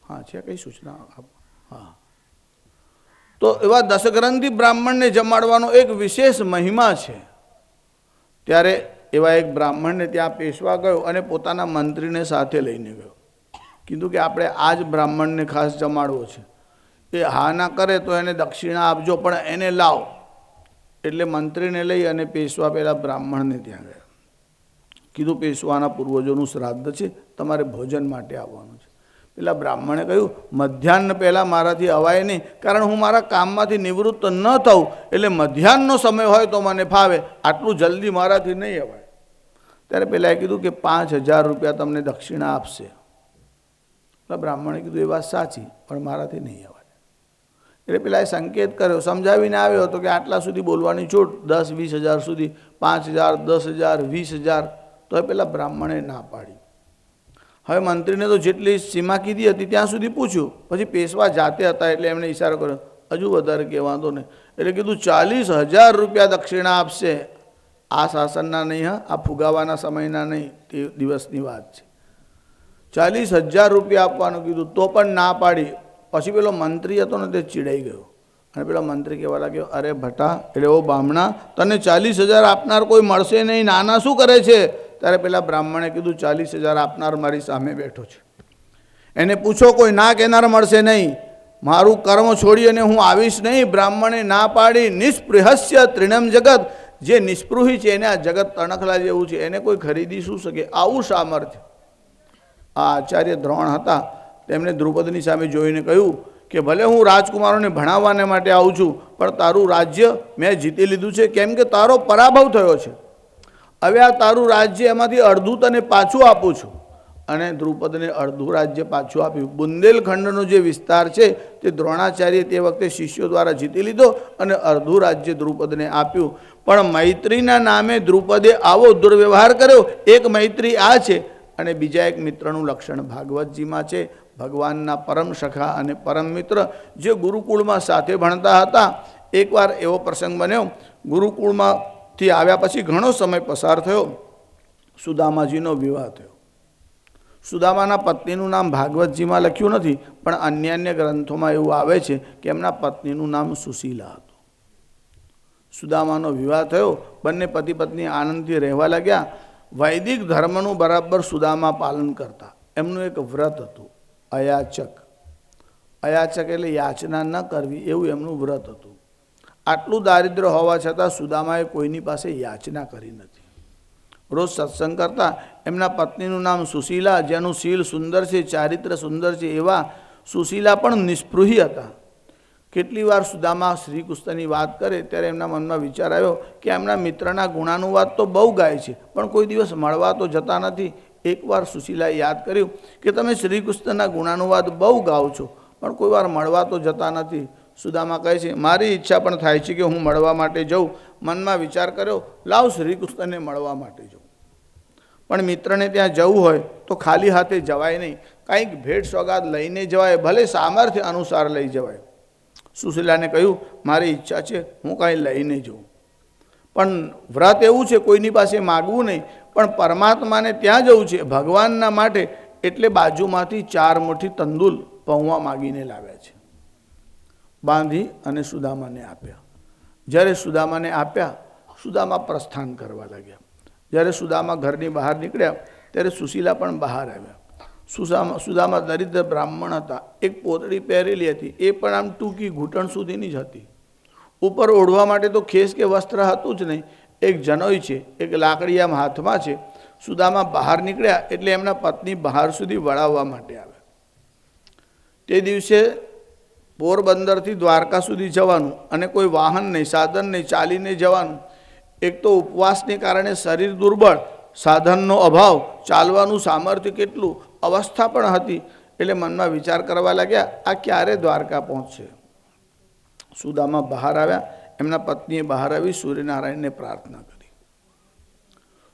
હા, છે કઈ સૂચના? હા, તો એવા દશગ્રંથિ બ્રાહ્મણને જમાડવાનો એક વિશેષ મહિમા છે. ત્યારે એવા એક બ્રાહ્મણને ત્યાં પેશવા ગયો અને પોતાના મંત્રીને સાથે લઈને ગયો. કીધું કે આપણે આ જ બ્રાહ્મણને ખાસ જમાડવો છે. એ હા ના કરે તો એને દક્ષિણા આપજો, પણ એને લાવ. એટલે મંત્રીને લઈ અને પેશવા પેલા બ્રાહ્મણને ત્યાં ગયા. કીધું પેશવાના પૂર્વજોનું શ્રાદ્ધ છે, તમારે ભોજન માટે આવવાનું છે. પેલા બ્રાહ્મણે કહ્યું મધ્યાહન પહેલાં મારાથી અવાય નહીં, કારણ હું મારા કામમાંથી નિવૃત્ત ન થઉં, એટલે મધ્યાહનનો સમય હોય તો મને ફાવે, આટલું જલ્દી મારાથી નહીં અવાય. ત્યારે પેલાએ કીધું કે 5000 રૂપિયા તમને દક્ષિણા આપશે. પેલા બ્રાહ્મણે કીધું એ વાત સાચી, પણ મારાથી નહીં અવાય. એટલે પેલાએ સંકેત કર્યો, સમજાવીને આવ્યો હતો કે આટલા સુધી બોલવાની છૂટ, 10-20 હજાર સુધી, 5000, 10,000, 20,000. તો એ પેલા બ્રાહ્મણે ના પાડી. હવે મંત્રીને તો જેટલી સીમા કીધી હતી ત્યાં સુધી પૂછ્યું. પછી પેશવા જાતે હતા એટલે એમણે ઈશારો કર્યો, હજુ વધારે કહેવાતો ને. એટલે કીધું 40,000 રૂપિયા દક્ષિણા આપશે. આ શાસનના નહીં, હા, આ ફુગાવાના સમયના નહીં, તે દિવસની વાત છે. 40,000 રૂપિયા આપવાનું કીધું તો પણ ના પાડી. પછી પેલો મંત્રી હતો ને તે ચીડાઈ ગયો અને પેલો મંત્રી કહેવા લાગ્યો, અરે ભટ્ટા, એટલે ઓ બામણા, તને 40,000 આપનાર કોઈ મળશે નહીં, નાના શું કરે છે? ત્યારે પેલા બ્રાહ્મણે કીધું 40,000 આપનાર મારી સામે બેઠો છે, એને પૂછો, કોઈ ના કહેનાર મળશે નહીં. મારું કર્મ છોડી અને હું આવીશ નહીં. બ્રાહ્મણે ના પાડી. નિસ્પૃહસ્ય તૃણમ જગત, જે નિસ્પૃહી છે એને આ જગત તણખલા જેવું છે, એને કોઈ ખરીદી શું શકે? આવું સામર્થ્ય આ આચાર્ય દ્રોણ હતા. તેમણે દ્રુપદની સામે જોઈને કહ્યું કે ભલે હું રાજકુમારોને ભણાવવાને માટે આવું છું, પણ તારું રાજ્ય મેં જીતી લીધું છે, કેમ કે તારો પરાભવ થયો છે. હવે આ તારું રાજ્ય એમાંથી અડધું તને પાછું આપું છું. અને દ્રુપદને અડધું રાજ્ય પાછું આપ્યું. બુંદેલખંડનો જે વિસ્તાર છે તે દ્રોણાચાર્ય તે વખતે શિષ્યો દ્વારા જીતી લીધો અને અડધું રાજ્ય દ્રુપદને આપ્યું. પણ મૈત્રીના નામે દ્રુપદે આવો દુર્વ્યવહાર કર્યો. એક મૈત્રી આ છે અને બીજા એક મિત્રનું લક્ષણ ભાગવતજીમાં છે. ભગવાનના પરમ સખા અને પરમ મિત્ર જે ગુરુકુળમાં સાથે ભણતા હતા. એકવાર એવો પ્રસંગ બન્યો, ગુરુકુળમાંથી આવ્યા પછી ઘણો સમય પસાર થયો, સુદામાજીનો વિવાહ થયો. સુદામાના પત્નીનું નામ ભાગવતજીમાં લખ્યું નથી, પણ અન્ય ગ્રંથોમાં એવું આવે છે કે એમના પત્નીનું નામ સુશીલા હતું. સુદામાનો વિવાહ થયો. બંને પતિ પત્ની આનંદથી રહેવા લાગ્યા. વૈદિક ધર્મનું બરાબર સુદામા પાલન કરતા. એમનું એક વ્રત હતું, અયાચક. અયાચક એટલે યાચના ન કરવી, એવું એમનું વ્રત હતું. આટલું દારિદ્ર્ય હોવા છતાં સુદામાએ કોઈની પાસે યાચના કરી નથી. રોજ સત્સંગ કરતા. એમના પત્નીનું નામ સુશીલા, જેનું શીલ સુંદર છે, ચારિત્ર સુંદર છે, એવા સુશીલા પણ નિસ્પૃહી હતા. કેટલી વાર સુદામા શ્રી કૃષ્ણની વાત કરે ત્યારે એમના મનમાં વિચાર આવ્યો કે એમના મિત્રના ગુણાનુવાદ તો બહુ ગાય છે, પણ કોઈ દિવસ મળવા તો જતા નથી. એકવાર સુશીલાએ યાદ કર્યું કે તમે શ્રી કૃષ્ણના ગુણાનુવાદ બહુ ગાઓ છો, પણ કોઈ વાર મળવા તો જતા નથી. સુદામા કહે છે, મારી ઈચ્છા પણ થાય છે કે હું મળવા માટે જાઉં. મનમાં વિચાર કર્યો, લાવ શ્રી કૃષ્ણને મળવા માટે જાઉં. પણ મિત્રને ત્યાં જવું હોય તો ખાલી હાથે જવાય નહીં, કંઈક ભેટ સોગાદ લઈને જવાય, ભલે સામર્થ્ય અનુસાર લઈ જવાય. સુશીલાને કહ્યું, મારી ઈચ્છા છે હું કાંઈ લઈને જાઉં, પણ વ્રત એવું છે કોઈની પાસે માગવું નહીં, પણ પરમાત્માને ત્યાં જવું છે ભગવાનના માટે. એટલે બાજુમાંથી 4 મુઠ્ઠી તંદુલ પૌવા માગીને લાવ્યા છે. બાંધી અને સુદામાને આપ્યા. જ્યારે સુદામાને આપ્યા, સુદામા પ્રસ્થાન કરવા લાગ્યા. જ્યારે સુદામા ઘરની બહાર નીકળ્યા ત્યારે સુશીલા પણ બહાર આવ્યા. સુદામા દરિદ્ર બ્રાહ્મણ હતા. એક પોતળી પહેરેલી હતી, એ પણ આમ ટૂંકી ઘૂંટણ સુધીની જ હતી. ઉપર ઓઢવા માટે તો ખેસ કે વસ્ત્ર હતું જ નહીં. એક જનોઈ છે, એક લાકડી આમ હાથમાં છે. સુદામા બહાર નીકળ્યા એટલે એમના પત્ની બહાર સુધી વળાવવા માટે આવ્યા. તે દિવસે પોરબંદરથી દ્વારકા સુધી જવાનું અને કોઈ વાહન નહીં, સાધન નહીં, ચાલીને જવાનું. એક તો ઉપવાસને કારણે શરીર દુર્બળ, સાધનનો અભાવ, ચાલવાનું સામર્થ્ય કેટલું, અવસ્થા પણ હતી. એટલે મનમાં વિચાર કરવા લાગ્યા, આ ક્યારે દ્વારકા પહોંચશે. સુદામા બહાર આવ્યા. એમના પત્નીએ બહાર આવી સૂર્યનારાયણને પ્રાર્થના કરી.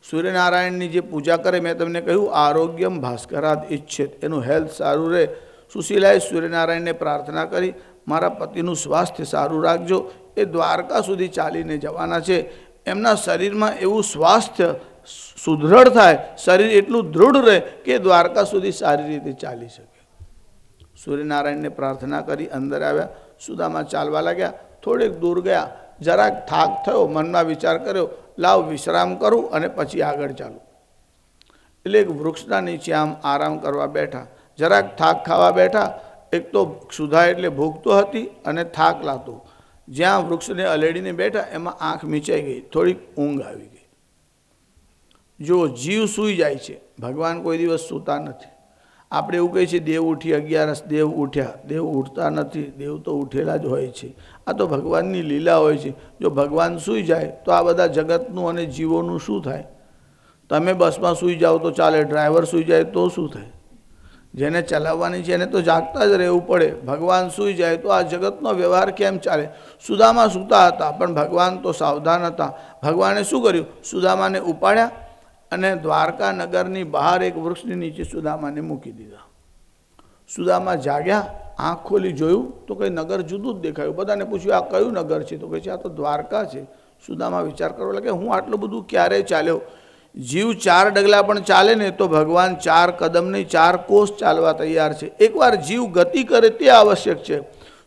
સૂર્યનારાયણની જે પૂજા કરે, મેં તમને કહ્યું આરોગ્યમ ભાસ્કરાદ ઈચ્છિત, એનું હેલ્થ સારું રહે. સુશીલાએ સૂર્યનારાયણને પ્રાર્થના કરી, મારા પતિનું સ્વાસ્થ્ય સારું રાખજો, એ દ્વારકા સુધી ચાલીને જવાના છે. એમના શરીરમાં એવું સ્વાસ્થ્ય સુદૃઢ થાય, શરીર એટલું દૃઢ રહે કે દ્વારકા સુધી સારી રીતે ચાલી શકે. સૂર્યનારાયણને પ્રાર્થના કરી અંદર આવ્યા. સુદામા ચાલવા લાગ્યા. થોડેક દૂર ગયા, જરાક થાક થયો. મનમાં વિચાર કર્યો, લાવ વિશ્રામ કરું અને પછી આગળ ચાલું. એટલે એક વૃક્ષના નીચે આમ આરામ કરવા બેઠા. જરાક થાક ખાવા બેઠા. એક તો ક્ષુધા એટલે ભૂખ તો હતી અને થાક લાગતો. જ્યાં વૃક્ષને અલેડીને બેઠા એમાં આંખ મીચાઈ ગઈ, થોડીક ઊંઘ આવી ગઈ. જો જીવ સૂઈ જાય છે, ભગવાન કોઈ દિવસ સૂતા નથી. આપણે એવું કહીએ છીએ દેવ ઉઠી 11 દેવ ઉઠ્યા. દેવ ઉઠતા નથી, દેવ તો ઉઠેલા જ હોય છે. આ તો ભગવાનની લીલા હોય છે. જો ભગવાન સૂઈ જાય તો આ બધા જગતનું અને જીવોનું શું થાય? તમે બસમાં સૂઈ જાઓ તો ચાલે, ડ્રાઈવર સૂઈ જાય તો શું થાય? જેને ચલાવવાની છે એને તો જાગતા જ રહેવું પડે. ભગવાન સૂઈ જાય તો આ જગતનો વ્યવહાર કેમ ચાલે? સુદામા સૂતા હતા પણ ભગવાન તો સાવધાન હતા. ભગવાને શું કર્યું? સુદામાને ઉપાડ્યા અને દ્વારકા નગરની બહાર એક વૃક્ષની નીચે સુદામાને મૂકી દીધા. સુદામા જાગ્યા, આંખ ખોલી જોયું તો કંઈ નગર જુદું જ દેખાયું. બધાને પૂછ્યું, આ કયું નગર છે? તો કહે છે, આ તો દ્વારકા છે. સુદામા વિચાર કરવા લાગે, હું આટલું બધું ક્યારે ચાલ્યો? જીવ 4 ડગલા પણ ચાલે ને તો ભગવાન 4 કદમ નહીં 4 કોસ ચાલવા તૈયાર છે. એકવાર જીવ ગતિ કરે તે આવશ્યક છે.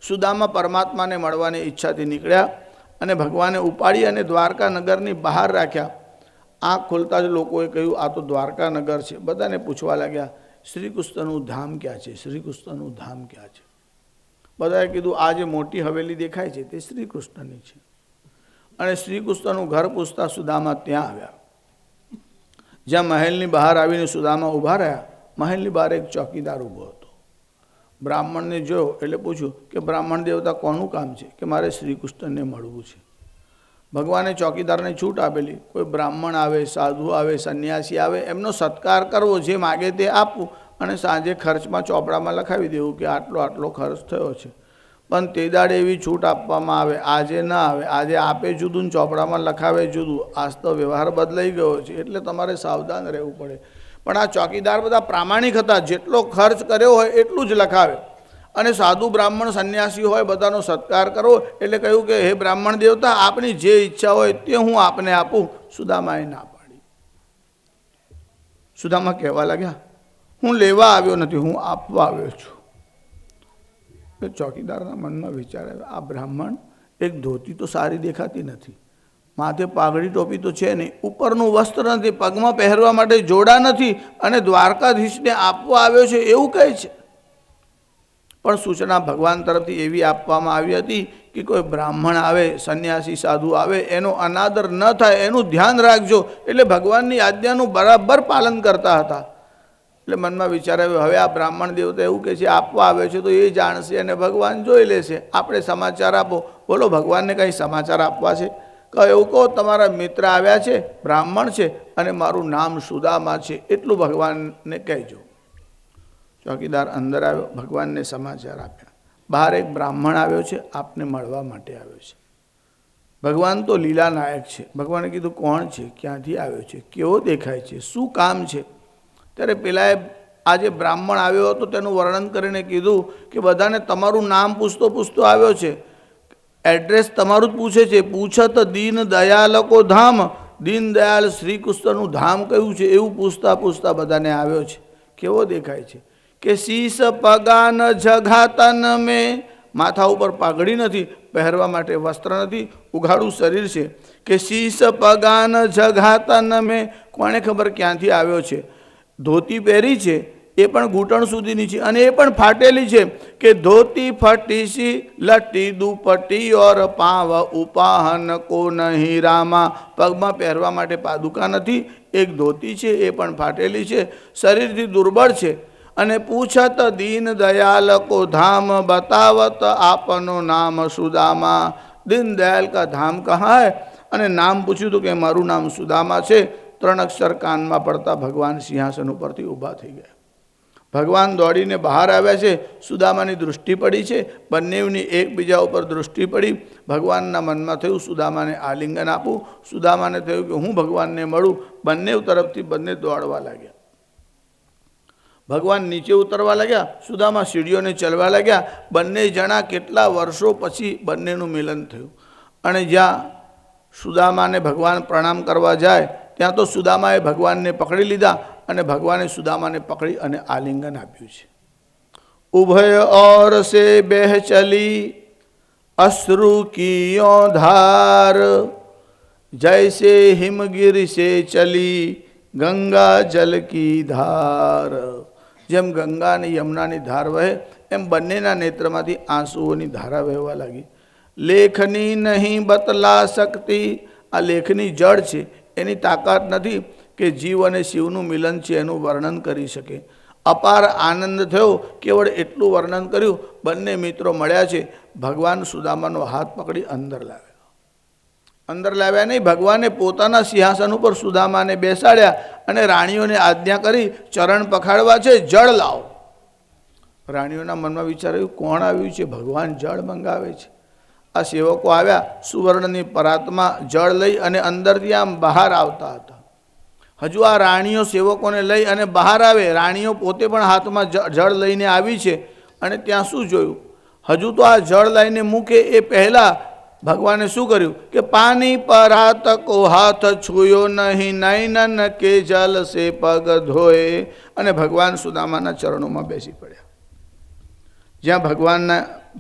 સુદામા પરમાત્માને મળવાની ઈચ્છાથી નીકળ્યા અને ભગવાને ઉપાડી અને દ્વારકા નગરની બહાર રાખ્યા. આંખ ખોલતા જ લોકોએ કહ્યું, આ તો દ્વારકા નગર છે. બધાને પૂછવા લાગ્યા, શ્રી કૃષ્ણનું ધામ ક્યાં છે? શ્રી કૃષ્ણનું ધામ ક્યાં છે? બધાએ કીધું, આ જે મોટી હવેલી દેખાય છે તે શ્રી કૃષ્ણની છે. અને શ્રી કૃષ્ણનું ઘર પૂછતા સુદામા ત્યાં આવ્યા. જ્યાં મહેલની બહાર આવીને સુદામા ઊભા રહ્યા. મહેલની બહાર એક ચોકીદાર ઊભો હતો. બ્રાહ્મણને જોયો એટલે પૂછ્યું કે બ્રાહ્મણ દેવતા કોનું કામ છે? કે મારે શ્રી કૃષ્ણને મળવું છે. ભગવાને ચોકીદારને છૂટ આપેલી, કોઈ બ્રાહ્મણ આવે, સાધુ આવે, સંન્યાસી આવે, એમનો સત્કાર કરવો, જે માગે તે આપવું અને સાંજે ખર્ચમાં ચોપડામાં લખાવી દેવું કે આટલો આટલો ખર્ચ થયો છે. પણ તે દાડે એવી છૂટ આપવામાં આવે, આજે ના આવે. આજે આપે જુદું, ચોપડામાં લખાવે જુદું. આજ તો વ્યવહાર બદલાઈ ગયો છે, એટલે તમારે સાવધાન રહેવું પડે. પણ આ ચોકીદાર બધા પ્રામાણિક હતા. જેટલો ખર્ચ કર્યો હોય એટલું જ લખાવે. અને સાધુ બ્રાહ્મણ સંન્યાસી હોય બધાનો સત્કાર કરવો. એટલે કહ્યું કે હે બ્રાહ્મણ દેવતા, આપની જે ઈચ્છા હોય તે હું આપને આપું. સુદામાએ ના પાડી. સુદામા કહેવા લાગ્યા, હું લેવા આવ્યો નથી, હું આપવા આવ્યો છું. ચોકીદારના મનમાં વિચાર આવ્યો, આ બ્રાહ્મણ, એક ધોતી તો સારી દેખાતી નથી, માથે પાઘડી ટોપી તો છે નહીં, ઉપરનું વસ્ત્ર નથી, પગમાં પહેરવા માટે જોડા નથી, અને દ્વારકાધીશને આપવા આવ્યો છે એવું કહે છે. પણ સૂચના ભગવાન તરફથી એવી આપવામાં આવી હતી કે કોઈ બ્રાહ્મણ આવે, સંન્યાસી સાધુ આવે, એનો અનાદર ન થાય એનું ધ્યાન રાખજો. એટલે ભગવાનની આજ્ઞાનું બરાબર પાલન કરતા હતા. એટલે મનમાં વિચાર આવ્યો, હવે આ બ્રાહ્મણ દેવતા એવું કહે છે આપવા આવે છે તો એ જાણશે અને ભગવાન જોઈ લેશે. આપણે સમાચાર આપો. બોલો, ભગવાનને કંઈ સમાચાર આપવા છે? કહો એવું કહો, તમારા મિત્ર આવ્યા છે, બ્રાહ્મણ છે અને મારું નામ સુદામા છે, એટલું ભગવાનને કહેજો. ચોકીદાર અંદર આવ્યો, ભગવાનને સમાચાર આપ્યા. બહાર એક બ્રાહ્મણ આવ્યો છે, આપને મળવા માટે આવ્યો છે. ભગવાન તો લીલા નાયક છે. ભગવાને કીધું, કોણ છે? ક્યાંથી આવ્યો છે? કેવો દેખાય છે? શું કામ છે? ત્યારે પેલાએ આ જે બ્રાહ્મણ આવ્યો હતો તેનું વર્ણન કરીને કીધું કે બધાને તમારું નામ પૂછતો આવ્યો છે, એડ્રેસ તમારું જ પૂછે છે. પૂછત દીન દયાલ કો ધામ, દીન દયાલ શ્રી કૃષ્ણનું ધામ કયું છે એવું પૂછતા બધાને આવ્યો છે. કેવો દેખાય છે? કે શીશ પગાન જઘા તન મેં, માથા ઉપર પાઘડી નથી, પહેરવા માટે વસ્ત્ર નથી, ઉઘાડું શરીર છે. કે શીશ પગાન જઘા તન મેં, કોને ખબર ક્યાંથી આવ્યો છે. ધોતી પહેરી છે એ પણ ઘૂંટણ સુધીની છે અને એ પણ ફાટેલી છે. કે ધોતી ફટી સી લટી દુપટ્ટી ઓર પાવ ઉપાહન કો નહીં રામા, પગમાં પહેરવા માટે પાદુકા નથી, એક ધોતી છે એ પણ ફાટેલી છે, શરીરથી દુર્બળ છે. અને પૂછત દીન દયાલ કો ધામ બતાવત આપનો નામ સુદામા, દીન દયાલ કા ધામ કહા હૈ, અને નામ પૂછ્યું તો કે મારું નામ સુદામા છે. 3 અક્ષર કાનમાં પડતા ભગવાન સિંહાસન ઉપરથી ઊભા થઈ ગયા. ભગવાન દોડીને બહાર આવ્યા છે. સુદામાની દૃષ્ટિ પડી છે, બંનેની એકબીજા ઉપર દૃષ્ટિ પડી. ભગવાનના મનમાં થયું સુદામાને આલિંગન આપું. સુદામાને થયું કે હું ભગવાનને મળું. બંને તરફથી બંને દોડવા લાગ્યા. ભગવાન નીચે ઉતરવા લાગ્યા, સુદામા સીડીઓને ચલવા લાગ્યા. બંને જણા કેટલા વર્ષો પછી બંનેનું મિલન થયું. અને જ્યાં સુદામાને ભગવાન પ્રણામ કરવા જાય ત્યાં તો સુદામાએ ભગવાનને પકડી લીધા અને ભગવાને સુદામાને પકડી અને આલિંગન આપ્યું છે. ઉભય ઓર સે બેહ ચલી અશ્રુ કી ધાર, જૈસે હિમગીર સે ચલી ગંગા જલ કી ધાર. જેમ ગંગા અને યમુનાની ધાર વહે એમ બંનેના નેત્રમાંથી આંસુઓની ધારા વહેવા લાગી. લેખની નહીં બતલા શકતી, આ લેખની જળ છે, એની તાકાત નથી કે જીવ અને શિવનું મિલન છે એનું વર્ણન કરી શકે. અપાર આનંદ થયો, કેવળ એટલું વર્ણન કર્યું. બંને મિત્રો મળ્યા છે. ભગવાન સુદામાનો હાથ પકડી અંદર લાવ્યા. અંદર લાવ્યા નહીં, ભગવાને પોતાના સિંહાસન ઉપર સુદામાને બેસાડ્યા અને રાણીઓને આજ્ઞા કરી ચરણ પખાડવા છે, જળ લાવો. રાણીઓના મનમાં વિચાર્યું કોણ આવ્યું છે, ભગવાન જળ મંગાવે છે. આ સેવકો આવ્યા, સુવર્ણની પરાતમાં જળ લઈ અને અંદરથી આમ બહાર આવતા હતા. હજુ આ રાણીઓ સેવકોને લઈ અને બહાર આવે, રાણીઓ પોતે પણ હાથમાં જળ લઈને આવી છે. અને ત્યાં શું જોયું, હજુ તો આ જળ લઈને મૂકે એ પહેલાં ભગવાને શું કર્યું કે પાણી પરાત કો હાથ છુયો નહીં, નૈનન કે જલ સે પગ ધોએ. અને ભગવાન સુદામાના ચરણોમાં બેસી પડ્યા. જ્યાં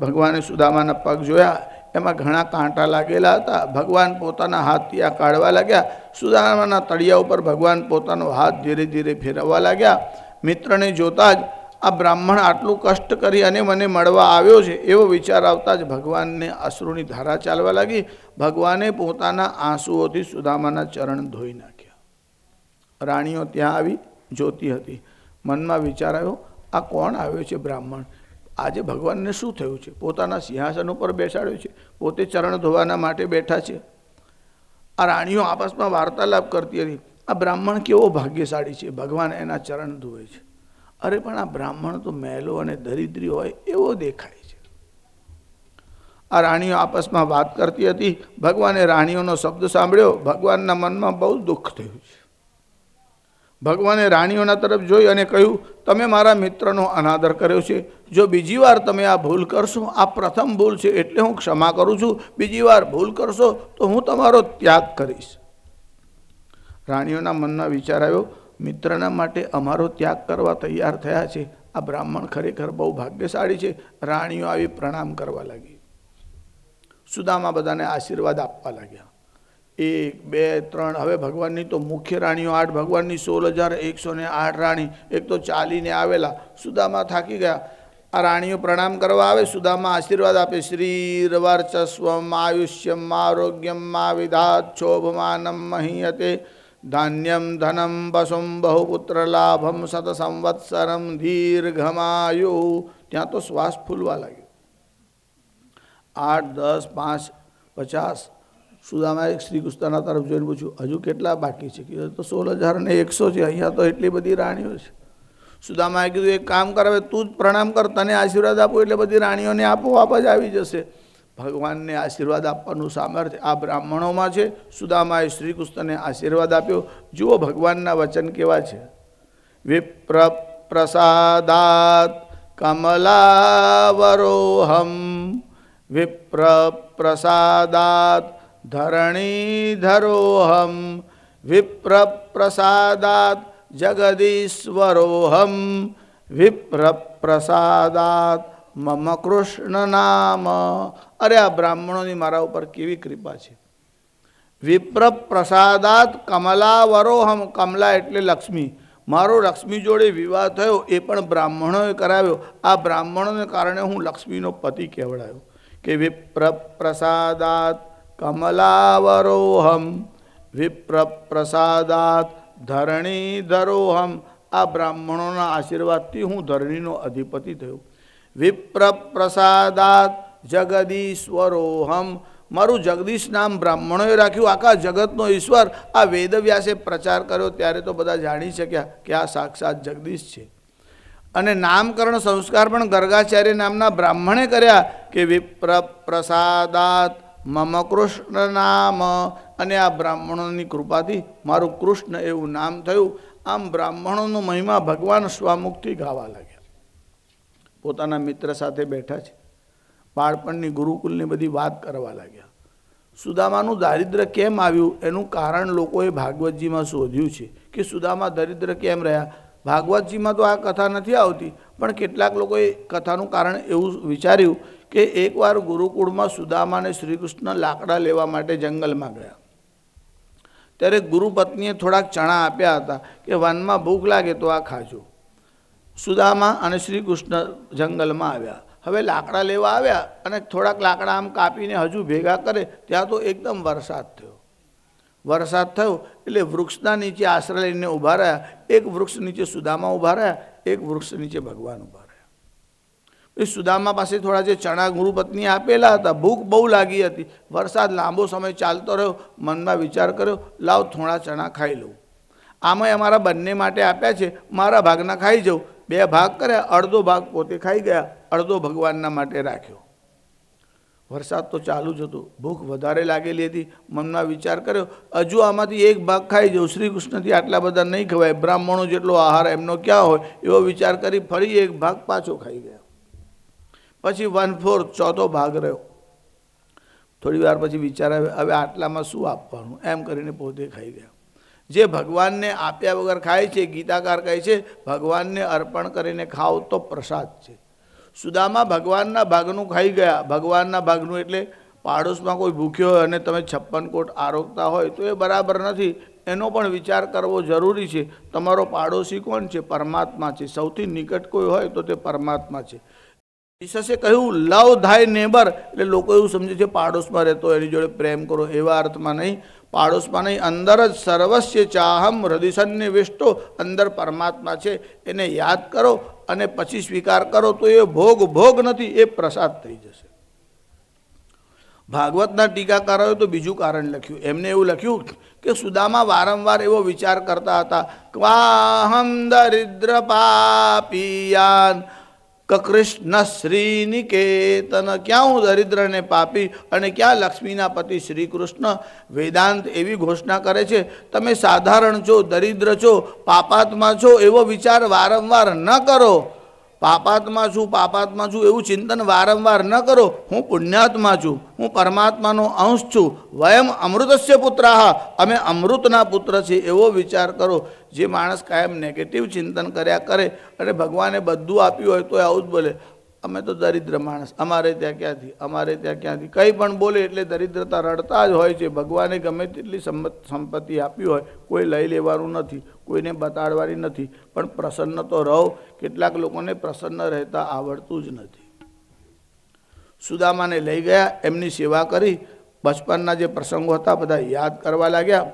ભગવાને સુદામાના પગ જોયા એમાં ઘણા કાંટા લાગેલા હતા. ભગવાન પોતાના હાથથી આ કાઢવા લાગ્યા. સુદામાના તળિયા ઉપર ભગવાન પોતાનો હાથ ધીરે ધીરે ફેરવવા લાગ્યા. મિત્રને જોતા જ આ બ્રાહ્મણ આટલું કષ્ટ કરી અને મને મળવા આવ્યો છે એવો વિચાર આવતા જ ભગવાનને અશ્રુની ધારા ચાલવા લાગી. ભગવાને પોતાના આંસુઓથી સુદામાના ચરણ ધોઈ નાખ્યા. રાણીઓ ત્યાં આવી જોતી હતી. મનમાં વિચાર આવ્યો આ કોણ આવ્યો છે બ્રાહ્મણ, આજે ભગવાનને શું થયું છે, પોતાના સિંહાસન ઉપર બેસાડ્યો છે, પોતે ચરણ ધોવાના માટે બેઠા છે. આ રાણીઓ આપસમાં વાર્તાલાપ કરતી હતી, આ બ્રાહ્મણ કેવો ભાગ્યશાળી છે, ભગવાન એના ચરણ ધોવે છે. અરે પણ આ બ્રાહ્મણ તો મેલો અને દરિદ્રી હોય એવો દેખાય છે. આ રાણીઓ આપસમાં વાત કરતી હતી. ભગવાને રાણીઓનો શબ્દ સાંભળ્યો. ભગવાનના મનમાં બહુ દુઃખ થયું છે. ભગવાને રાણીઓના તરફ જોઈ અને કહ્યું તમે મારા મિત્રનો અનાદર કર્યો છે. જો બીજી વાર તમે આ ભૂલ કરશો, આ પ્રથમ ભૂલ છે એટલે હું ક્ષમા કરું છું, બીજી વાર ભૂલ કરશો તો હું તમારો ત્યાગ કરીશ. રાણીઓના મનમાં વિચાર આવ્યો મિત્રના માટે અમારો ત્યાગ કરવા તૈયાર થયા છે. આ બ્રાહ્મણ ખરેખર બહુ ભાગ્યશાળી છે. રાણીઓ આવી પ્રણામ કરવા લાગી. સુદામા બધાને આશીર્વાદ આપવા લાગ્યા. 1, 2, 3. હવે ભગવાનની તો મુખ્ય રાણીઓ 8, ભગવાનની 16,108 રાણી, એક તો ચાલીને આવેલા. સુદામા થાકી ગયા. આ રાણીઓ પ્રણામ કરવા આવે, સુદામા આશીર્વાદ આપે. શ્રીર્વર્ચસ્વમ આયુષ્યમ આરોગ્યમ વિધાત શોભમાનમ મહીયતે ધાન્યમ ધનમ વસુમ બહુપુત્ર લાભમ શત સંવત્સરમ દીર્ઘમાયુ. ત્યાં તો શ્વાસ ફૂલવા લાગ્યો. 8, 10, 5, 50. સુદામાએ શ્રી કૃષ્ણના તરફ જોઈને પૂછ્યું હજુ કેટલા બાકી છે? કીધું તો 16,100 છે. અહીંયા તો એટલી બધી રાણીઓ છે. સુદામાએ કીધું એક કામ કર, હવે તું જ પ્રણામ કર, તને આશીર્વાદ આપું એટલે બધી રાણીઓને આપોઆપ જ આવી જશે. ભગવાનને આશીર્વાદ આપવાનું સામર્થ્ય આ બ્રાહ્મણોમાં છે. સુદામાએ શ્રી કૃષ્ણને આશીર્વાદ આપ્યો. જુઓ ભગવાનના વચન કેવા છે. વિપ્ર પ્રસાદાત કમલાવરોહમ, વિપ્ર પ્રસાદાત ધરણીધરોહમ, વિપ્ર પ્રસાદાત જગદીશ્વરોહમ, વિપ્ર પ્રસાદાત મમ કૃષ્ણ નામ. અરે આ બ્રાહ્મણોની મારા ઉપર કેવી કૃપા છે. વિપ્ર પ્રસાદાત કમલાવરોહમ. કમલા એટલે લક્ષ્મી. મારો લક્ષ્મી જોડે વિવાહ થયો એ પણ બ્રાહ્મણોએ કરાવ્યો. આ બ્રાહ્મણોને કારણે હું લક્ષ્મીનો પતિ કહેવડાયો. કે વિપ્ર પ્રસાદાત કમલાવરોહમ વિપ્ર પ્રસાદાત ધરણી ધરોહમ. આ બ્રાહ્મણોના આશીર્વાદથી હું ધરણીનો અધિપતિ થયો. વિપ્ર પ્રસાદાત જગદીશ્વરોહમ. મારું જગદીશ નામ બ્રાહ્મણોએ રાખ્યું. આખા જગતનો ઈશ્વર આ વેદવ્યાસે પ્રચાર કર્યો ત્યારે તો બધા જાણી શક્યા કે આ સાક્ષાત જગદીશ છે. અને નામકરણ સંસ્કાર પણ ગર્ગાચાર્ય નામના બ્રાહ્મણે કર્યા. કે વિપ્ર પ્રસાદાત મમ કૃષ્ણ નામ. અને આ બ્રાહ્મણોની કૃપાથી મારું કૃષ્ણ એવું નામ થયું. આમ બ્રાહ્મણોનો મહિમા ભગવાન સ્વમુખથી ગાવા લાગ્યા. પોતાના મિત્ર સાથે બેઠા છે. બાળપણની ગુરુકુલની બધી વાત કરવા લાગ્યા. સુદામાનું દારિદ્ર્ય કેમ આવ્યું એનું કારણ લોકોએ ભાગવતજીમાં શોધ્યું છે. કે સુદામા દરિદ્ર કેમ રહ્યા. ભાગવતજીમાં તો આ કથા નથી આવતી, પણ કેટલાક લોકોએ કથાનું કારણ એવું વિચાર્યું કે એકવાર ગુરુકુળમાં સુદામા અને શ્રી કૃષ્ણ લાકડા લેવા માટે જંગલમાં ગયા. ત્યારે ગુરુપત્નીએ થોડાક ચણા આપ્યા હતા કે વનમાં ભૂખ લાગે તો આ ખાજો. સુદામા અને શ્રી કૃષ્ણ જંગલમાં આવ્યા. હવે લાકડા લેવા આવ્યા અને થોડાક લાકડા આમ કાપીને હજુ ભેગા કરે ત્યાં તો એકદમ વરસાદ થયો. વરસાદ થયો એટલે વૃક્ષના નીચે આશરા લઈને ઊભા રહ્યા. એક વૃક્ષ નીચે સુદામા ઊભા રહ્યા, એક વૃક્ષ નીચે ભગવાન ઊભા રહ્યા. એ સુદામા પાસે થોડા જે ચણા ગુરુપત્નીએ આપેલા હતા, ભૂખ બહુ લાગી હતી, વરસાદ લાંબો સમય ચાલતો રહ્યો. મનમાં વિચાર કર્યો, લાવ થોડા ચણા ખાઈ લઉં. આમાંય અમારા બંને માટે આપ્યા છે, મારા ભાગના ખાઈ જાઉં. બે ભાગ કર્યા, અડધો ભાગ પોતે ખાઈ ગયા, અડધો ભગવાનના માટે રાખ્યો. વરસાદ તો ચાલુ જ હતો, ભૂખ વધારે લાગેલી હતી. મનમાં વિચાર કર્યો, હજુ આમાંથી એક ભાગ ખાઈ જાઉં. શ્રી કૃષ્ણથી આટલા બધા નહીં ખવાય, બ્રાહ્મણો જેટલો આહાર એમનો ક્યાં હોય, એવો વિચાર કરી ફરી એક ભાગ પાછો ખાઈ ગયા. પછી 1/4 ચોથો ભાગ રહ્યો. થોડી વાર પછી વિચાર આવ્યો, હવે આટલામાં શું આપવાનું, એમ કરીને પોતે ખાઈ ગયા. જે ભગવાનને આપ્યા વગર ખાય છે, ગીતાકાર કહે છે ભગવાનને અર્પણ કરીને ખાઓ તો પ્રસાદ છે. સુદામા ભગવાનના ભાગનું ખાઈ ગયા. ભગવાનના ભાગનું એટલે પાડોશમાં કોઈ ભૂખ્યો હોય અને તમે 56 કોટ આરોગતા હોય તો એ બરાબર નથી. એનો પણ વિચાર કરવો જરૂરી છે. તમારો પાડોશી કોણ છે? પરમાત્મા છે. સૌથી નિકટ કોઈ હોય તો તે પરમાત્મા છે. જીસસે કહ્યું લવ થાય નેબર, એટલે લોકો એવું સમજે છે પાડોશમાં રહેતો એની જોડે પ્રેમ કરો, એવા અર્થમાં નહીં. પાડોશમાં નહીં, અંદર જ સર્વસ્ય ચાહમ હૃદયસન્ને વિષ્ટો. અંદર પરમાત્મા છે, એને યાદ કરો અને પછી સ્વીકાર કરો તો એ ભોગ નથી, એ પ્રસાદ થઈ જશે. ભાગવતના ટીકાકારોએ તો બીજું કારણ લખ્યું. એમને એવું લખ્યું કે સુદામા વારંવાર એવો વિચાર કરતા હતા, ક્વાહમ દરિદ્ર પાપિયાન કૃષ્ણ શ્રી નિકેતન. ક્યાં હું દરિદ્ર ને પાપી અને ક્યાં લક્ષ્મીના પતિ શ્રી કૃષ્ણ. વેદાંત એવી ઘોષણા કરે છે, તમે સાધારણ છો, દરિદ્ર છો, પાપાત્મા છો, એવો વિચાર વારંવાર ન કરો. પાપાત્મા છું એવું ચિંતન વારંવાર ન કરો. હું પુણ્યાત્મા છું, હું પરમાત્માનો અંશ છું. વયમ અમૃતસ્ય પુત્રાહ, અમે અમૃતના પુત્ર છીએ, એવો વિચાર કરો. જે માણસ કાયમ નેગેટિવ ચિંતન કર્યા કરે અને ભગવાને બધું આપ્યું હોય તો આવું જ બોલે, અમે તો દરિદ્ર માણસ, અમારે ત્યાં ક્યાંથી કંઈ પણ બોલે એટલે દરિદ્રતા રડતા જ હોય છે. ભગવાને ગમે તેટલી સંપત્તિ આપી હોય, કોઈ લઈ લેવાનું નથી, કોઈને બતાડવાની નથી, પણ પ્રસન્ન તો રહો. કેટલાક લોકોને પ્રસન્ન રહેતા આવડતું જ નથી. સુદામાને લઈ ગયા, એમની સેવા કરી. બચપનના જે પ્રસંગો હતા બધા યાદ કરવા લાગ્યા.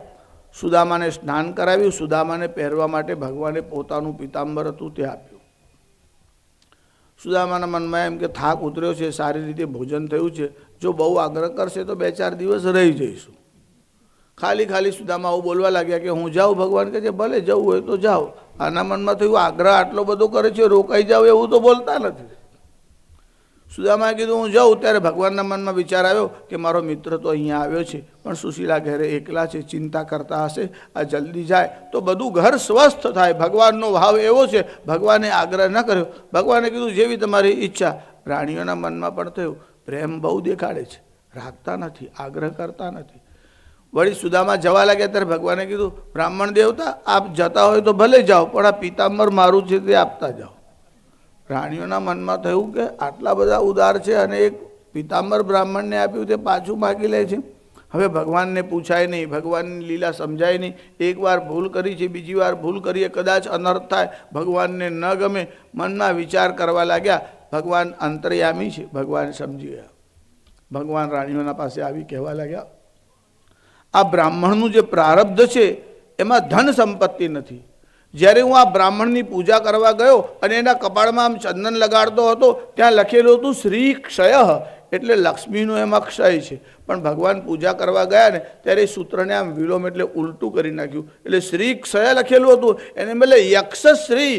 સુદામાને સ્નાન કરાવ્યું. સુદામાને પહેરવા માટે ભગવાને પોતાનું પિતાંબર હતું તે આપ્યું. સુદામાના મનમાં એમ કે થાક ઉતર્યો છે, સારી રીતે ભોજન થયું છે, જો બહુ આગ્રહ કરશે તો 2-4 દિવસ રહી જઈશું. ખાલી સુદામા આવું બોલવા લાગ્યા કે હું જાઉં. ભગવાન કહે છે ભલે જવું હોય તો જાઓ. આના મનમાં થયું આગ્રહ આટલો બધો કરે છે, રોકાઈ જાવ એવું તો બોલતા નથી. સુદામાએ કીધું હું જાઉં. ત્યારે ભગવાનના મનમાં વિચાર આવ્યો કે મારો મિત્ર તો અહીંયા આવ્યો છે, પણ સુશીલા ઘરે એકલા છે, ચિંતા કરતા હશે, આ જલ્દી જાય તો બધું ઘર સ્વસ્થ થાય. ભગવાનનો ભાવ એવો છે, ભગવાને આગ્રહ ન કર્યો. ભગવાને કીધું જેવી તમારી ઈચ્છા. રાણીઓના મનમાં પણ થયું પ્રેમ બહુ દેખાડે છે, રાખતા નથી, આગ્રહ કરતા નથી. વળી સુદામા જવા લાગ્યા ત્યારે ભગવાને કીધું બ્રાહ્મણ દેવતા આપ જતા હોય તો ભલે જાઓ, પણ આ પિતાંબર મારું છે તે આપતા જાઓ. રાણીઓના મનમાં થયું કે આટલા બધા ઉદાર છે અને એક પિતાંબર બ્રાહ્મણને આપ્યું તે પાછું માગી લે છે. હવે ભગવાનને પૂછાય નહીં, ભગવાનની લીલા સમજાય નહીં. એકવાર ભૂલ કરી છે, બીજી વાર ભૂલ કરીએ કદાચ અનર્થ થાય, ભગવાનને ન ગમે. મનમાં વિચાર કરવા લાગ્યા. ભગવાન અંતર્યામી છે, ભગવાન સમજી ગયા. ભગવાન રાણીઓના પાસે આવી કહેવા લાગ્યા, આ બ્રાહ્મણનું જે પ્રારબ્ધ છે એમાં ધન સંપત્તિ નથી. જ્યારે હું આ બ્રાહ્મણની પૂજા કરવા ગયો અને એના કપાળમાં આમ ચંદન લગાડતો હતો, ત્યાં લખેલું હતું શ્રી ક્ષય, એટલે લક્ષ્મીનો એમાં ક્ષય છે. પણ ભગવાન પૂજા કરવા ગયા ને ત્યારે એ સૂત્રને આમ વિલોમ એટલે ઉલટું કરી નાખ્યું. એટલે શ્રી ક્ષય લખેલું હતું, એને બદલે યક્ષ શ્રી,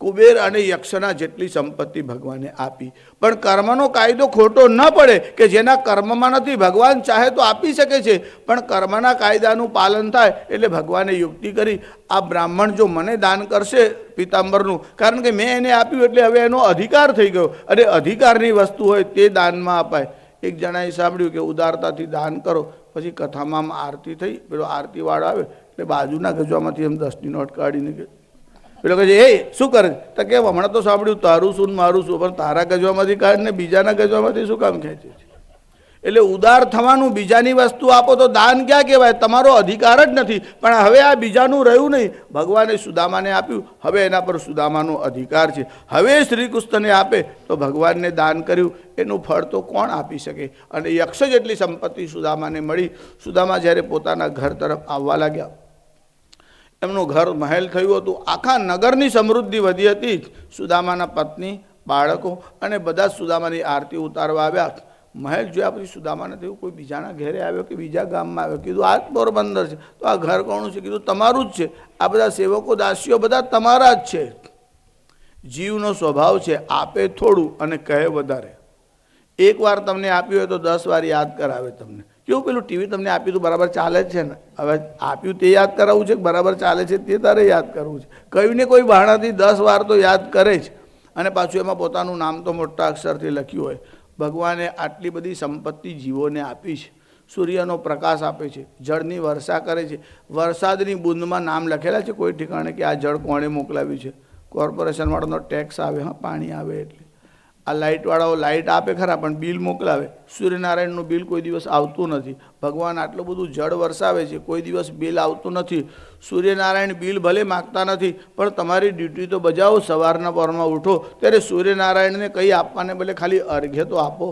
કુબેર અને યક્ષના જેટલી સંપત્તિ ભગવાને આપી. પણ કર્મનો કાયદો ખોટો ન પડે કે જેના કર્મમાં નથી ભગવાન ચાહે તો આપી શકે છે, પણ કર્મના કાયદાનું પાલન થાય. એટલે ભગવાને યુક્તિ કરી, આ બ્રાહ્મણ જો મને દાન કરશે પિતાંબરનું, કારણ કે મેં એને આપ્યું એટલે હવે એનો અધિકાર થઈ ગયો, અને અધિકારની વસ્તુ હોય તે દાનમાં અપાય. એક જણાએ સાંભળ્યું કે ઉદારતાથી દાન કરો. પછી કથામાં આરતી થઈ, પેલો આરતીવાળો આવે એટલે બાજુના ગજવામાંથી એમ 10ની નોટ કાઢીને કે પેલો કહે છે, એ શું કરે? તો કે હમણાં તો સાંભળ્યું તારું શું મારું શું, પણ તારા ગજવામાંથી કાઢીને બીજાના ગજવામાંથી શું કામ ખેંચે છે? એટલે ઉદાર થવાનું, બીજાની વસ્તુ આપો તો દાન ક્યાં કહેવાય? તમારો અધિકાર જ નથી. પણ હવે આ બીજાનું રહ્યું નહીં. ભગવાને સુદામાને આપ્યું, હવે એના પર સુદામાનો અધિકાર છે. હવે શ્રી કૃષ્ણને આપે તો ભગવાનને દાન કર્યું એનું ફળ તો કોણ આપી શકે? અને યક્ષ જેટલી સંપત્તિ સુદામાને મળી. સુદામા જ્યારે પોતાના ઘર તરફ આવવા લાગ્યા, એમનું ઘર મહેલ થયું હતું. આખા નગરની સમૃદ્ધિ વધી હતી. સુદામાના પત્ની, બાળકો અને બધા જ સુદામાની આરતી ઉતારવા આવ્યા. મહેલ જોયા પછી સુદામાને થયું કોઈ બીજાના ઘરે આવ્યો કે બીજા ગામમાં આવ્યો. કીધું આ પોરબંદર છે, તો આ ઘર કોનું છે? કીધું તમારું જ છે. આ બધા સેવકો દાસીઓ બધા તમારા જ છે. જીવનો સ્વભાવ છે આપે થોડું અને કહે વધારે. એકવાર તમને આપ્યું હોય તો 10 વાર યાદ કરાવે તમને. કેવું પેલું ટીવી તમને આપ્યું તો બરાબર ચાલે છે ને, હવે આપ્યું તે યાદ કરાવવું છે, બરાબર ચાલે છે તે તારે યાદ કરવું છે. કયું ને કોઈ બહાનાથી 10 વાર તો યાદ કરે જ. અને પાછું એમાં પોતાનું નામ તો મોટા અક્ષરથી લખ્યું હોય. ભગવાને આટલી બધી સંપત્તિ જીવોને આપી છે. સૂર્યનો પ્રકાશ આપે છે, જળની વર્ષા કરે છે. વરસાદની બૂંદમાં નામ લખેલા છે કોઈ ઠેકાણે કે આ જળ કોણે મોકલાવ્યું છે. કોર્પોરેશનવાળાનો ટેક્સ આવે, હા પાણી આવે એટલે. આ લાઇટવાળાઓ લાઇટ આપે ખરા પણ બિલ મોકલાવે. સૂર્યનારાયણનું બિલ કોઈ દિવસ આવતું નથી. ભગવાન આટલું બધું જળ વરસાવે છે, કોઈ દિવસ બિલ આવતું નથી. સૂર્યનારાયણ બિલ ભલે માગતા નથી, પણ તમારી ડ્યુટી તો બજાવો. સવારના પરમાં ઉઠો ત્યારે સૂર્યનારાયણને કંઈ આપવાને બદલે ખાલી અર્ઘ્ય તો આપો.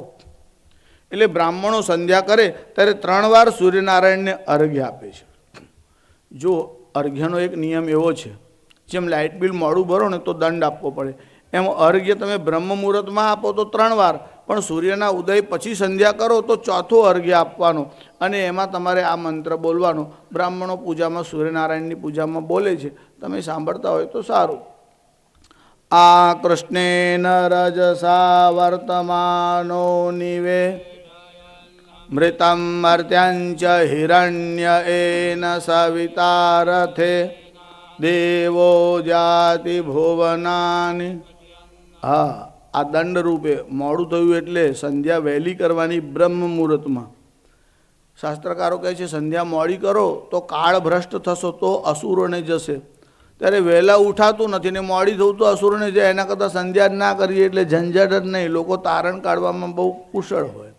એટલે બ્રાહ્મણો સંધ્યા કરે ત્યારે 3 વાર સૂર્યનારાયણને અર્ઘ્ય આપે છે. જો અર્ઘ્યનો એક નિયમ એવો છે, જેમ લાઇટ બિલ મોડું ભરો ને તો દંડ આપવો પડે, એમ અર્ઘ્ય તમે બ્રહ્મ મુહૂર્તમાં આપો તો 3 વાર, પણ સૂર્યના ઉદય પછી સંધ્યા કરો તો 4થો અર્ઘ્ય આપવાનો. અને એમાં તમારે આ મંત્ર બોલવાનો. બ્રાહ્મણો પૂજામાં સૂર્યનારાયણની પૂજામાં બોલે છે, તમે સાંભળતા હોય તો સારું. આ કૃષ્ણેન રજસા વર્તમાનો નિવે મૃતમ મર્ત્યંચ હિરણ્ય એન સવિતારથે દેવો જાતિ ભુવનાની. હા, આ દંડ રૂપે મોડું થયું એટલે સંધ્યા વહેલી કરવાની બ્રહ્મ મુહૂર્તમાં. શાસ્ત્રકારો કહે છે સંધ્યા મોડી કરો તો કાળ ભ્રષ્ટ થશો તો અસુરોને જશે. ત્યારે વહેલા ઉઠાતું નથી ને મોડી થવું તો અસુરોને જાય. એના કરતાં સંધ્યા જ ના કરીએ એટલે ઝંઝટ જ નહીં. લોકો તારણ કાઢવામાં બહુ કુશળ હોય.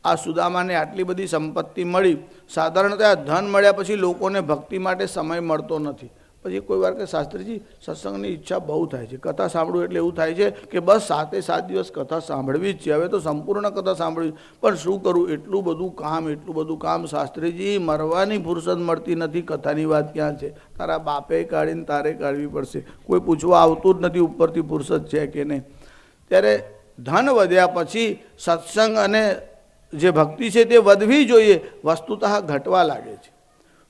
આ સુદામાને આટલી બધી સંપત્તિ મળી. સાધારણતઃ ધન મળ્યા પછી લોકોને ભક્તિ માટે સમય મળતો નથી. પછી કોઈ વાર કે શાસ્ત્રીજી સત્સંગની ઈચ્છા બહુ થાય છે, કથા સાંભળવું એટલે એવું થાય છે કે બસ 7 દિવસ કથા સાંભળવી જ છે, હવે તો સંપૂર્ણ કથા સાંભળવી. પણ શું કરું, એટલું બધું કામ શાસ્ત્રીજી, મરવાની ફુરસદ મળતી નથી. કથાની વાત ક્યાં છે? તારા બાપે કાઢીને તારે કાઢવી પડશે. કોઈ પૂછવા આવતું જ નથી ઉપરથી ફુરસદ છે કે નહીં. ત્યારે ધન વધ્યા પછી સત્સંગ અને જે ભક્તિ છે તે વધવી જોઈએ, વસ્તુતઃ ઘટવા લાગે છે.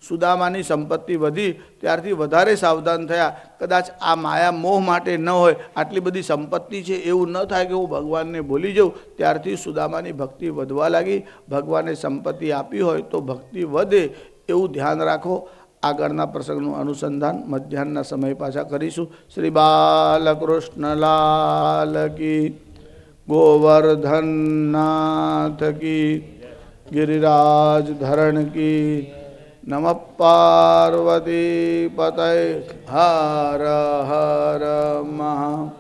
સુદામાની સંપત્તિ વધી ત્યારથી વધારે સાવધાન થયા. કદાચ આ માયા મોહ માટે ન હોય, આટલી બધી સંપત્તિ છે એવું ન થાય કે હું ભગવાનને ભૂલી જાઉં. ત્યારથી સુદામાની ભક્તિ વધવા લાગી. ભગવાને સંપત્તિ આપી હોય તો ભક્તિ વધે એવું ધ્યાન રાખો. આગળના પ્રસંગનું અનુસંધાન મધ્યાહનના સમય પાછા કરીશું. શ્રી બાલકૃષ્ણલાલ કી, ગોવર્ધનનાથ કી, गिरिराज धरण की. नमः पार्वती पतये. हर हर महा